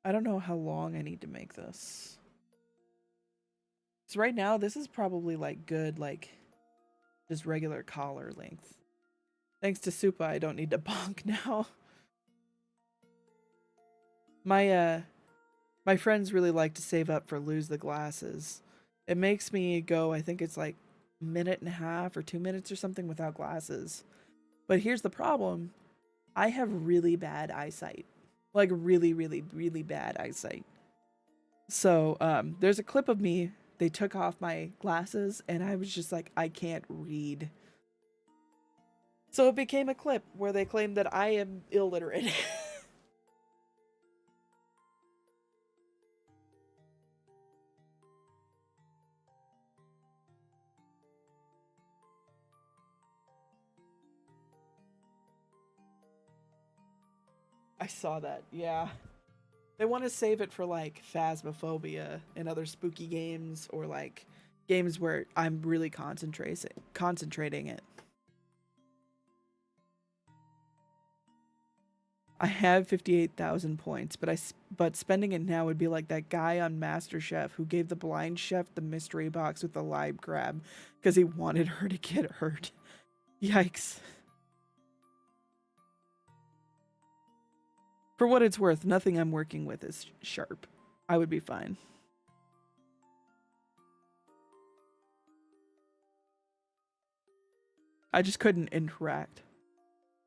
I don't know how long I need to make this. So right now, this is probably like good, like just regular collar length. Thanks to Supa, I don't need to bonk now. My friends really like to save up for lose the glasses. It makes me go, I think it's like minute and a half or 2 minutes or something without glasses. But here's the problem. I have really bad eyesight. Like really, really, really bad eyesight. So there's a clip of me. They took off my glasses and I was just like, I can't read. So it became a clip where they claimed that I am illiterate. I saw that, yeah. They want to save it for like Phasmophobia and other spooky games, or like games where I'm really concentrating it. I have 58,000 points, but spending it now would be like that guy on MasterChef who gave the blind chef the mystery box with the live crab because he wanted her to get hurt. Yikes. For what it's worth, nothing I'm working with is sharp. I would be fine. I just couldn't interact.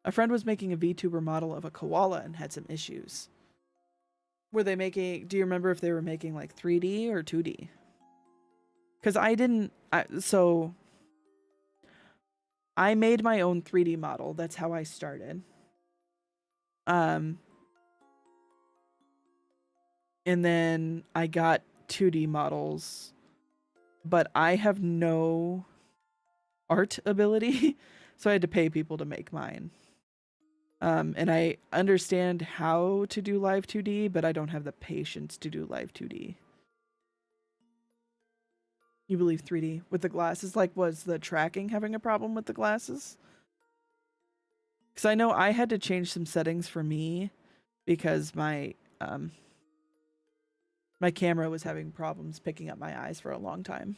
A friend was making a VTuber model of a koala and had some issues. Were they making, do you remember if they were making like 3D or 2D? Because so I made my own 3D model. That's how I started. And then I got 2D models, but I have no art ability, so I had to pay people to make mine. And I understand how to do live 2D, but I don't have the patience to do live 2D. You believe 3D with the glasses? Like, was the tracking having a problem with the glasses? Because I know I had to change some settings for me because my camera was having problems picking up my eyes for a long time.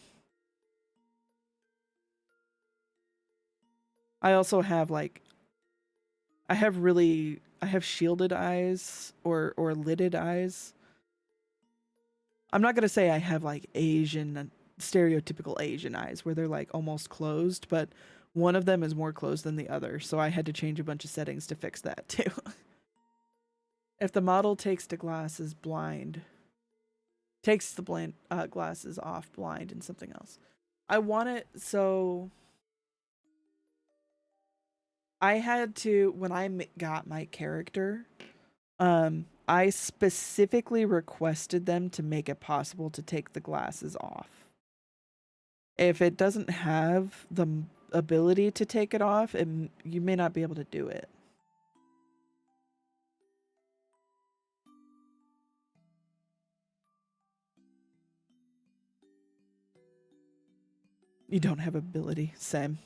I also have like, I have shielded eyes or lidded eyes. I'm not gonna say I have like stereotypical Asian eyes where they're like almost closed, but one of them is more closed than the other, so I had to change a bunch of settings to fix that too. If the model takes the glasses glasses off blind and something else. I want it so I had to, when I got my character, I specifically requested them to make it possible to take the glasses off. If it doesn't have the ability to take it off, you may not be able to do it. You don't have ability. Same.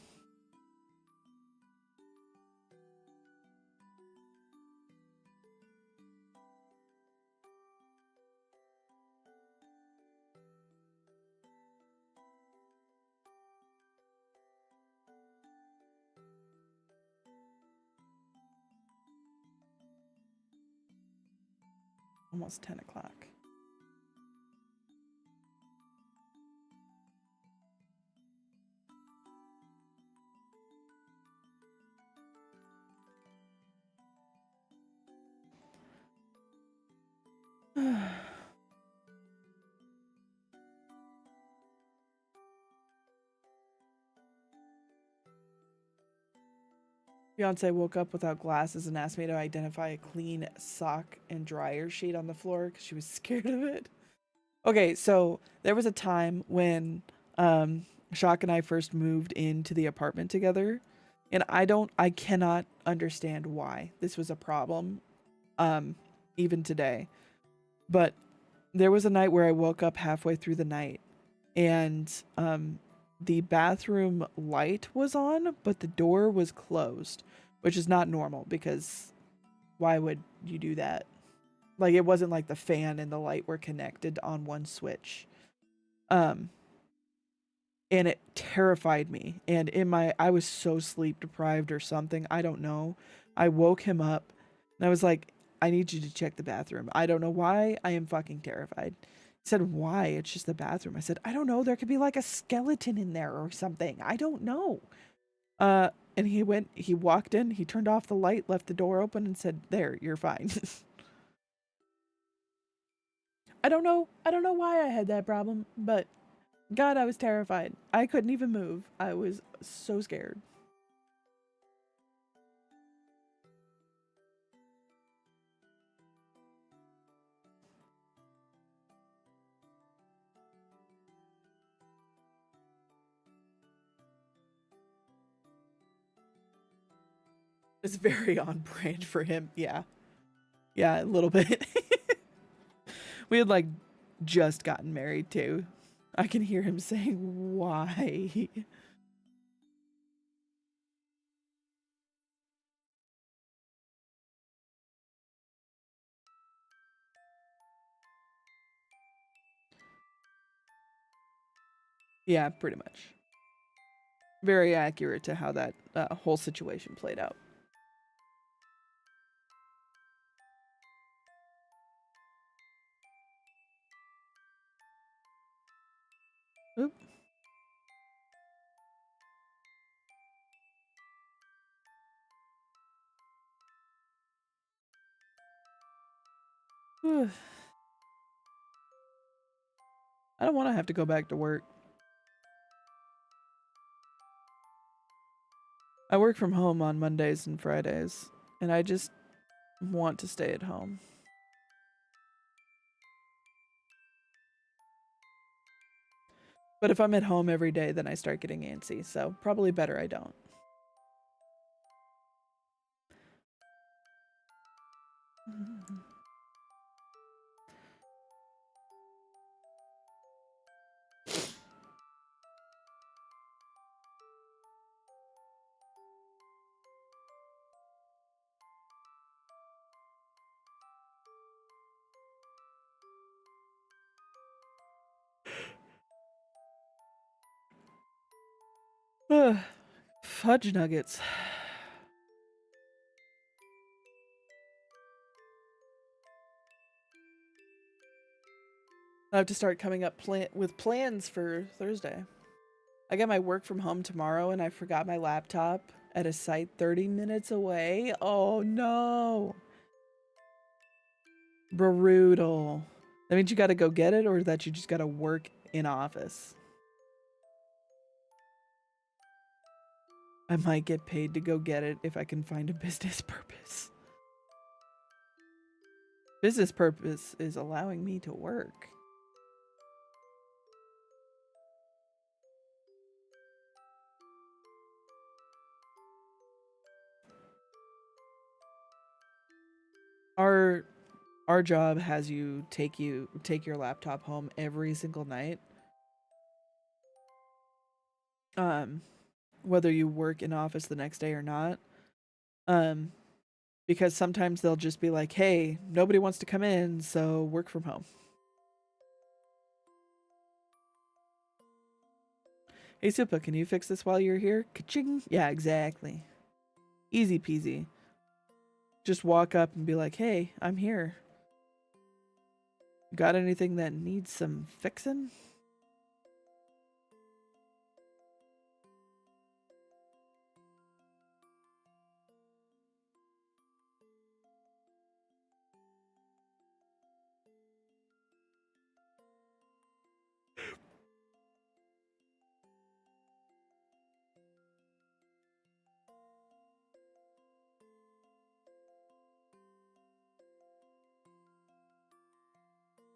Almost 10 o'clock. Fiance woke up without glasses and asked me to identify a clean sock and dryer sheet on the floor because she was scared of it. Okay, so there was a time when Shock and I first moved into the apartment together, and I cannot understand why this was a problem, even today. But there was a night where I woke up halfway through the night, and the bathroom light was on, but the door was closed, which is not normal because why would you do that? Like, it wasn't like the fan and the light were connected on one switch. And it terrified me. And I was so sleep deprived or something. I don't know. I woke him up and I was like, I need you to check the bathroom. I don't know why. I am fucking terrified. He said, why? It's just the bathroom. I said, I don't know. There could be like a skeleton in there or something. I don't know. And he walked in, he turned off the light, left the door open, and said, there, you're fine. I don't know why I had that problem, but God, I was terrified. I couldn't even move. I was so scared. It's very on brand for him. Yeah. Yeah, a little bit. We had like just gotten married too. I can hear him saying, why? Yeah, pretty much. Very accurate to how that whole situation played out. Oop. I don't want to have to go back to work. I work from home on Mondays and Fridays, and I just want to stay at home. But if I'm at home every day, then I start getting antsy, so probably better I don't. Fudge nuggets. I have to start coming up with plans for Thursday. I got my work from home tomorrow and I forgot my laptop at a site 30 minutes away. Oh no. Brutal. That means you gotta go get it, or that you just gotta work in office. I might get paid to go get it if I can find a business purpose. Business purpose is allowing me to work. Our job has you take your laptop home every single night. Whether you work in office the next day or not. Because sometimes they'll just be like, "Hey, nobody wants to come in, so work from home." Hey, Supa, can you fix this while you're here? Ka-ching. Yeah, exactly. Easy peasy. Just walk up and be like, "Hey, I'm here. Got anything that needs some fixing?"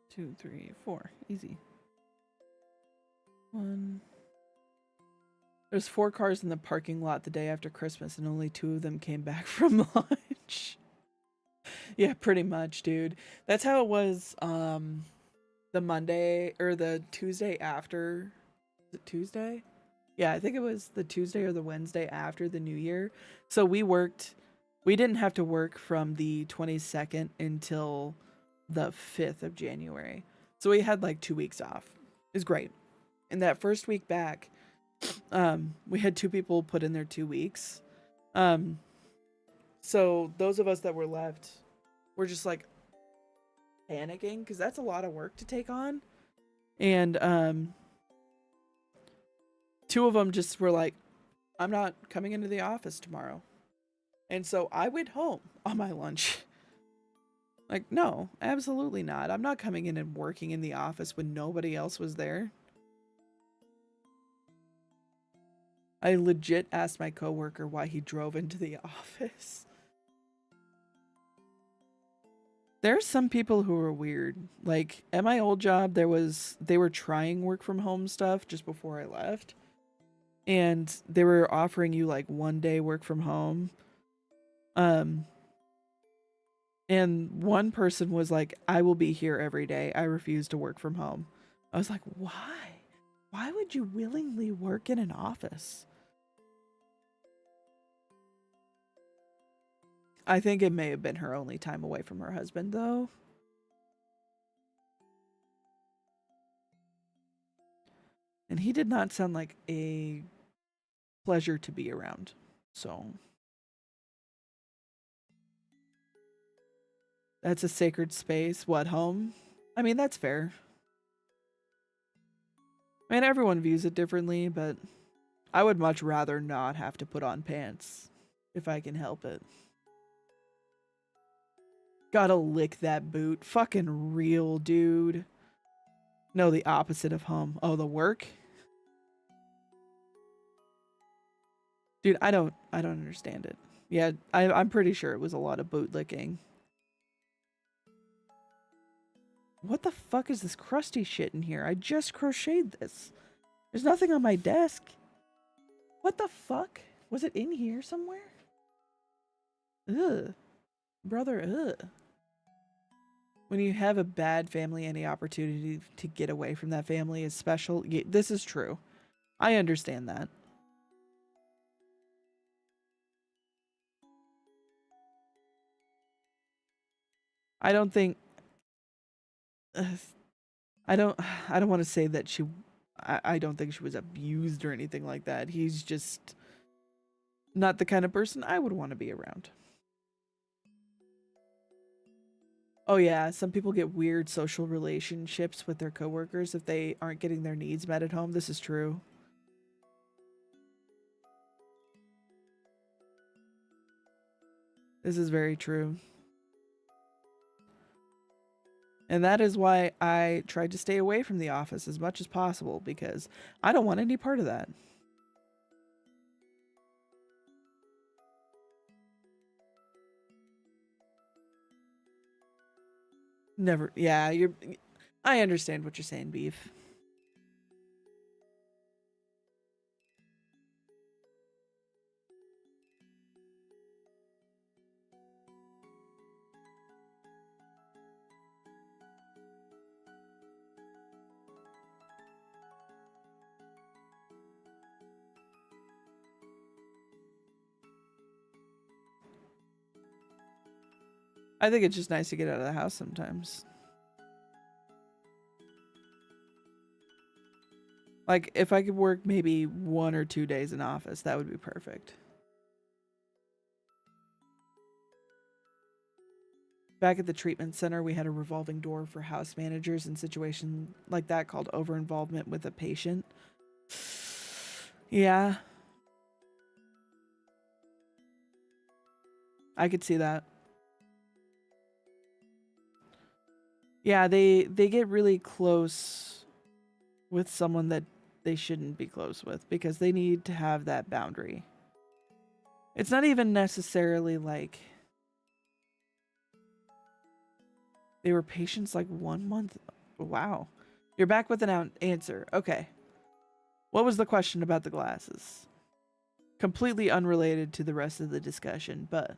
Two, three, four. Easy. One. There's 4 cars in the parking lot the day after Christmas, and only 2 of them came back from lunch. Yeah, pretty much, dude. That's how it was the Monday or the Tuesday after. Is it Tuesday? Yeah, I think it was the Tuesday or the Wednesday after the New Year. So we didn't have to work from the 22nd until the 5th of January. So we had like 2 weeks off. It was great. And that first week back, we had 2 people put in their 2 weeks. So those of us that were left were just like panicking because that's a lot of work to take on. And two of them just were like, I'm not coming into the office tomorrow. And so I went home on my lunch. Like, no, absolutely not. I'm not coming in and working in the office when nobody else was there. I legit asked my coworker why he drove into the office. There's some people who are weird. Like at my old job, they were trying work from home stuff just before I left. And they were offering you like 1 day work from home. And one person was like, I will be here every day. I refuse to work from home. I was like, why? Why would you willingly work in an office? I think it may have been her only time away from her husband, though. And he did not sound like a pleasure to be around. So that's a sacred space. What, home? I mean, that's fair. I mean, everyone views it differently, but I would much rather not have to put on pants if I can help it. Gotta lick that boot. Fucking real, dude. No, the opposite of home. Oh, the work? Dude, I don't understand it. Yeah, I'm pretty sure it was a lot of boot licking. What the fuck is this crusty shit in here? I just crocheted this. There's nothing on my desk. What the fuck? Was it in here somewhere? Ugh. Brother, ugh. When you have a bad family, any opportunity to get away from that family is special. Yeah, this is true. I understand that. I don't think I don't want to say that I don't think she was abused or anything like that. He's just not the kind of person I would want to be around. Oh yeah, some people get weird social relationships with their coworkers if they aren't getting their needs met at home. This is true. This is very true. And that is why I tried to stay away from the office as much as possible, because I don't want any part of that. Never. Yeah, I understand what you're saying, Beef. I think it's just nice to get out of the house sometimes. Like, if I could work maybe 1 or 2 days in office, that would be perfect. Back at the treatment center, we had a revolving door for house managers in situations like that called over-involvement with a patient. Yeah. I could see that. Yeah, they get really close with someone that they shouldn't be close with because they need to have that boundary. It's not even necessarily like they were patients like 1 month. Wow. You're back with an answer. Okay. What was the question about the glasses? Completely unrelated to the rest of the discussion, but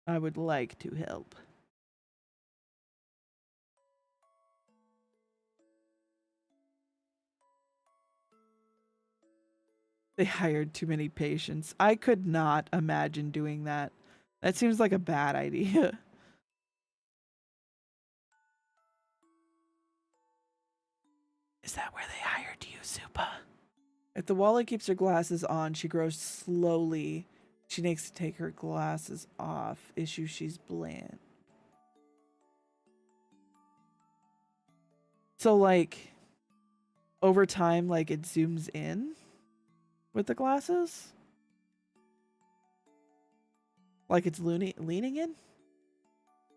I would like to help. They hired too many patients. I could not imagine doing that. That seems like a bad idea. Is that where they hired you, Supa? If the Wally keeps her glasses on, she grows slowly. She needs to take her glasses off. Issue, she's bland. So like over time, like it zooms in with the glasses. Like it's leaning in.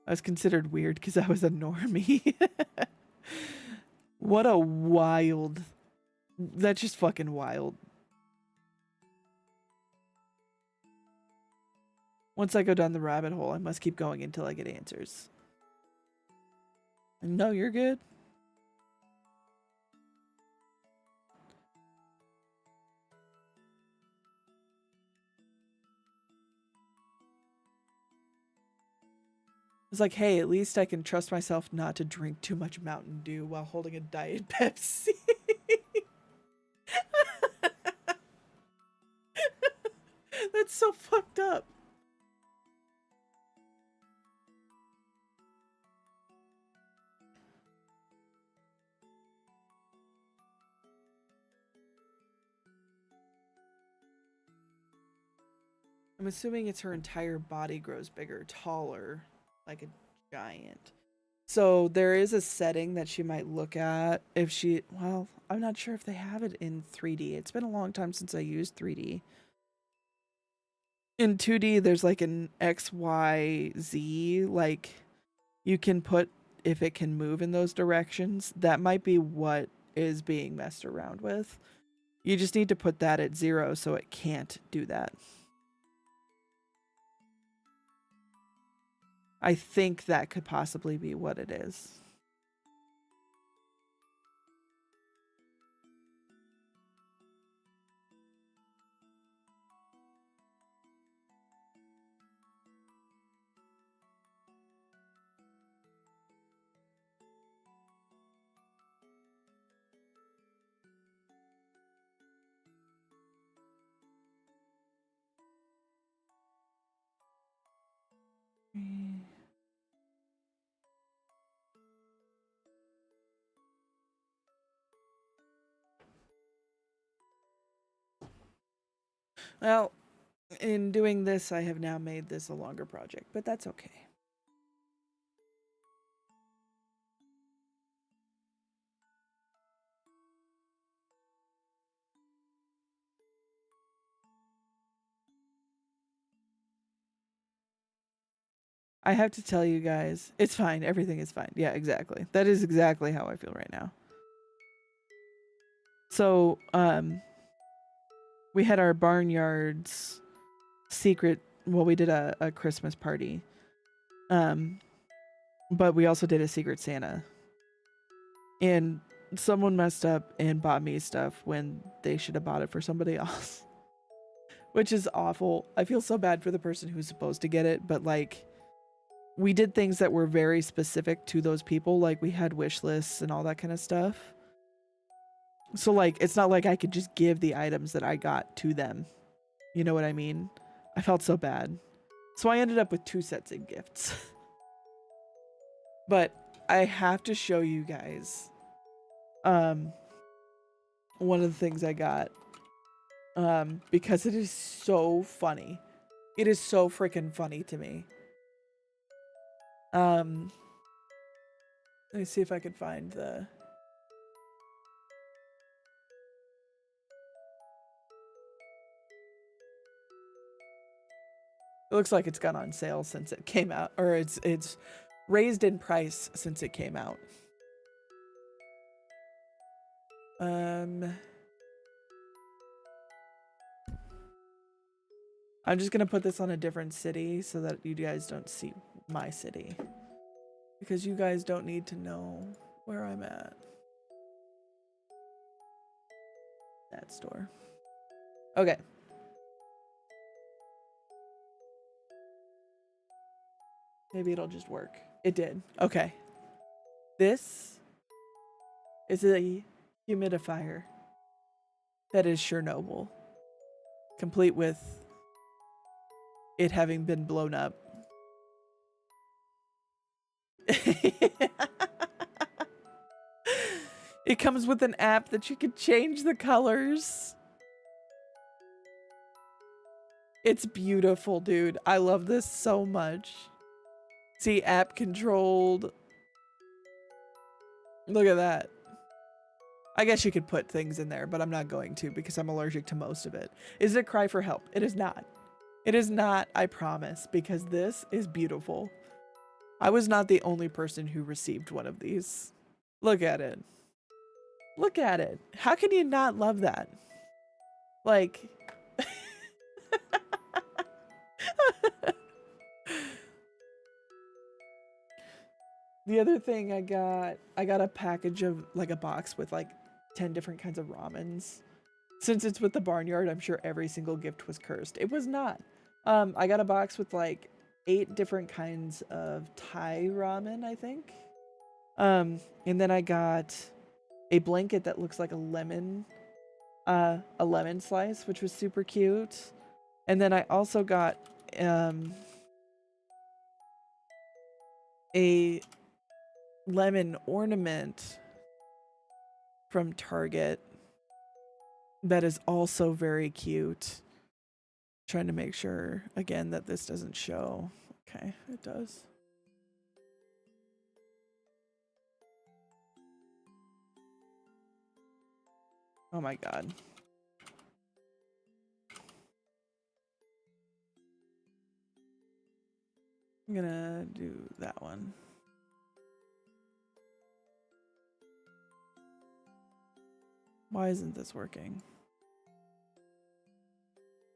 I was considered weird because I was a normie. What a wild. That's just fucking wild. Once I go down the rabbit hole, I must keep going until I get answers. No, you're good. It's like, hey, at least I can trust myself not to drink too much Mountain Dew while holding a Diet Pepsi. That's so fucked up. I'm assuming it's her entire body grows bigger, taller, like a giant. So there is a setting that she might look at if she, well, I'm not sure if they have it in 3D. It's been a long time since I used 3D. In 2D, there's like an X, Y, Z, like you can put if it can move in those directions. That might be what is being messed around with. You just need to put that at 0 so it can't do that. I think that could possibly be what it is. Well, in doing this, I have now made this a longer project, but that's okay. I have to tell you guys, it's fine. Everything is fine. Yeah, exactly. That is exactly how I feel right now. So, we had our barnyards secret, well, we did a Christmas party. But we also did a secret Santa. And someone messed up and bought me stuff when they should have bought it for somebody else. Which is awful. I feel so bad for the person who's supposed to get it, but like we did things that were very specific to those people. Like we had wish lists and all that kind of stuff. So like it's not like I could just give the items that I got to them. You know what I mean? I felt so bad. So I ended up with 2 sets of gifts. But I have to show you guys one of the things I got because it is so funny. It is so freaking funny to me. Let me see if I can find the. It looks like it's gone on sale since it came out, or it's raised in price since it came out. I'm just gonna put this on a different city so that you guys don't see my city, because you guys don't need to know where I'm at. That store. Okay. Maybe it'll just work. It did. Okay. This is a humidifier that is Chernobyl, complete with it having been blown up. It comes with an app that you can change the colors. It's beautiful, dude. I love this so much. See, app controlled. Look at that. I guess you could put things in there, but I'm not going to because I'm allergic to most of it. Is it a cry for help? It is not. It is not, I promise, because this is beautiful. I was not the only person who received one of these. Look at it. Look at it. How can you not love that? Like, the other thing I got a package of like a box with like 10 different kinds of ramens. Since it's with the barnyard, I'm sure every single gift was cursed. It was not. I got a box with like 8 different kinds of Thai ramen, I think. And then I got a blanket that looks like a lemon slice, which was super cute. And then I also got a lemon ornament from Target that is also very cute. Trying to make sure again that this doesn't show. Okay, it does. Oh my god. I'm gonna do that one. Why isn't this working?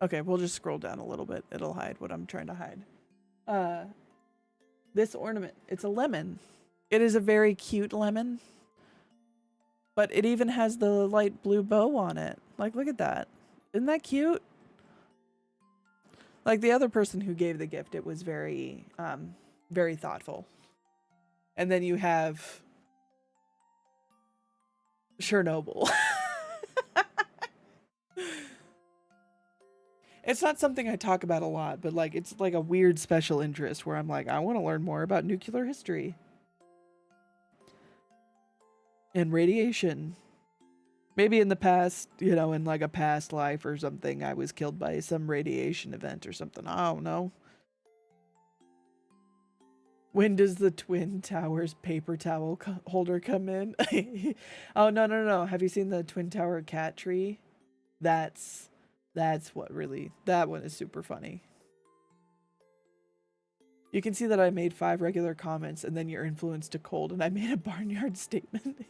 Okay, we'll just scroll down a little bit. It'll hide what I'm trying to hide. This ornament, it's a lemon. It is a very cute lemon. But it even has the light blue bow on it. Like, look at that. Isn't that cute? Like the other person who gave the gift, it was very, very thoughtful. And then you have Chernobyl. It's not something I talk about a lot, but like it's like a weird special interest where I'm like, I want to learn more about nuclear history and radiation. Maybe in the past, you know, in like a past life or something, I was killed by some radiation event or something. I don't know. When does the Twin Towers paper towel holder come in? Oh, no. Have you seen the Twin Tower cat tree? That's what really, that one is super funny. You can see that I made 5 regular comments and then your influence to cold and I made a barnyard statement.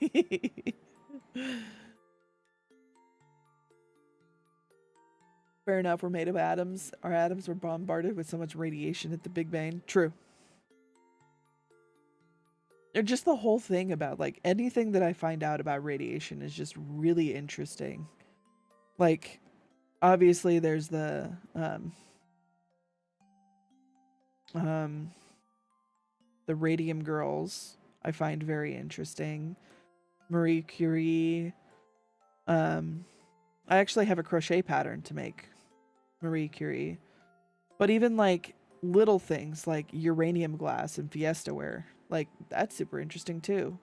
Fair enough, we're made of atoms. Our atoms were bombarded with so much radiation at the Big Bang. True. Or just the whole thing about like anything that I find out about radiation is just really interesting. Like, obviously there's the radium girls I find very interesting. Marie Curie. I actually have a crochet pattern to make Marie Curie. But even like little things like uranium glass and Fiesta ware, like that's super interesting too.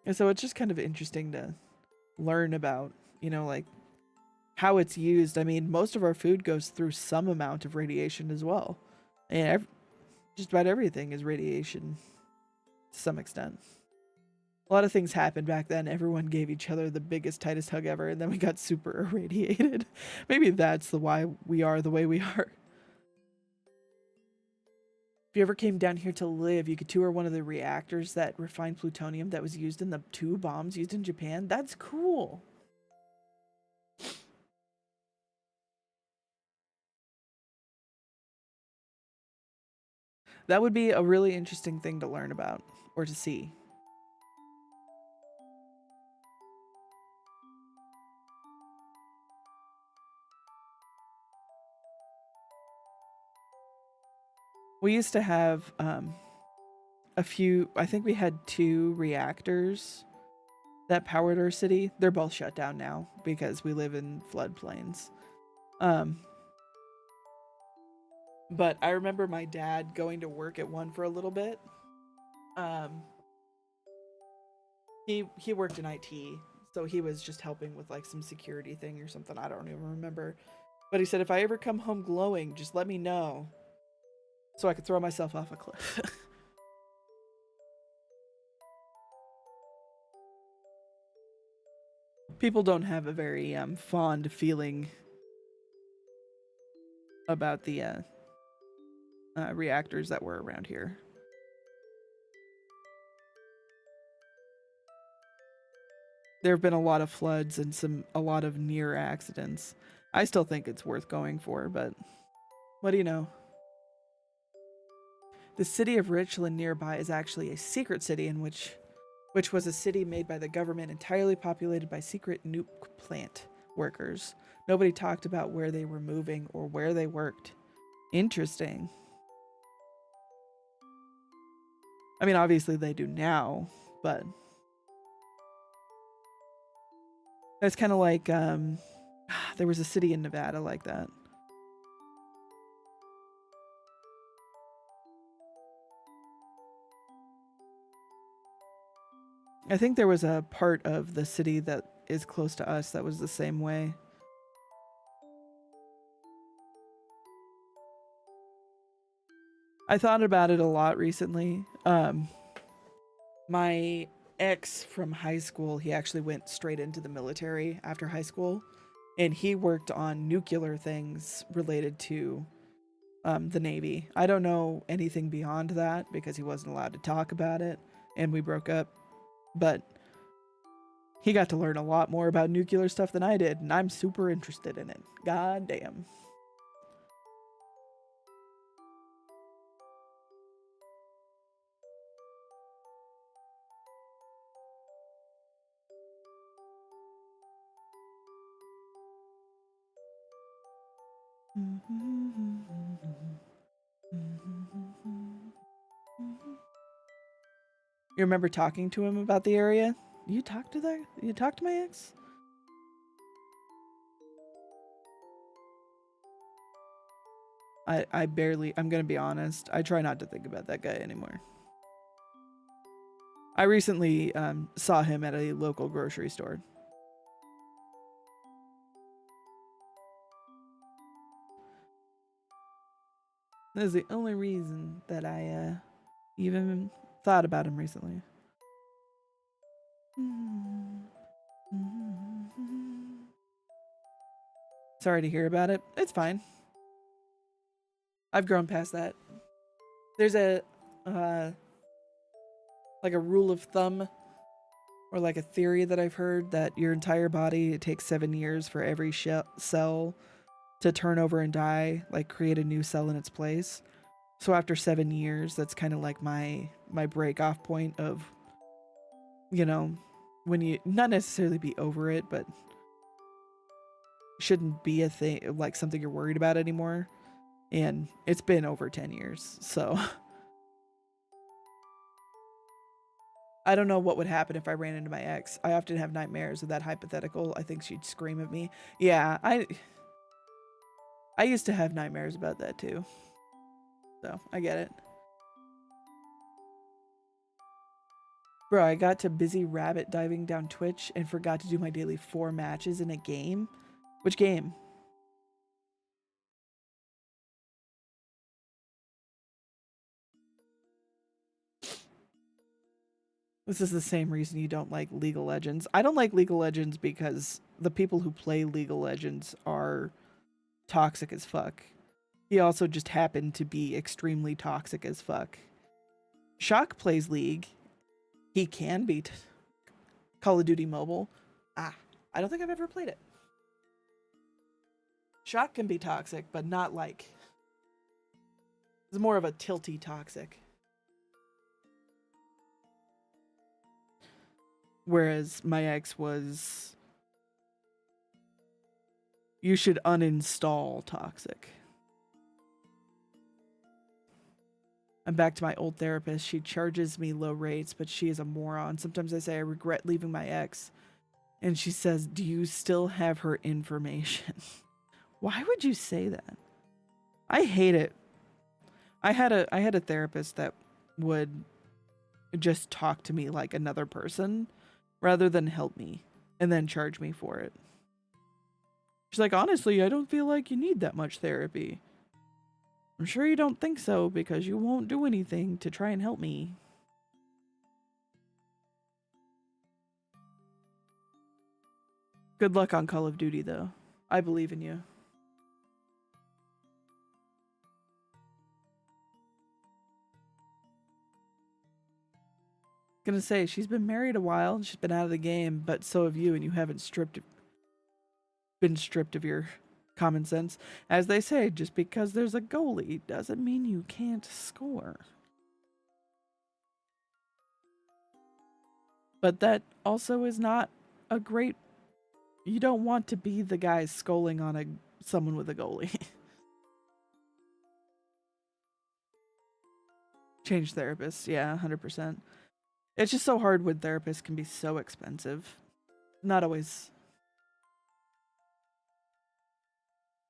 And so it's just kind of interesting to learn about, you know, like how it's used. I mean, most of our food goes through some amount of radiation as well. And just about everything is radiation to some extent. A lot of things happened back then. Everyone gave each other the biggest, tightest hug ever, and then we got super irradiated. Maybe that's why we are the way we are. If you ever came down here to live, you could tour one of the reactors that refined plutonium that was used in the 2 bombs used in Japan. That's cool. That would be a really interesting thing to learn about or to see. We used to have a few, I think we had 2 reactors that powered our city. They're both shut down now because we live in floodplains. But I remember my dad going to work at one for a little bit. He worked in IT, so he was just helping with like some security thing or something. I don't even remember. But he said if I ever come home glowing, just let me know so I could throw myself off a cliff. People don't have a very fond feeling about the reactors that were around here. There have been a lot of floods and a lot of near accidents. I still think it's worth going for, but what do you know? The city of Richland nearby is actually a secret city in which was a city made by the government entirely populated by secret nuke plant workers. Nobody talked about where they were moving or where they worked. Interesting. I mean, obviously they do now, but that's kind of like there was a city in Nevada like that. I think there was a part of the city that is close to us that was the same way. I thought about it a lot recently. My ex from high school, he actually went straight into the military after high school, and he worked on nuclear things related to the Navy. I don't know anything beyond that because he wasn't allowed to talk about it, and we broke up. But he got to learn a lot more about nuclear stuff than I did, and I'm super interested in it. God damn. You remember talking to him about the area? You talked to my ex? I'm gonna be honest, I try not to think about that guy anymore. I recently saw him at a local grocery store. That is the only reason that I even thought about him recently. Sorry to hear about it. It's fine. I've grown past that. There's a like a rule of thumb or like a theory that I've heard that your entire body, it takes 7 years for every cell to turn over and die, like create a new cell in its place. So after 7 years, that's kind of like my break off point of, you know, when you not necessarily be over it, but shouldn't be a thing, like something you're worried about anymore. And it's been over 10 years, so I don't know what would happen if I ran into my ex. I often have nightmares of that hypothetical. I think she'd scream at me. Yeah, I used to have nightmares about that too. So, I get it. Bro, I got to busy rabbit diving down Twitch and forgot to do my daily 4 matches in a game. Which game? This is the same reason you don't like League of Legends. I don't like League of Legends because the people who play League of Legends are toxic as fuck. He also just happened to be extremely toxic as fuck. Shock plays League. He can beat Call of Duty Mobile. I don't think I've ever played it. Shock can be toxic, but not like... It's more of a tilty toxic. Whereas my ex was... You should uninstall toxic. I'm back to my old therapist. She charges me low rates, but she is a moron. Sometimes I say I regret leaving my ex. And she says, do you still have her information? Why would you say that? I hate it. I had a therapist that would just talk to me like another person rather than help me and then charge me for it. She's like, honestly, I don't feel like you need that much therapy. I'm sure you don't think so because you won't do anything to try and help me. Good luck on Call of Duty, though. I believe in you. Gonna say, she's been married a while and she's been out of the game, but so have you, and you haven't been stripped of your common sense. As they say, just because there's a goalie doesn't mean you can't score. But that also is not a great. You don't want to be the guy scolding on someone with a goalie. Change therapists, yeah, 100%. It's just so hard when therapists can be so expensive. Not always.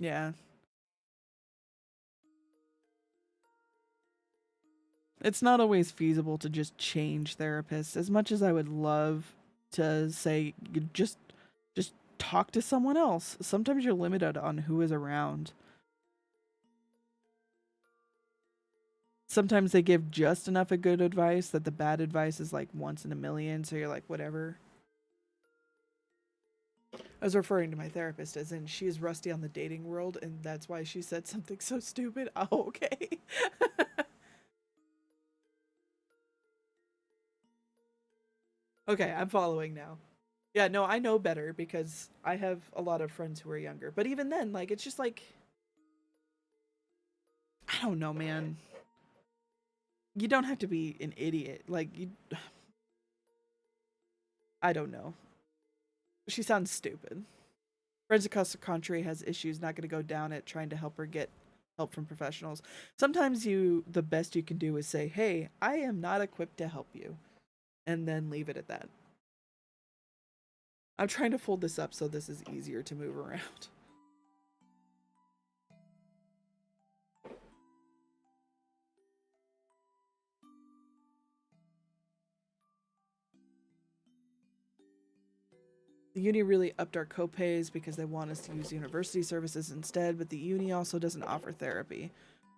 Yeah. It's not always feasible to just change therapists. As much as I would love to say just talk to someone else, sometimes you're limited on who is around. Sometimes they give just enough of good advice that the bad advice is like once in a million, so you're like, whatever. I was referring to my therapist as in she is rusty on the dating world, and that's why she said something so stupid. Oh, okay. Okay, I'm following now. Yeah, no, I know better because I have a lot of friends who are younger. But even then, like, it's just like, I don't know, man. You don't have to be an idiot. Like, I don't know. She sounds stupid. Friends across the country has issues, not going to go down it trying to help her get help from professionals. Sometimes the best you can do is say, hey, I am not equipped to help you. And then leave it at that. I'm trying to fold this up so this is easier to move around. The uni really upped our copays because they want us to use university services instead, but the uni also doesn't offer therapy.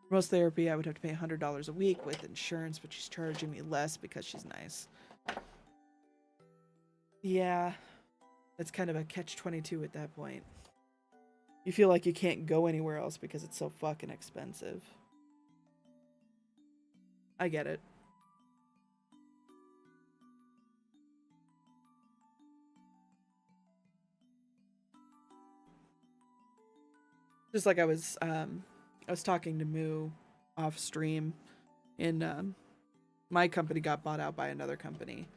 For most therapy, I would have to pay $100 a week with insurance, but she's charging me less because she's nice. Yeah, it's kind of a catch-22 at that point. You feel like you can't go anywhere else because it's so fucking expensive. I get it. Just like I was talking to Moo off stream, and my company got bought out by another company,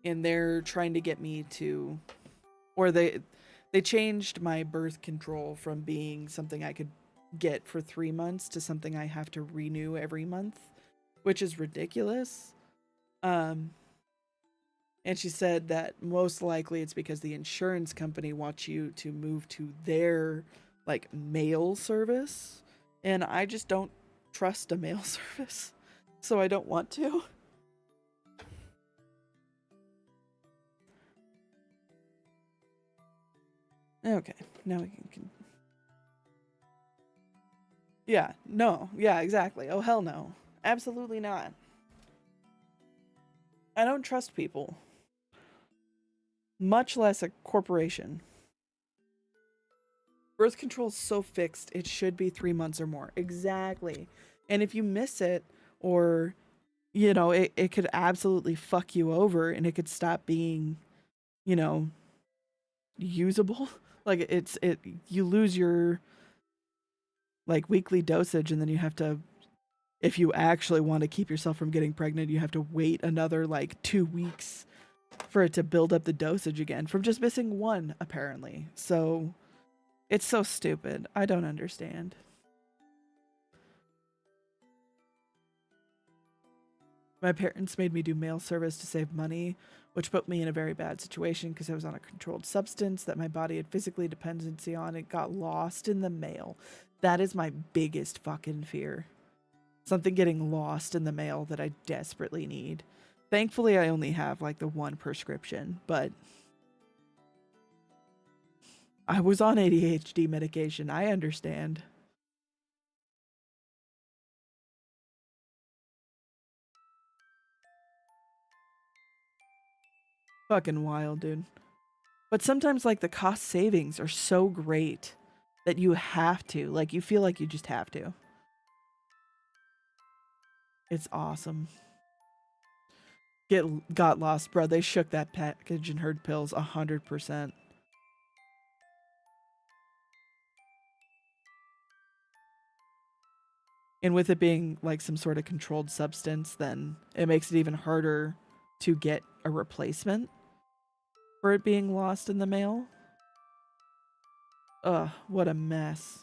and they're trying to get me to, or they changed my birth control from being something I could get for 3 months to something I have to renew every month, which is ridiculous. Um, and she said that most likely it's because the insurance company wants you to move to their like mail service, and I just don't trust a mail service, so I don't want to. Okay, now we can. Yeah, no, yeah, exactly. Oh hell no, absolutely not. I don't trust people, much less a corporation. Birth control is so fixed, it should be 3 months or more. Exactly. And if you miss it, or, it could absolutely fuck you over and it could stop being, you know, usable. Like you lose your like weekly dosage, and then you have to, if you actually want to keep yourself from getting pregnant, you have to wait another like 2 weeks for it to build up the dosage again from just missing one, apparently. So it's so stupid. I don't understand. My parents made me do mail service to save money, which put me in a very bad situation because I was on a controlled substance that my body had physically dependency on. It got lost in the mail. That is my biggest fucking fear. Something getting lost in the mail that I desperately need. Thankfully, I only have like the one prescription, but I was on ADHD medication. I understand. Fucking wild, dude. But sometimes like the cost savings are so great that you have to, like you feel like you just have to. It's awesome. Got lost, bro. They shook that package and heard pills 100%. And with it being like some sort of controlled substance, then it makes it even harder to get a replacement for it being lost in the mail. Ugh, what a mess.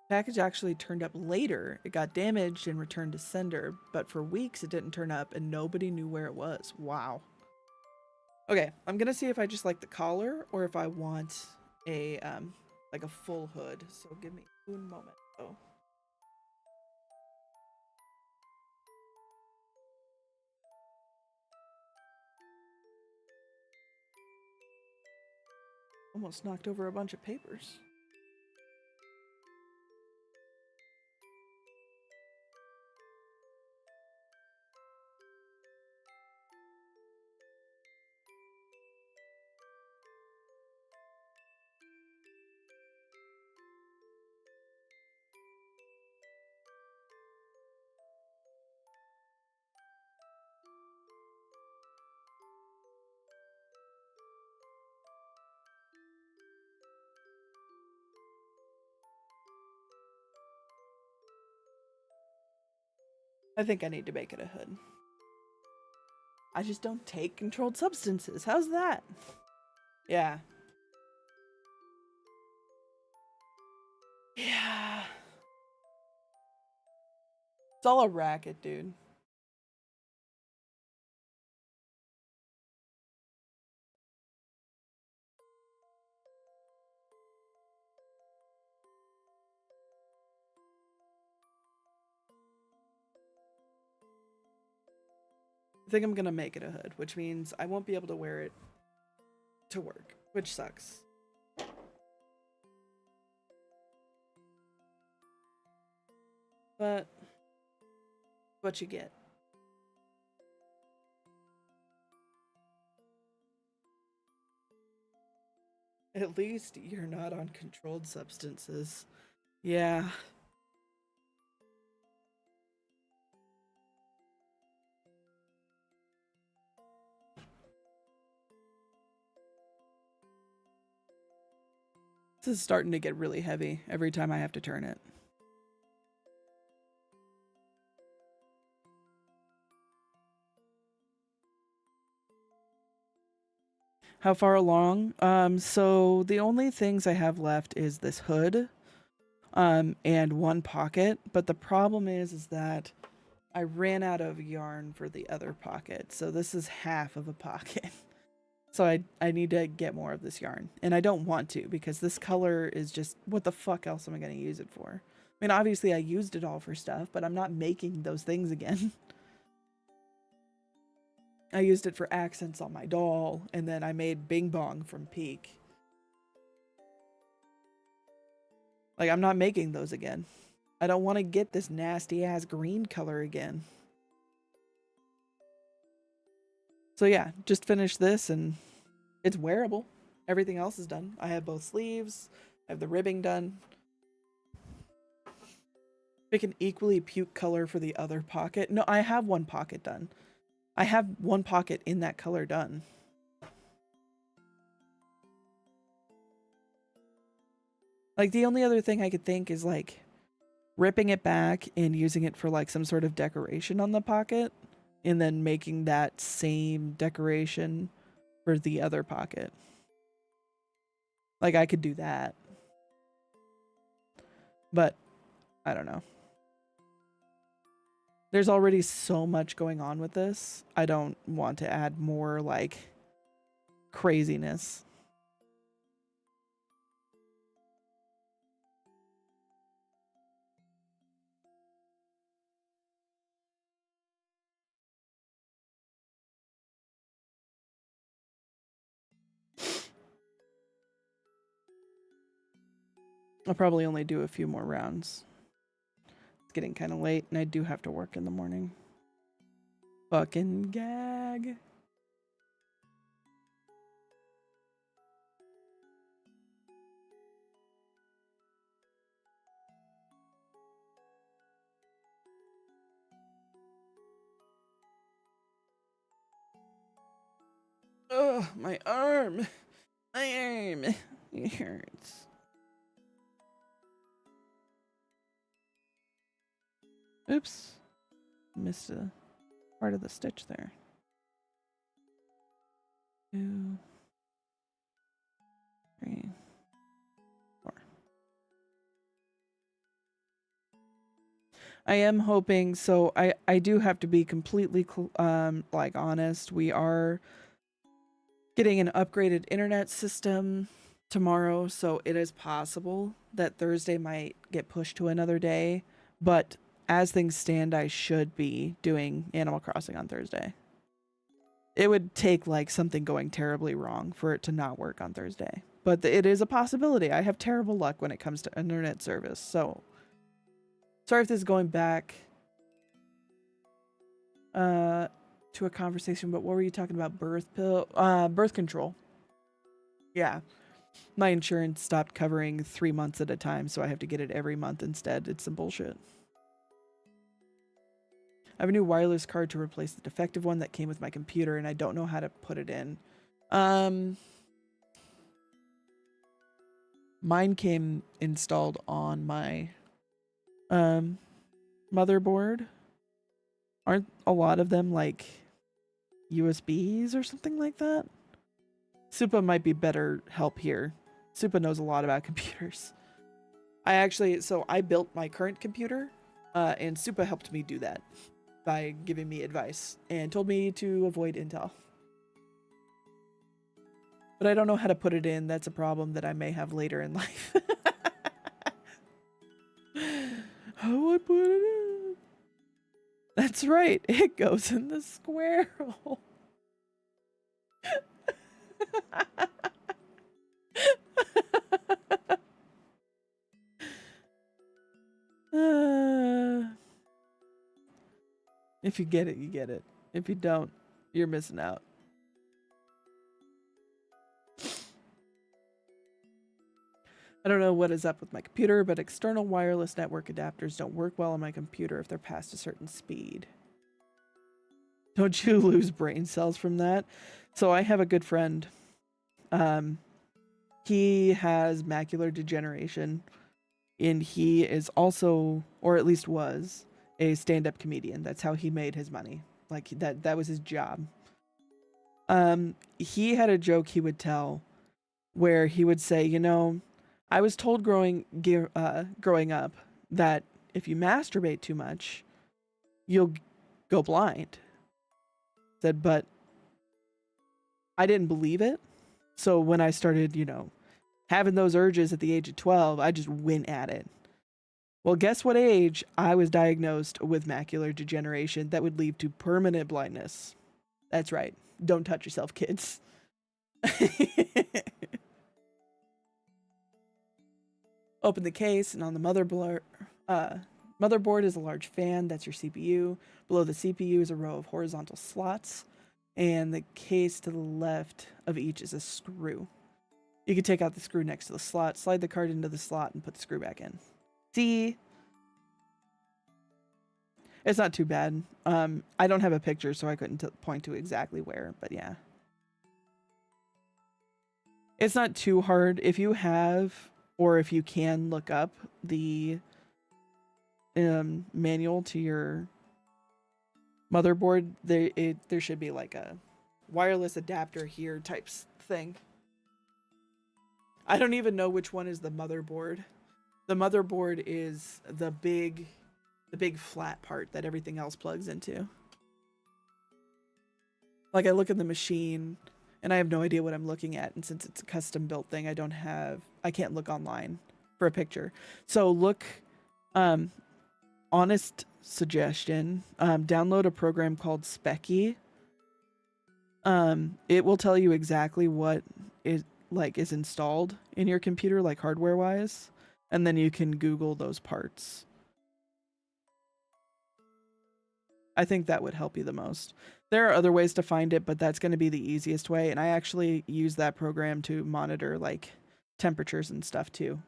Package actually turned up later. It got damaged and returned to sender, but for weeks it didn't turn up and nobody knew where it was. Wow. Okay, I'm gonna see if I just like the collar or if I want a like a full hood. So give me one moment. Oh. Almost knocked over a bunch of papers. I think I need to make it a hood. I just don't take controlled substances. How's that? Yeah. Yeah. It's all a racket, dude. I think I'm gonna make it a hood, which means I won't be able to wear it to work, which sucks. But what you get. At least you're not on controlled substances. Yeah. This is starting to get really heavy every time I have to turn it. How far along? So the only things I have left is this hood, and one pocket. But the problem is that I ran out of yarn for the other pocket. So this is half of a pocket. So I need to get more of this yarn. And I don't want to because this color is just, what the fuck else am I going to use it for? I mean, obviously I used it all for stuff, but I'm not making those things again. I used it for accents on my doll, and then I made Bing Bong from Peak. Like, I'm not making those again. I don't want to get this nasty ass green color again. So yeah, just finished this and it's wearable. Everything else is done. I have both sleeves. I have the ribbing done. Pick an equally puke color for the other pocket. No, I have one pocket done. I have one pocket in that color done. Like, the only other thing I could think is like ripping it back and using it for like some sort of decoration on the pocket, and then making that same decoration for the other pocket. Like, I could do that. But I don't know. There's already so much going on with this. I don't want to add more like craziness. I'll probably only do a few more rounds. It's getting kind of late, and I do have to work in the morning. Fucking gag. Oh, my arm. My arm. It hurts. Oops. Missed a part of the stitch there. 2, 3, 4. I am hoping, so I do have to be completely like honest. We are getting an upgraded internet system tomorrow, so it is possible that Thursday might get pushed to another day, but as things stand, I should be doing Animal Crossing on Thursday. It would take like something going terribly wrong for it to not work on Thursday, but it is a possibility. I have terrible luck when it comes to internet service, so sorry if this is going back to a conversation, but what were you talking about? Birth control. Yeah. My insurance stopped covering 3 months at a time, so I have to get it every month instead. It's some bullshit. I have a new wireless card to replace the defective one that came with my computer, and I don't know how to put it in. Mine came installed on my motherboard. Aren't a lot of them like USBs or something like that? Supa might be better help here. Supa knows a lot about computers. I built my current computer, and Supa helped me do that by giving me advice and told me to avoid Intel. But I don't know how to put it in. That's a problem that I may have later in life. How do I put it in? That's right. It goes in the square hole. If you get it, you get it. If you don't, you're missing out. I don't know what is up with my computer, but external wireless network adapters don't work well on my computer if they're past a certain speed. Don't you lose brain cells from that? So I have a good friend. He has macular degeneration, and he is also, or at least was, a stand-up comedian. That's how he made his money. Like that was his job. He had a joke he would tell where he would say, you know, I was told growing up that if you masturbate too much, you'll go blind. Said, but I didn't believe it. So when I started, you know, having those urges at the age of 12, I just went at it. Well, guess what age I was diagnosed with macular degeneration that would lead to permanent blindness? That's right. Don't touch yourself, kids. Open the case, and on the motherboard is a large fan. That's your CPU. Below the CPU is a row of horizontal slots, and the case to the left of each is a screw. You can take out the screw next to the slot, slide the card into the slot, and put the screw back in. See? It's not too bad. I don't have a picture, so I couldn't point to exactly where, but yeah. It's not too hard. If you have, or if you can look up the manual to your motherboard, there should be like a wireless adapter here type thing. I don't even know which one is the motherboard. The motherboard is the big flat part that everything else plugs into. Like I look at the machine and I have no idea what I'm looking at, and since it's a custom built thing, I can't look online for a picture. So look, honest suggestion, download a program called Specky. It will tell you exactly what is installed in your computer, like hardware wise, And then you can Google those parts. I think that would help you the most. There are other ways to find it, but that's going to be the easiest way. And I actually use that program to monitor like temperatures and stuff too.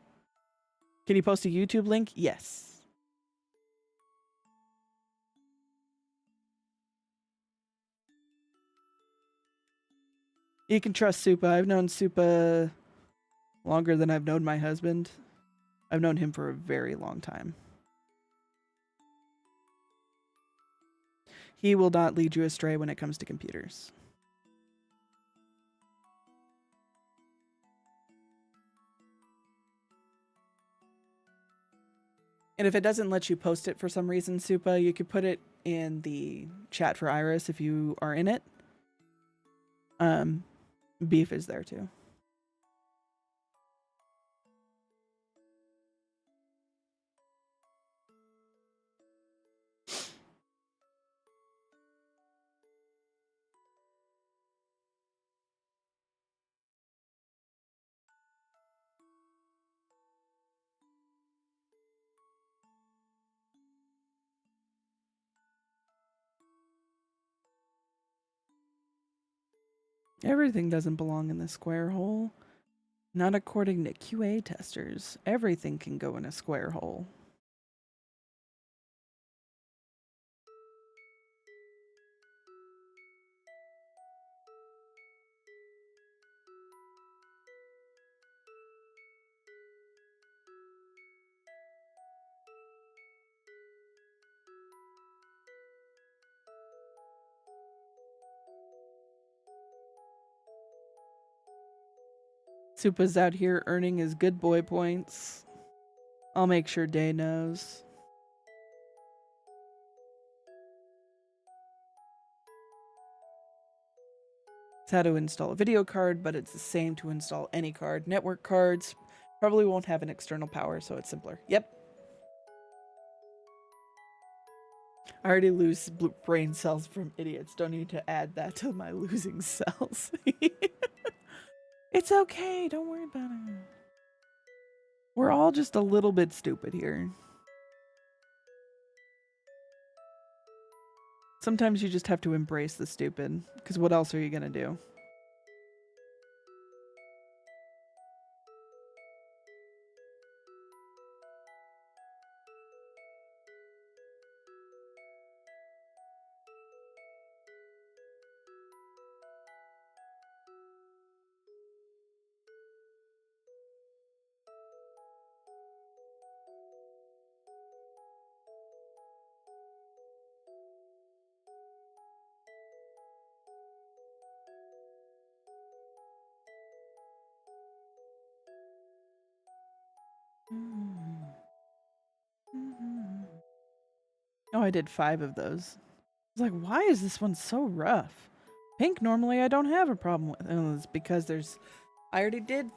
Can you post a YouTube link? Yes. You can trust Supa. I've known Supa longer than I've known my husband. I've known him for a very long time. He will not lead you astray when it comes to computers. And if it doesn't let you post it for some reason, Supa, you could put it in the chat for Iris if you are in it. Beef is there too. Everything doesn't belong in the square hole. Not according to QA testers. Everything can go in a square hole. Supa's out here earning his good boy points. I'll make sure Day knows. It's how to install a video card, but it's the same to install any card. Network cards probably won't have an external power, so it's simpler. Yep. I already lose brain cells from idiots. Don't need to add that to my losing cells. It's okay. Don't worry about it. We're all just a little bit stupid here. Sometimes you just have to embrace the stupid, because what else are you going to do? Oh, I did 5 of those. I was like, why is this one so rough? Pink, normally I don't have a problem with. Oh, it's because I already did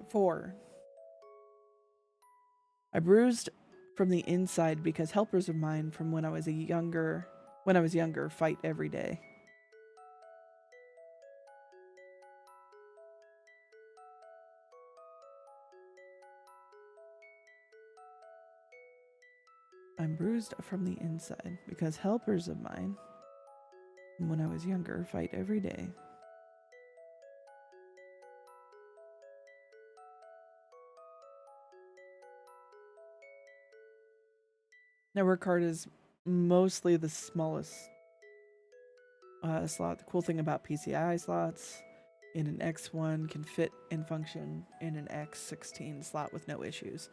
4. I bruised from the inside because helpers of mine from when I was younger fight every day. I'm bruised from the inside because helpers of mine from when I was younger fight every day. Network card is mostly the smallest slot. The cool thing about PCI slots in an X1 can fit and function in an X16 slot with no issues.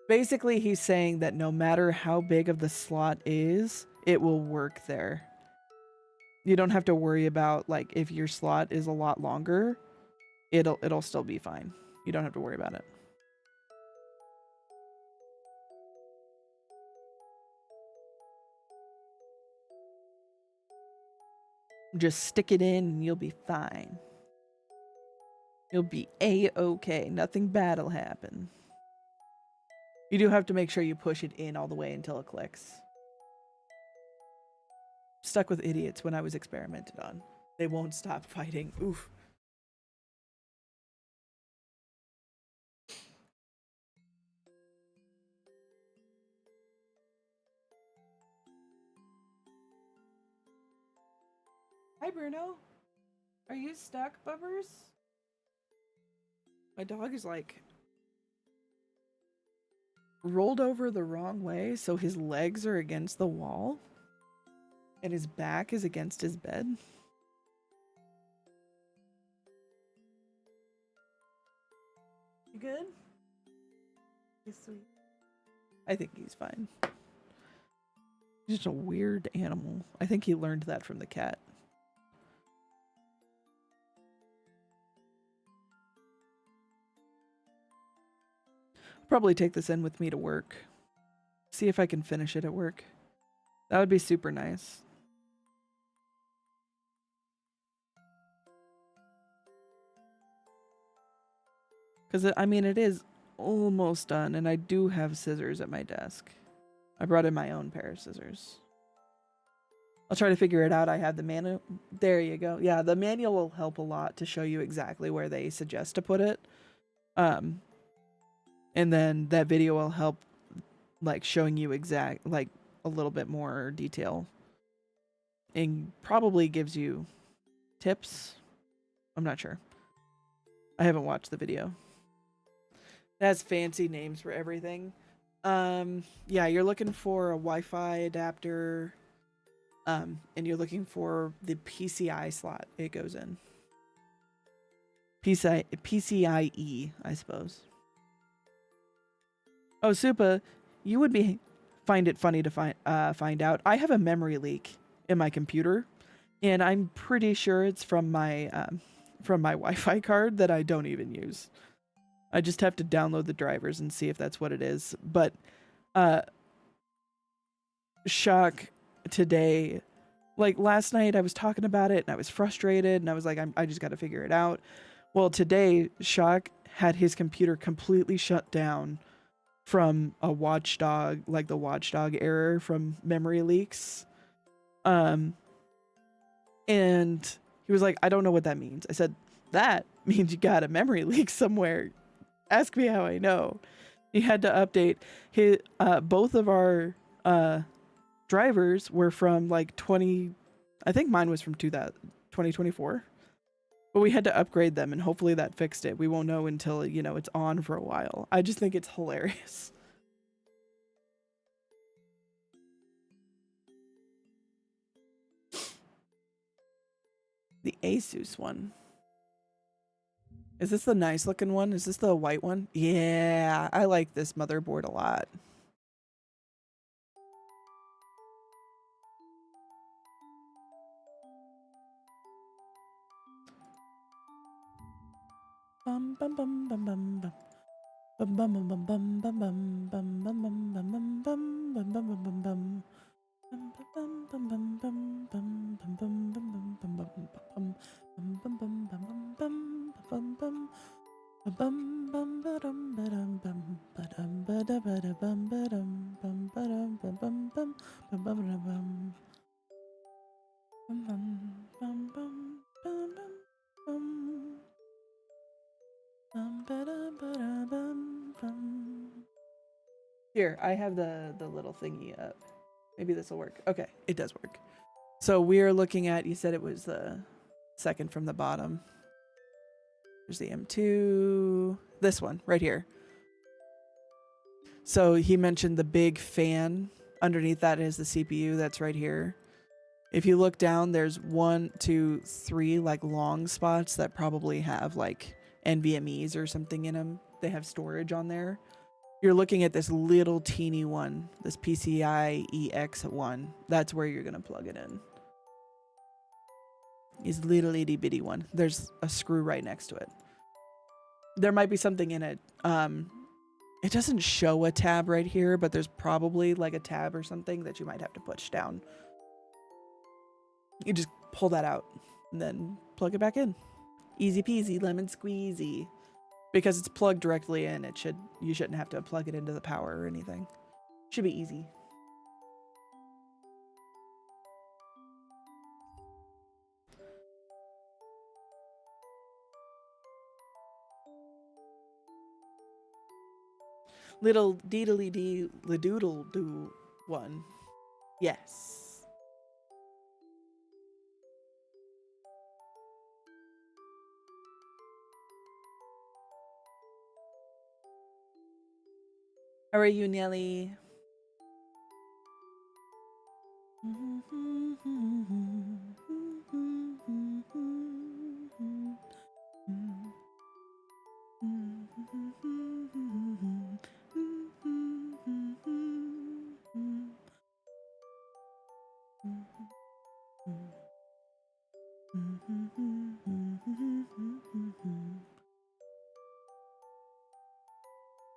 Basically, he's saying that no matter how big of the slot is, it will work there. You don't have to worry about, like, if your slot is a lot longer, it'll still be fine. You don't have to worry about it. Just stick it in and you'll be fine. You'll be A-okay. Nothing bad will happen. You do have to make sure you push it in all the way until it clicks. Stuck with idiots when I was experimented on. They won't stop fighting. Oof. Hi, Bruno. Are you stuck, Bubbers? My dog is like rolled over the wrong way, so his legs are against the wall and his back is against his bed. You good? He's sweet. I think he's fine. He's just a weird animal. I think he learned that from the cat. Probably take this in with me to work. See if I can finish it at work. That would be super nice. Because, I mean, it is almost done, and I do have scissors at my desk. I brought in my own pair of scissors. I'll try to figure it out. I have the manual. There you go. Yeah, the manual will help a lot to show you exactly where they suggest to put it. And then that video will help, like, showing you like, a little bit more detail. And probably gives you tips. I'm not sure. I haven't watched the video. It has fancy names for everything. Yeah, you're looking for a Wi-Fi adapter, and you're looking for the PCI slot it goes in. PCIe, I suppose. Oh, Supa, you would find it funny to find out. I have a memory leak in my computer, and I'm pretty sure it's from my Wi-Fi card that I don't even use. I just have to download the drivers and see if that's what it is. But shock today, like last night I was talking about it and I was frustrated and I was like, I just got to figure it out. Well, today Shock had his computer completely shut down from a watchdog, like the watchdog error from memory leaks. And he was like, I don't know what that means. I said, that means you got a memory leak somewhere. Ask me how I know. He had to update his both of our drivers were from like 20, I think mine was from 2024. But we had to upgrade them and hopefully that fixed it. We won't know until, you know, it's on for a while. I just think it's hilarious. The Asus one. Is this the nice looking one? Is this the white one? Yeah, I like this motherboard a lot. Bum bum bum bum bum bum. Bum bum bum bum bum bum bum bum bum bum bum bum bum bum bum bum bum. Here, I have the little thingy up. Maybe this will work. Okay, it does work. So we're looking at, you said it was the second from the bottom. There's the M2. This one right here. So he mentioned the big fan. Underneath that is the CPU that's right here. If you look down, there's 1, 2, 3 like long spots that probably have like NVMe's or something in them. They have storage on there. You're looking at this little teeny one, this PCIe X1. That's where you're going to plug it in. This little itty bitty one. There's a screw right next to it. There might be something in it. It doesn't show a tab right here, but there's probably like a tab or something that you might have to push down. You just pull that out and then plug it back in. Easy peasy, lemon squeezy. Because it's plugged directly in, you shouldn't have to plug it into the power or anything. Should be easy. Little deedly dee doodle do one. Yes. How are you, Nelly?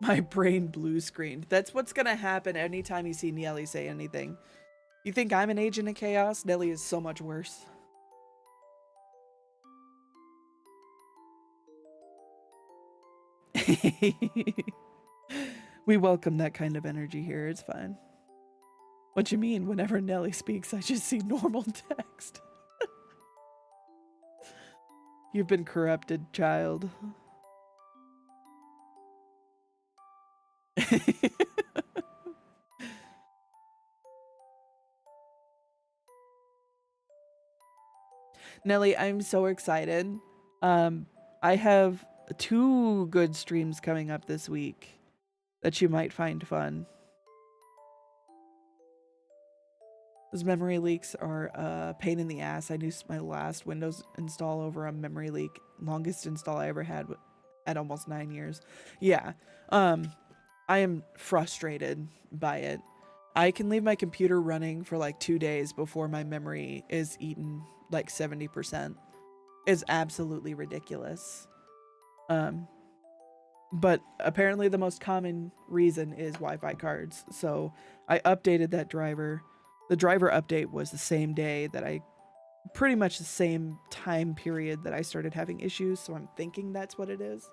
My brain blue screened. That's what's gonna happen anytime you see Nelly say anything. You think I'm an agent of chaos? Nelly is so much worse. We welcome that kind of energy here. It's fine. What you mean? Whenever Nelly speaks, I just see normal text. You've been corrupted, child. Nelly, I'm so excited. I have 2 good streams coming up this week that you might find fun. Those memory leaks are a pain in the ass. I used my last Windows install over a memory leak. Longest install I ever had at almost 9 years. Yeah. I am frustrated by it. I can leave my computer running for like 2 days before my memory is eaten like 70%. It's absolutely ridiculous. But apparently the most common reason is Wi-Fi cards. So I updated that driver. The driver update was the same day that pretty much the same time period that I started having issues. So I'm thinking that's what it is.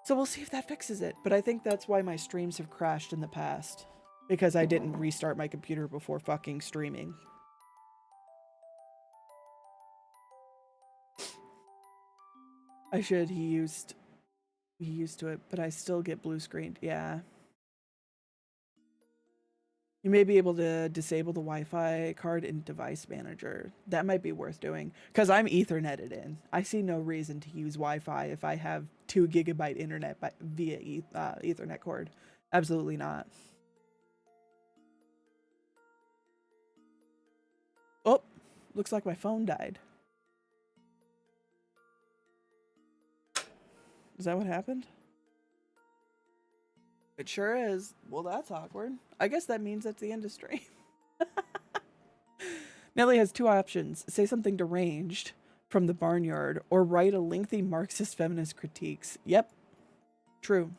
So we'll see if that fixes it. But I think that's why my streams have crashed in the past. Because I didn't restart my computer before fucking streaming. I should. He used to it, but I still get blue screened. Yeah. You may be able to disable the Wi-Fi card in device manager. That might be worth doing because I'm Etherneted in. I see no reason to use Wi-Fi if I have 2 GB internet via Ethernet cord. Absolutely not. Oh, looks like my phone died. Is that what happened? It sure is. Well, that's awkward. I guess that means that's the end of stream. Nelly has 2 options. Say something deranged from the barnyard or write a lengthy Marxist feminist critiques. Yep. True.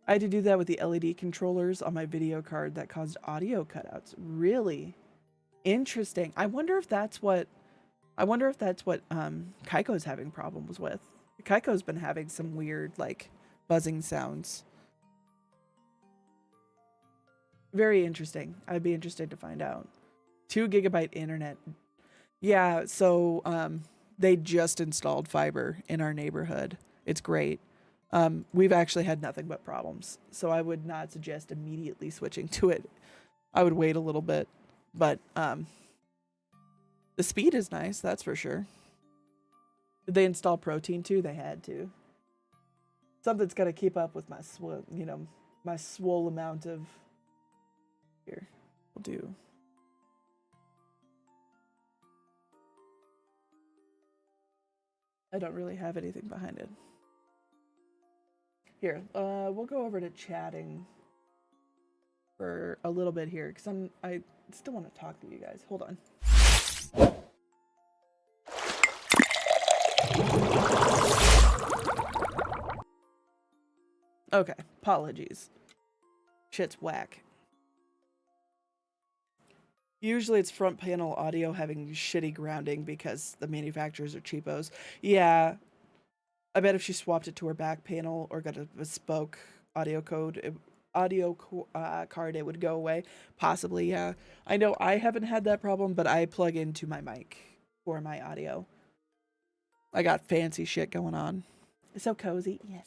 I had to do that with the LED controllers on my video card that caused audio cutouts. Really? Interesting. I wonder if that's what Kaiko's having problems with. Kaiko's been having some weird like buzzing sounds. Very interesting. I'd be interested to find out. 2 GB internet. Yeah, so they just installed fiber in our neighborhood. It's great. We've actually had nothing but problems. So I would not suggest immediately switching to it. I would wait a little bit. But the speed is nice, that's for sure. Did they install protein too? They had to. Something's got to keep up with my my swole amount of. Here, we'll do. I don't really have anything behind it. Here, we'll go over to chatting for a little bit here because I still want to talk to you guys. Hold on. Okay, apologies. Shit's whack. Usually it's front panel audio having shitty grounding because the manufacturers are cheapos. Yeah, I bet if she swapped it to her back panel or got a bespoke audio card, it would go away. Possibly, yeah. I know I haven't had that problem, but I plug into my mic for my audio. I got fancy shit going on. It's so cozy. Yes.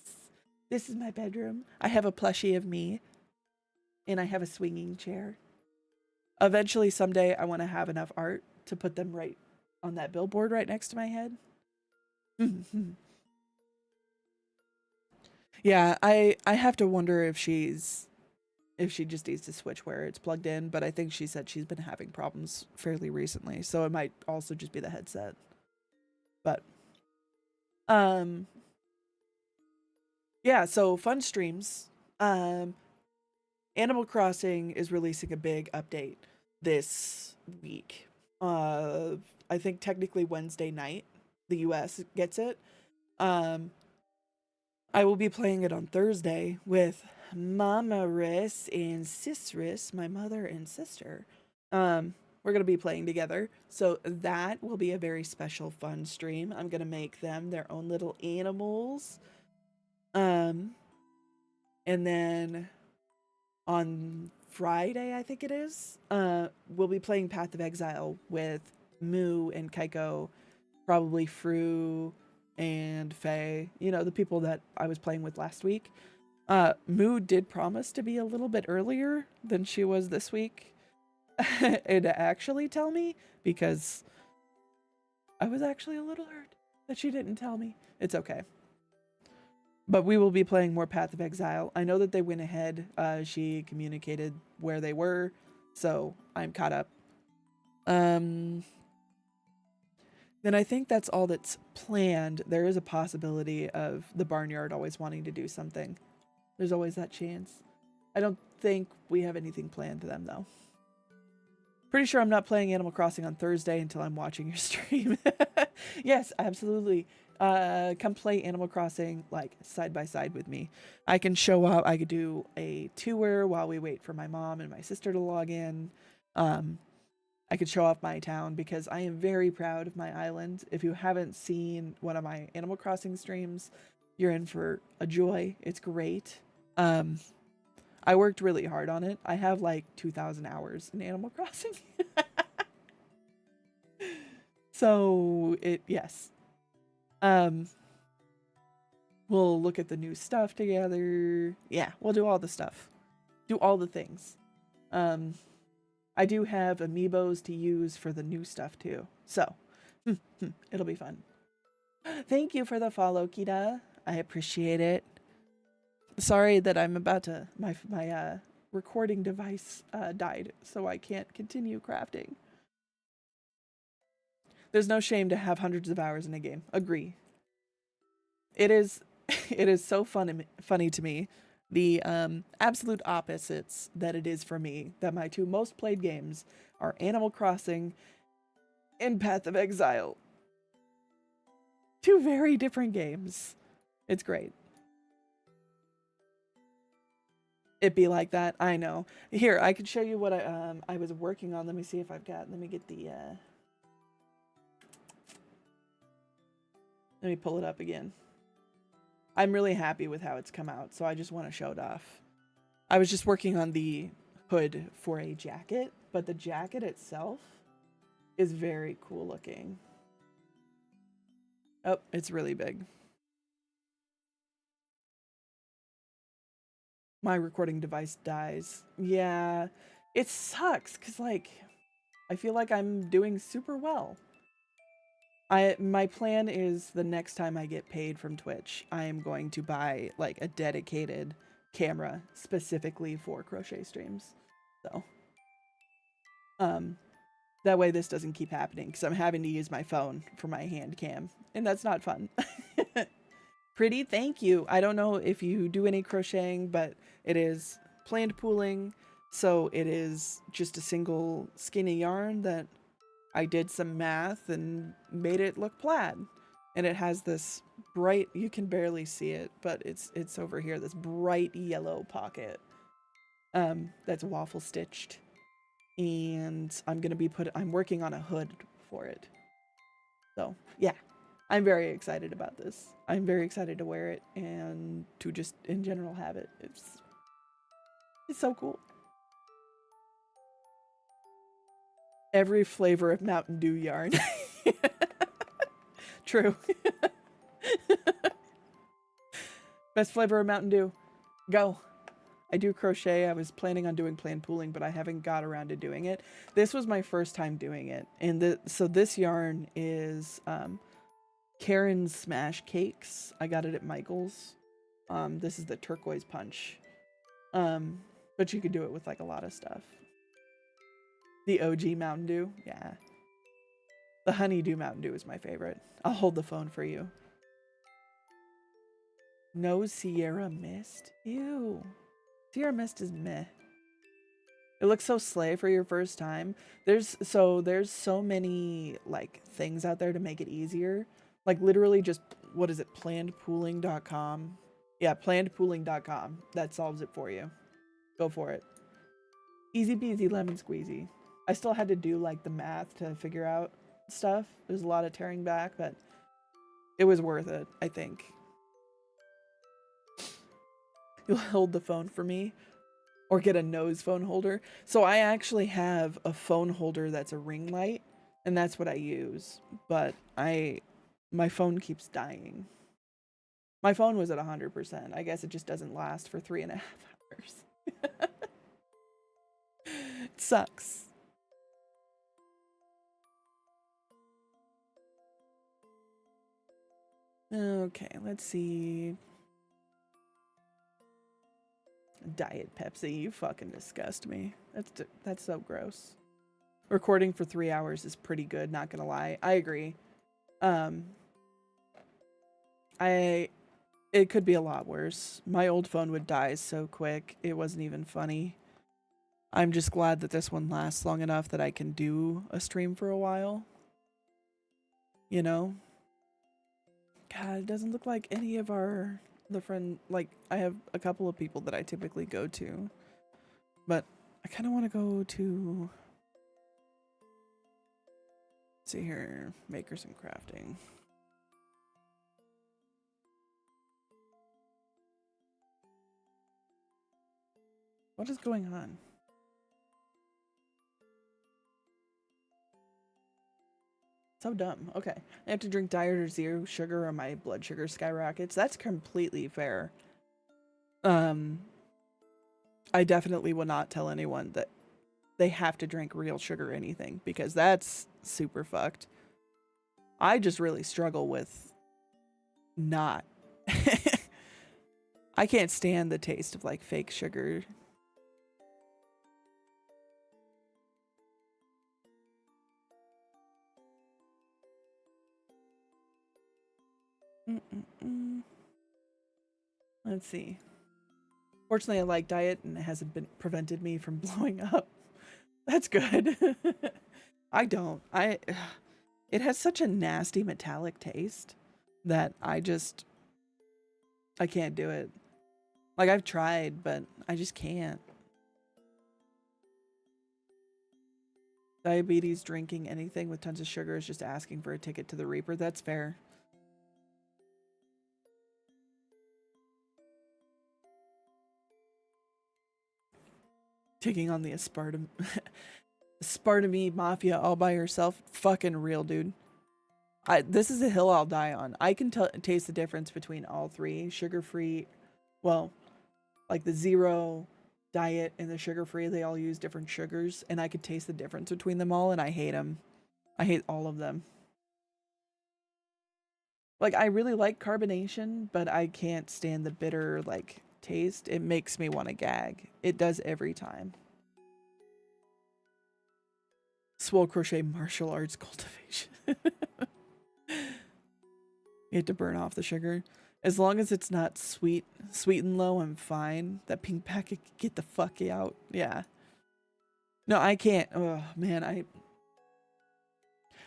This is my bedroom. I have a plushie of me. And I have a swinging chair. Eventually, someday, I want to have enough art to put them right on that billboard right next to my head. Yeah, I have to wonder if she just needs to switch where it's plugged in, but I think she said she's been having problems fairly recently, so it might also just be the headset. But um yeah, so fun streams. Um Animal Crossing is releasing a big update this week. Uh I think technically Wednesday night the US gets it. Um I will be playing it on Thursday with Mama Riss and Sis Riss, my mother and sister. We're gonna be playing together, so that will be a very special, fun stream. I'm gonna make them their own little animals. Um, and then on Friday, I think it is, we'll be playing Path of Exile with Moo and Kaiko, probably Fru and Faye. You know, the people that I was playing with last week. Moo did promise to be a little bit earlier than she was this week and to actually tell me, because I was actually a little hurt that she didn't tell me. It's okay. But we will be playing more Path of Exile. I know that they went ahead. She communicated where they were, so I'm caught up. Then I think that's all that's planned. There is a possibility of the barnyard always wanting to do something. There's always that chance. I don't think we have anything planned to them, though. Pretty sure I'm not playing Animal Crossing on Thursday until I'm watching your stream. Yes, absolutely. Come play Animal Crossing like side by side with me. I can show up. I could do a tour while we wait for my mom and my sister to log in. I could show off my town because I am very proud of my island. If you haven't seen one of my Animal Crossing streams, you're in for a joy. It's great. I worked really hard on it. I have like 2,000 hours in Animal Crossing. So yes. We'll look at the new stuff together. Yeah, we'll do all the stuff. Do all the things. I do have amiibos to use for the new stuff too. So, it'll be fun. Thank you for the follow, Kita. I appreciate it. Sorry that I'm about to my recording device died, so I can't continue crafting. There's no shame to have hundreds of hours in a game. Agree. It is it is so funny to me, the absolute opposites that it is for me, that my two most played games are Animal Crossing and Path of Exile. Two very different games. It's great. It be like that. I know. Here, I could show you what I was working on. Let me see if I've got. Let me get the. Let me pull it up again. I'm really happy with how it's come out, so I just want to show it off. I was just working on the hood for a jacket, but the jacket itself is very cool looking. Oh, it's really big. My recording device dies. Yeah, it sucks because, like, I feel like I'm doing super well. My plan is the next time I get paid from Twitch, I am going to buy like a dedicated camera specifically for crochet streams. So, that way this doesn't keep happening because I'm having to use my phone for my hand cam, and that's not fun. Pretty, thank you. I don't know if you do any crocheting, but it is planned pooling, so it is just a single skein of yarn that I did some math and made it look plaid. And it has this bright, you can barely see it, but it's over here, this bright yellow pocket that's waffle stitched. And I'm working on a hood for it. So, yeah. I'm very excited about this. I'm very excited to wear it and to just in general have it. It's so cool. Every flavor of Mountain Dew yarn. True. Best flavor of Mountain Dew. Go. I do crochet. I was planning on doing planned pooling, but I haven't got around to doing it. This was my first time doing it. And so this yarn is Karen's Smash Cakes. I got it at Michael's. This is the turquoise punch. But you could do it with like a lot of stuff. The OG Mountain Dew, yeah. The Honeydew Mountain Dew is my favorite. I'll hold the phone for you. No Sierra Mist? Ew. Sierra Mist is meh. It looks so slay for your first time. There's so many like things out there to make it easier. Like literally just, what is it, plannedpooling.com? Yeah, plannedpooling.com. That solves it for you. Go for it. Easy peasy lemon squeezy. I still had to do like the math to figure out stuff. There's a lot of tearing back, but it was worth it, I think. You'll hold the phone for me or get a nose phone holder. So I actually have a phone holder that's a ring light, and that's what I use. But my phone keeps dying. My phone was at 100%. I guess it just doesn't last for 3.5 hours. It sucks. Okay, let's see. Diet Pepsi, you fucking disgust me. That's so gross. Recording for 3 hours is pretty good, not gonna lie. I agree. It could be a lot worse. My old phone would die so quick, it wasn't even funny. I'm just glad that this one lasts long enough that I can do a stream for a while. You know? God, it doesn't look like any of the friend, like, I have a couple of people that I typically go to, but I kind of want to go to, let's see here, Makers and Crafting. What is going on? So dumb. Okay. I have to drink diet or zero sugar or my blood sugar skyrockets. That's completely fair. I definitely will not tell anyone that they have to drink real sugar or anything, because that's super fucked. I just really struggle with not. I can't stand the taste of like fake sugar. Let's see. Fortunately, I like diet and it hasn't been prevented me from blowing up. That's good. I don't. It has such a nasty metallic taste that I can't do it. Like, I've tried, but I just can't. Diabetes, drinking anything with tons of sugar is just asking for a ticket to the Reaper. That's fair. Taking on the Aspartame Mafia all by yourself. Fucking real, dude. This is a hill I'll die on. I can taste the difference between all three. Sugar-free, well, like the zero, diet, and the sugar-free, they all use different sugars, and I could taste the difference between them all, and I hate them. I hate all of them. Like, I really like carbonation, but I can't stand the bitter, like, taste. It makes me want to gag. It does every time. Swole crochet martial arts cultivation. You have to burn off the sugar. As long as it's not sweet and low, I'm fine. That pink packet, get the fuck out. Yeah. No, I can't. Oh, man,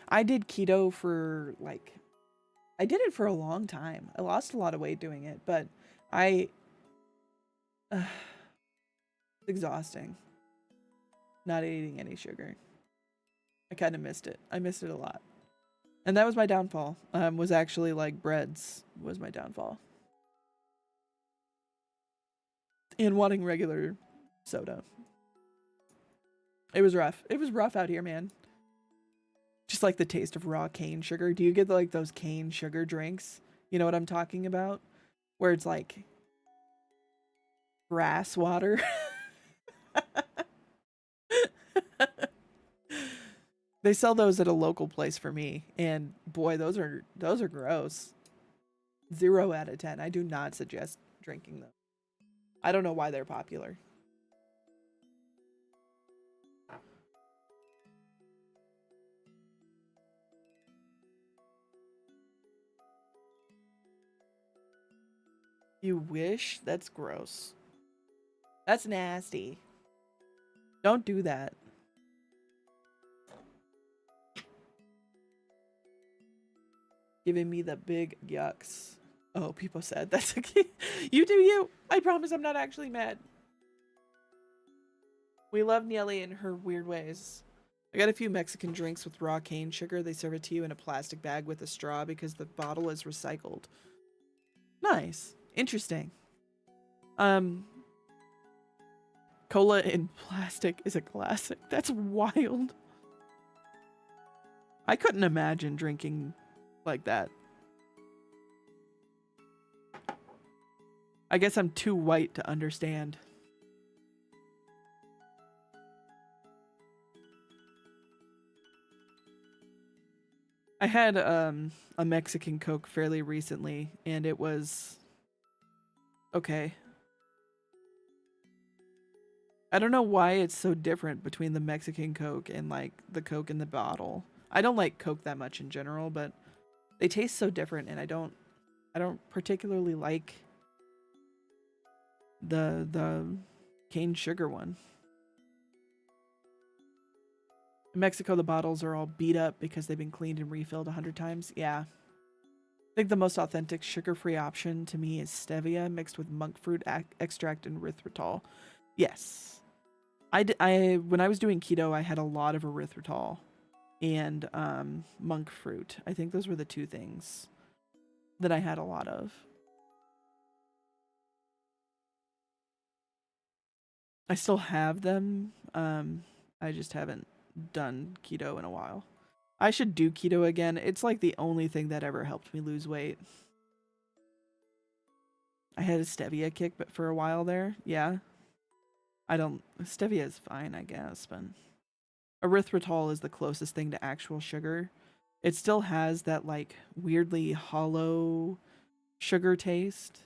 I did keto for, like, I did it for a long time. I lost a lot of weight doing it, but it's exhausting. Not eating any sugar. I kind of missed it. I missed it a lot. And that was my downfall. Was actually like breads was my downfall. And wanting regular soda. It was rough. It was rough out here, man. Just like the taste of raw cane sugar. Do you get like those cane sugar drinks? You know what I'm talking about? Where it's like grass water. They sell those at a local place for me, and boy, those are gross. 0 out of 10. I do not suggest drinking them. I don't know why they're popular. You wish? That's gross. That's nasty. Don't do that. Giving me the big yucks. Oh, people said that's okay. You do you. I promise I'm not actually mad. We love Nelly and her weird ways. I got a few Mexican drinks with raw cane sugar. They serve it to you in a plastic bag with a straw because the bottle is recycled. Nice. Interesting. Cola in plastic is a classic. That's wild. I couldn't imagine drinking like that. I guess I'm too white to understand. I had a Mexican Coke fairly recently, and it was okay. I don't know why it's so different between the Mexican Coke and like the Coke in the bottle. I don't like Coke that much in general, but they taste so different, and I don't particularly like the cane sugar one. In Mexico, the bottles are all beat up because they've been cleaned and refilled 100 times. Yeah. I think the most authentic sugar-free option to me is stevia mixed with monk fruit extract and erythritol. Yes. When I was doing keto, I had a lot of erythritol and monk fruit. I think those were the two things that I had a lot of. I still have them. I just haven't done keto in a while. I should do keto again. It's like the only thing that ever helped me lose weight. I had a stevia kick, but for a while there, yeah. Stevia is fine, I guess, but erythritol is the closest thing to actual sugar. It still has that like weirdly hollow sugar taste,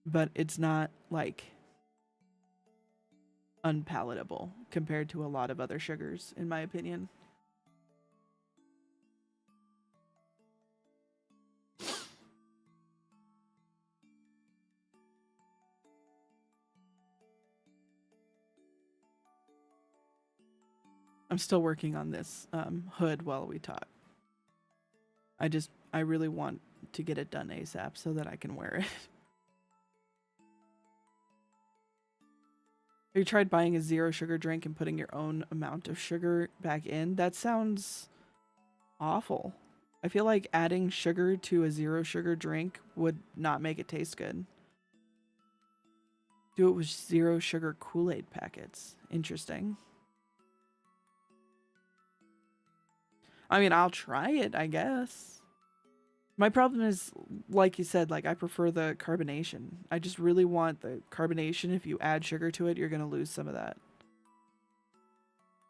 but it's not like unpalatable compared to a lot of other sugars, in my opinion. I'm still working on this hood while we talk. I really want to get it done ASAP so that I can wear it. Have you tried buying a zero sugar drink and putting your own amount of sugar back in? That sounds awful. I feel like adding sugar to a zero sugar drink would not make it taste good. Do it with zero sugar Kool-Aid packets. Interesting. I mean, I'll try it, I guess. My problem is, like you said, like I prefer the carbonation. I just really want the carbonation. If you add sugar to it, you're going to lose some of that.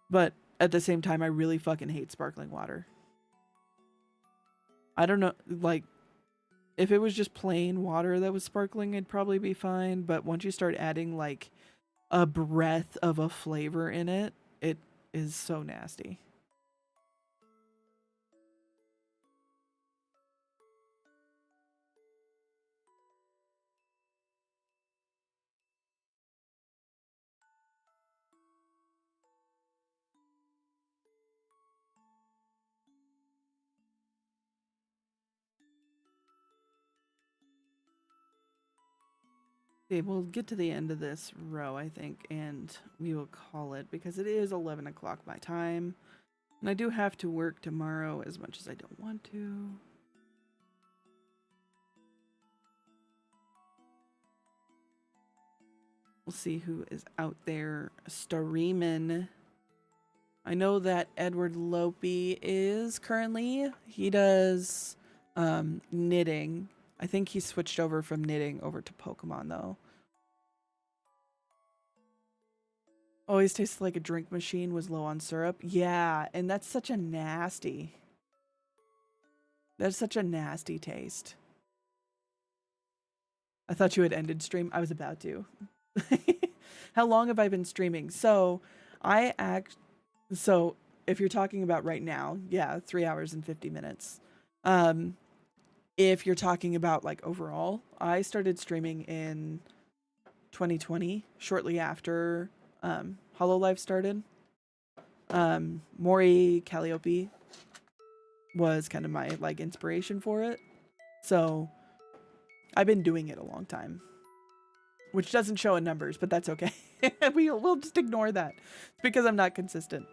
But at the same time, I really fucking hate sparkling water. I don't know, like, if it was just plain water that was sparkling, it'd probably be fine. But once you start adding, like, a breath of a flavor in it, it is so nasty. Okay, we'll get to the end of this row, I think, and we will call it because it is 11 o'clock my time. And I do have to work tomorrow as much as I don't want to. We'll see who is out there streaming. I know that Edward Lopi is currently. He does knitting. I think he switched over from knitting over to Pokemon, though. Always tasted like a drink machine, was low on syrup. Yeah, and that's such a nasty. That's such a nasty taste. I thought you had ended stream. I was about to. How long have I been streaming? So so if you're talking about right now, yeah, 3 hours and 50 minutes. If you're talking about like overall, I started streaming in 2020, shortly after Hololive started. Maury Calliope was kind of my like inspiration for it. So I've been doing it a long time, which doesn't show in numbers, but that's okay. We'll just ignore that. It's because I'm not consistent.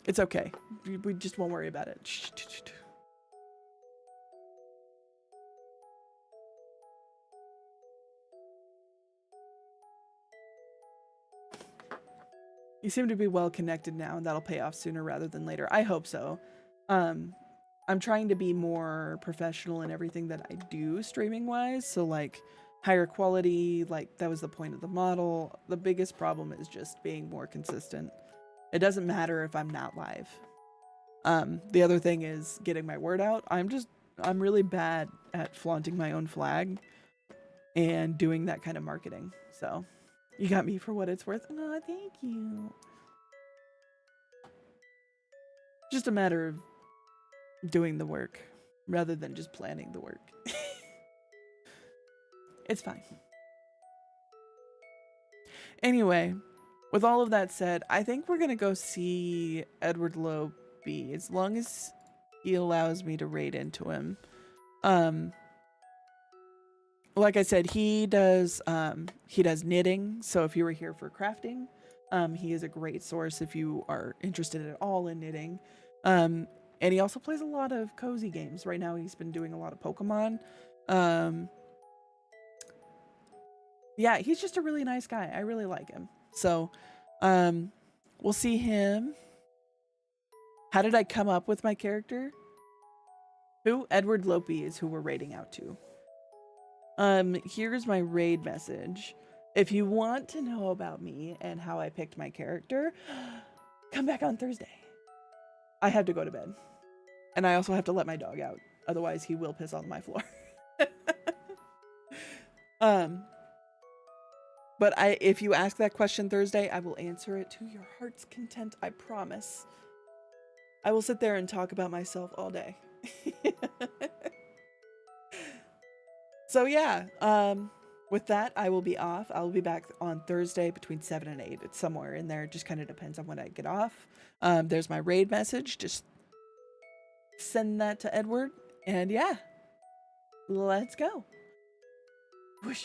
It's okay. We just won't worry about it. You seem to be well connected now, and that'll pay off sooner rather than later. I hope so. I'm trying to be more professional in everything that I do streaming wise. So like higher quality, like that was the point of the model. The biggest problem is just being more consistent. It doesn't matter if I'm not live. The other thing is getting my word out. I'm really bad at flaunting my own flag and doing that kind of marketing. So you got me for what it's worth. Oh, thank you. Just a matter of doing the work rather than just planning the work. It's fine. Anyway, with all of that said, I think we're going to go see Edward Lowe B, as long as he allows me to raid into him. Like I said, he does knitting. So if you were here for crafting, he is a great source if you are interested at all in knitting. And he also plays a lot of cozy games. Right now he's been doing a lot of Pokemon. Yeah, he's just a really nice guy. I really like him. So we'll see him. How did I come up with my character? Who? Edward Lopi is who we're raiding out to. Here's my raid message. If you want to know about me and how I picked my character, come back on Thursday. I have to go to bed. And I also have to let my dog out. Otherwise, he will piss on my floor. But if you ask that question Thursday, I will answer it to your heart's content, I promise. I will sit there and talk about myself all day. So yeah, with that, I will be off. I will be back on Thursday between 7 and 8. It's somewhere in there. It just kind of depends on when I get off. There's my raid message. Just send that to Edward. And yeah, let's go. Whoosh.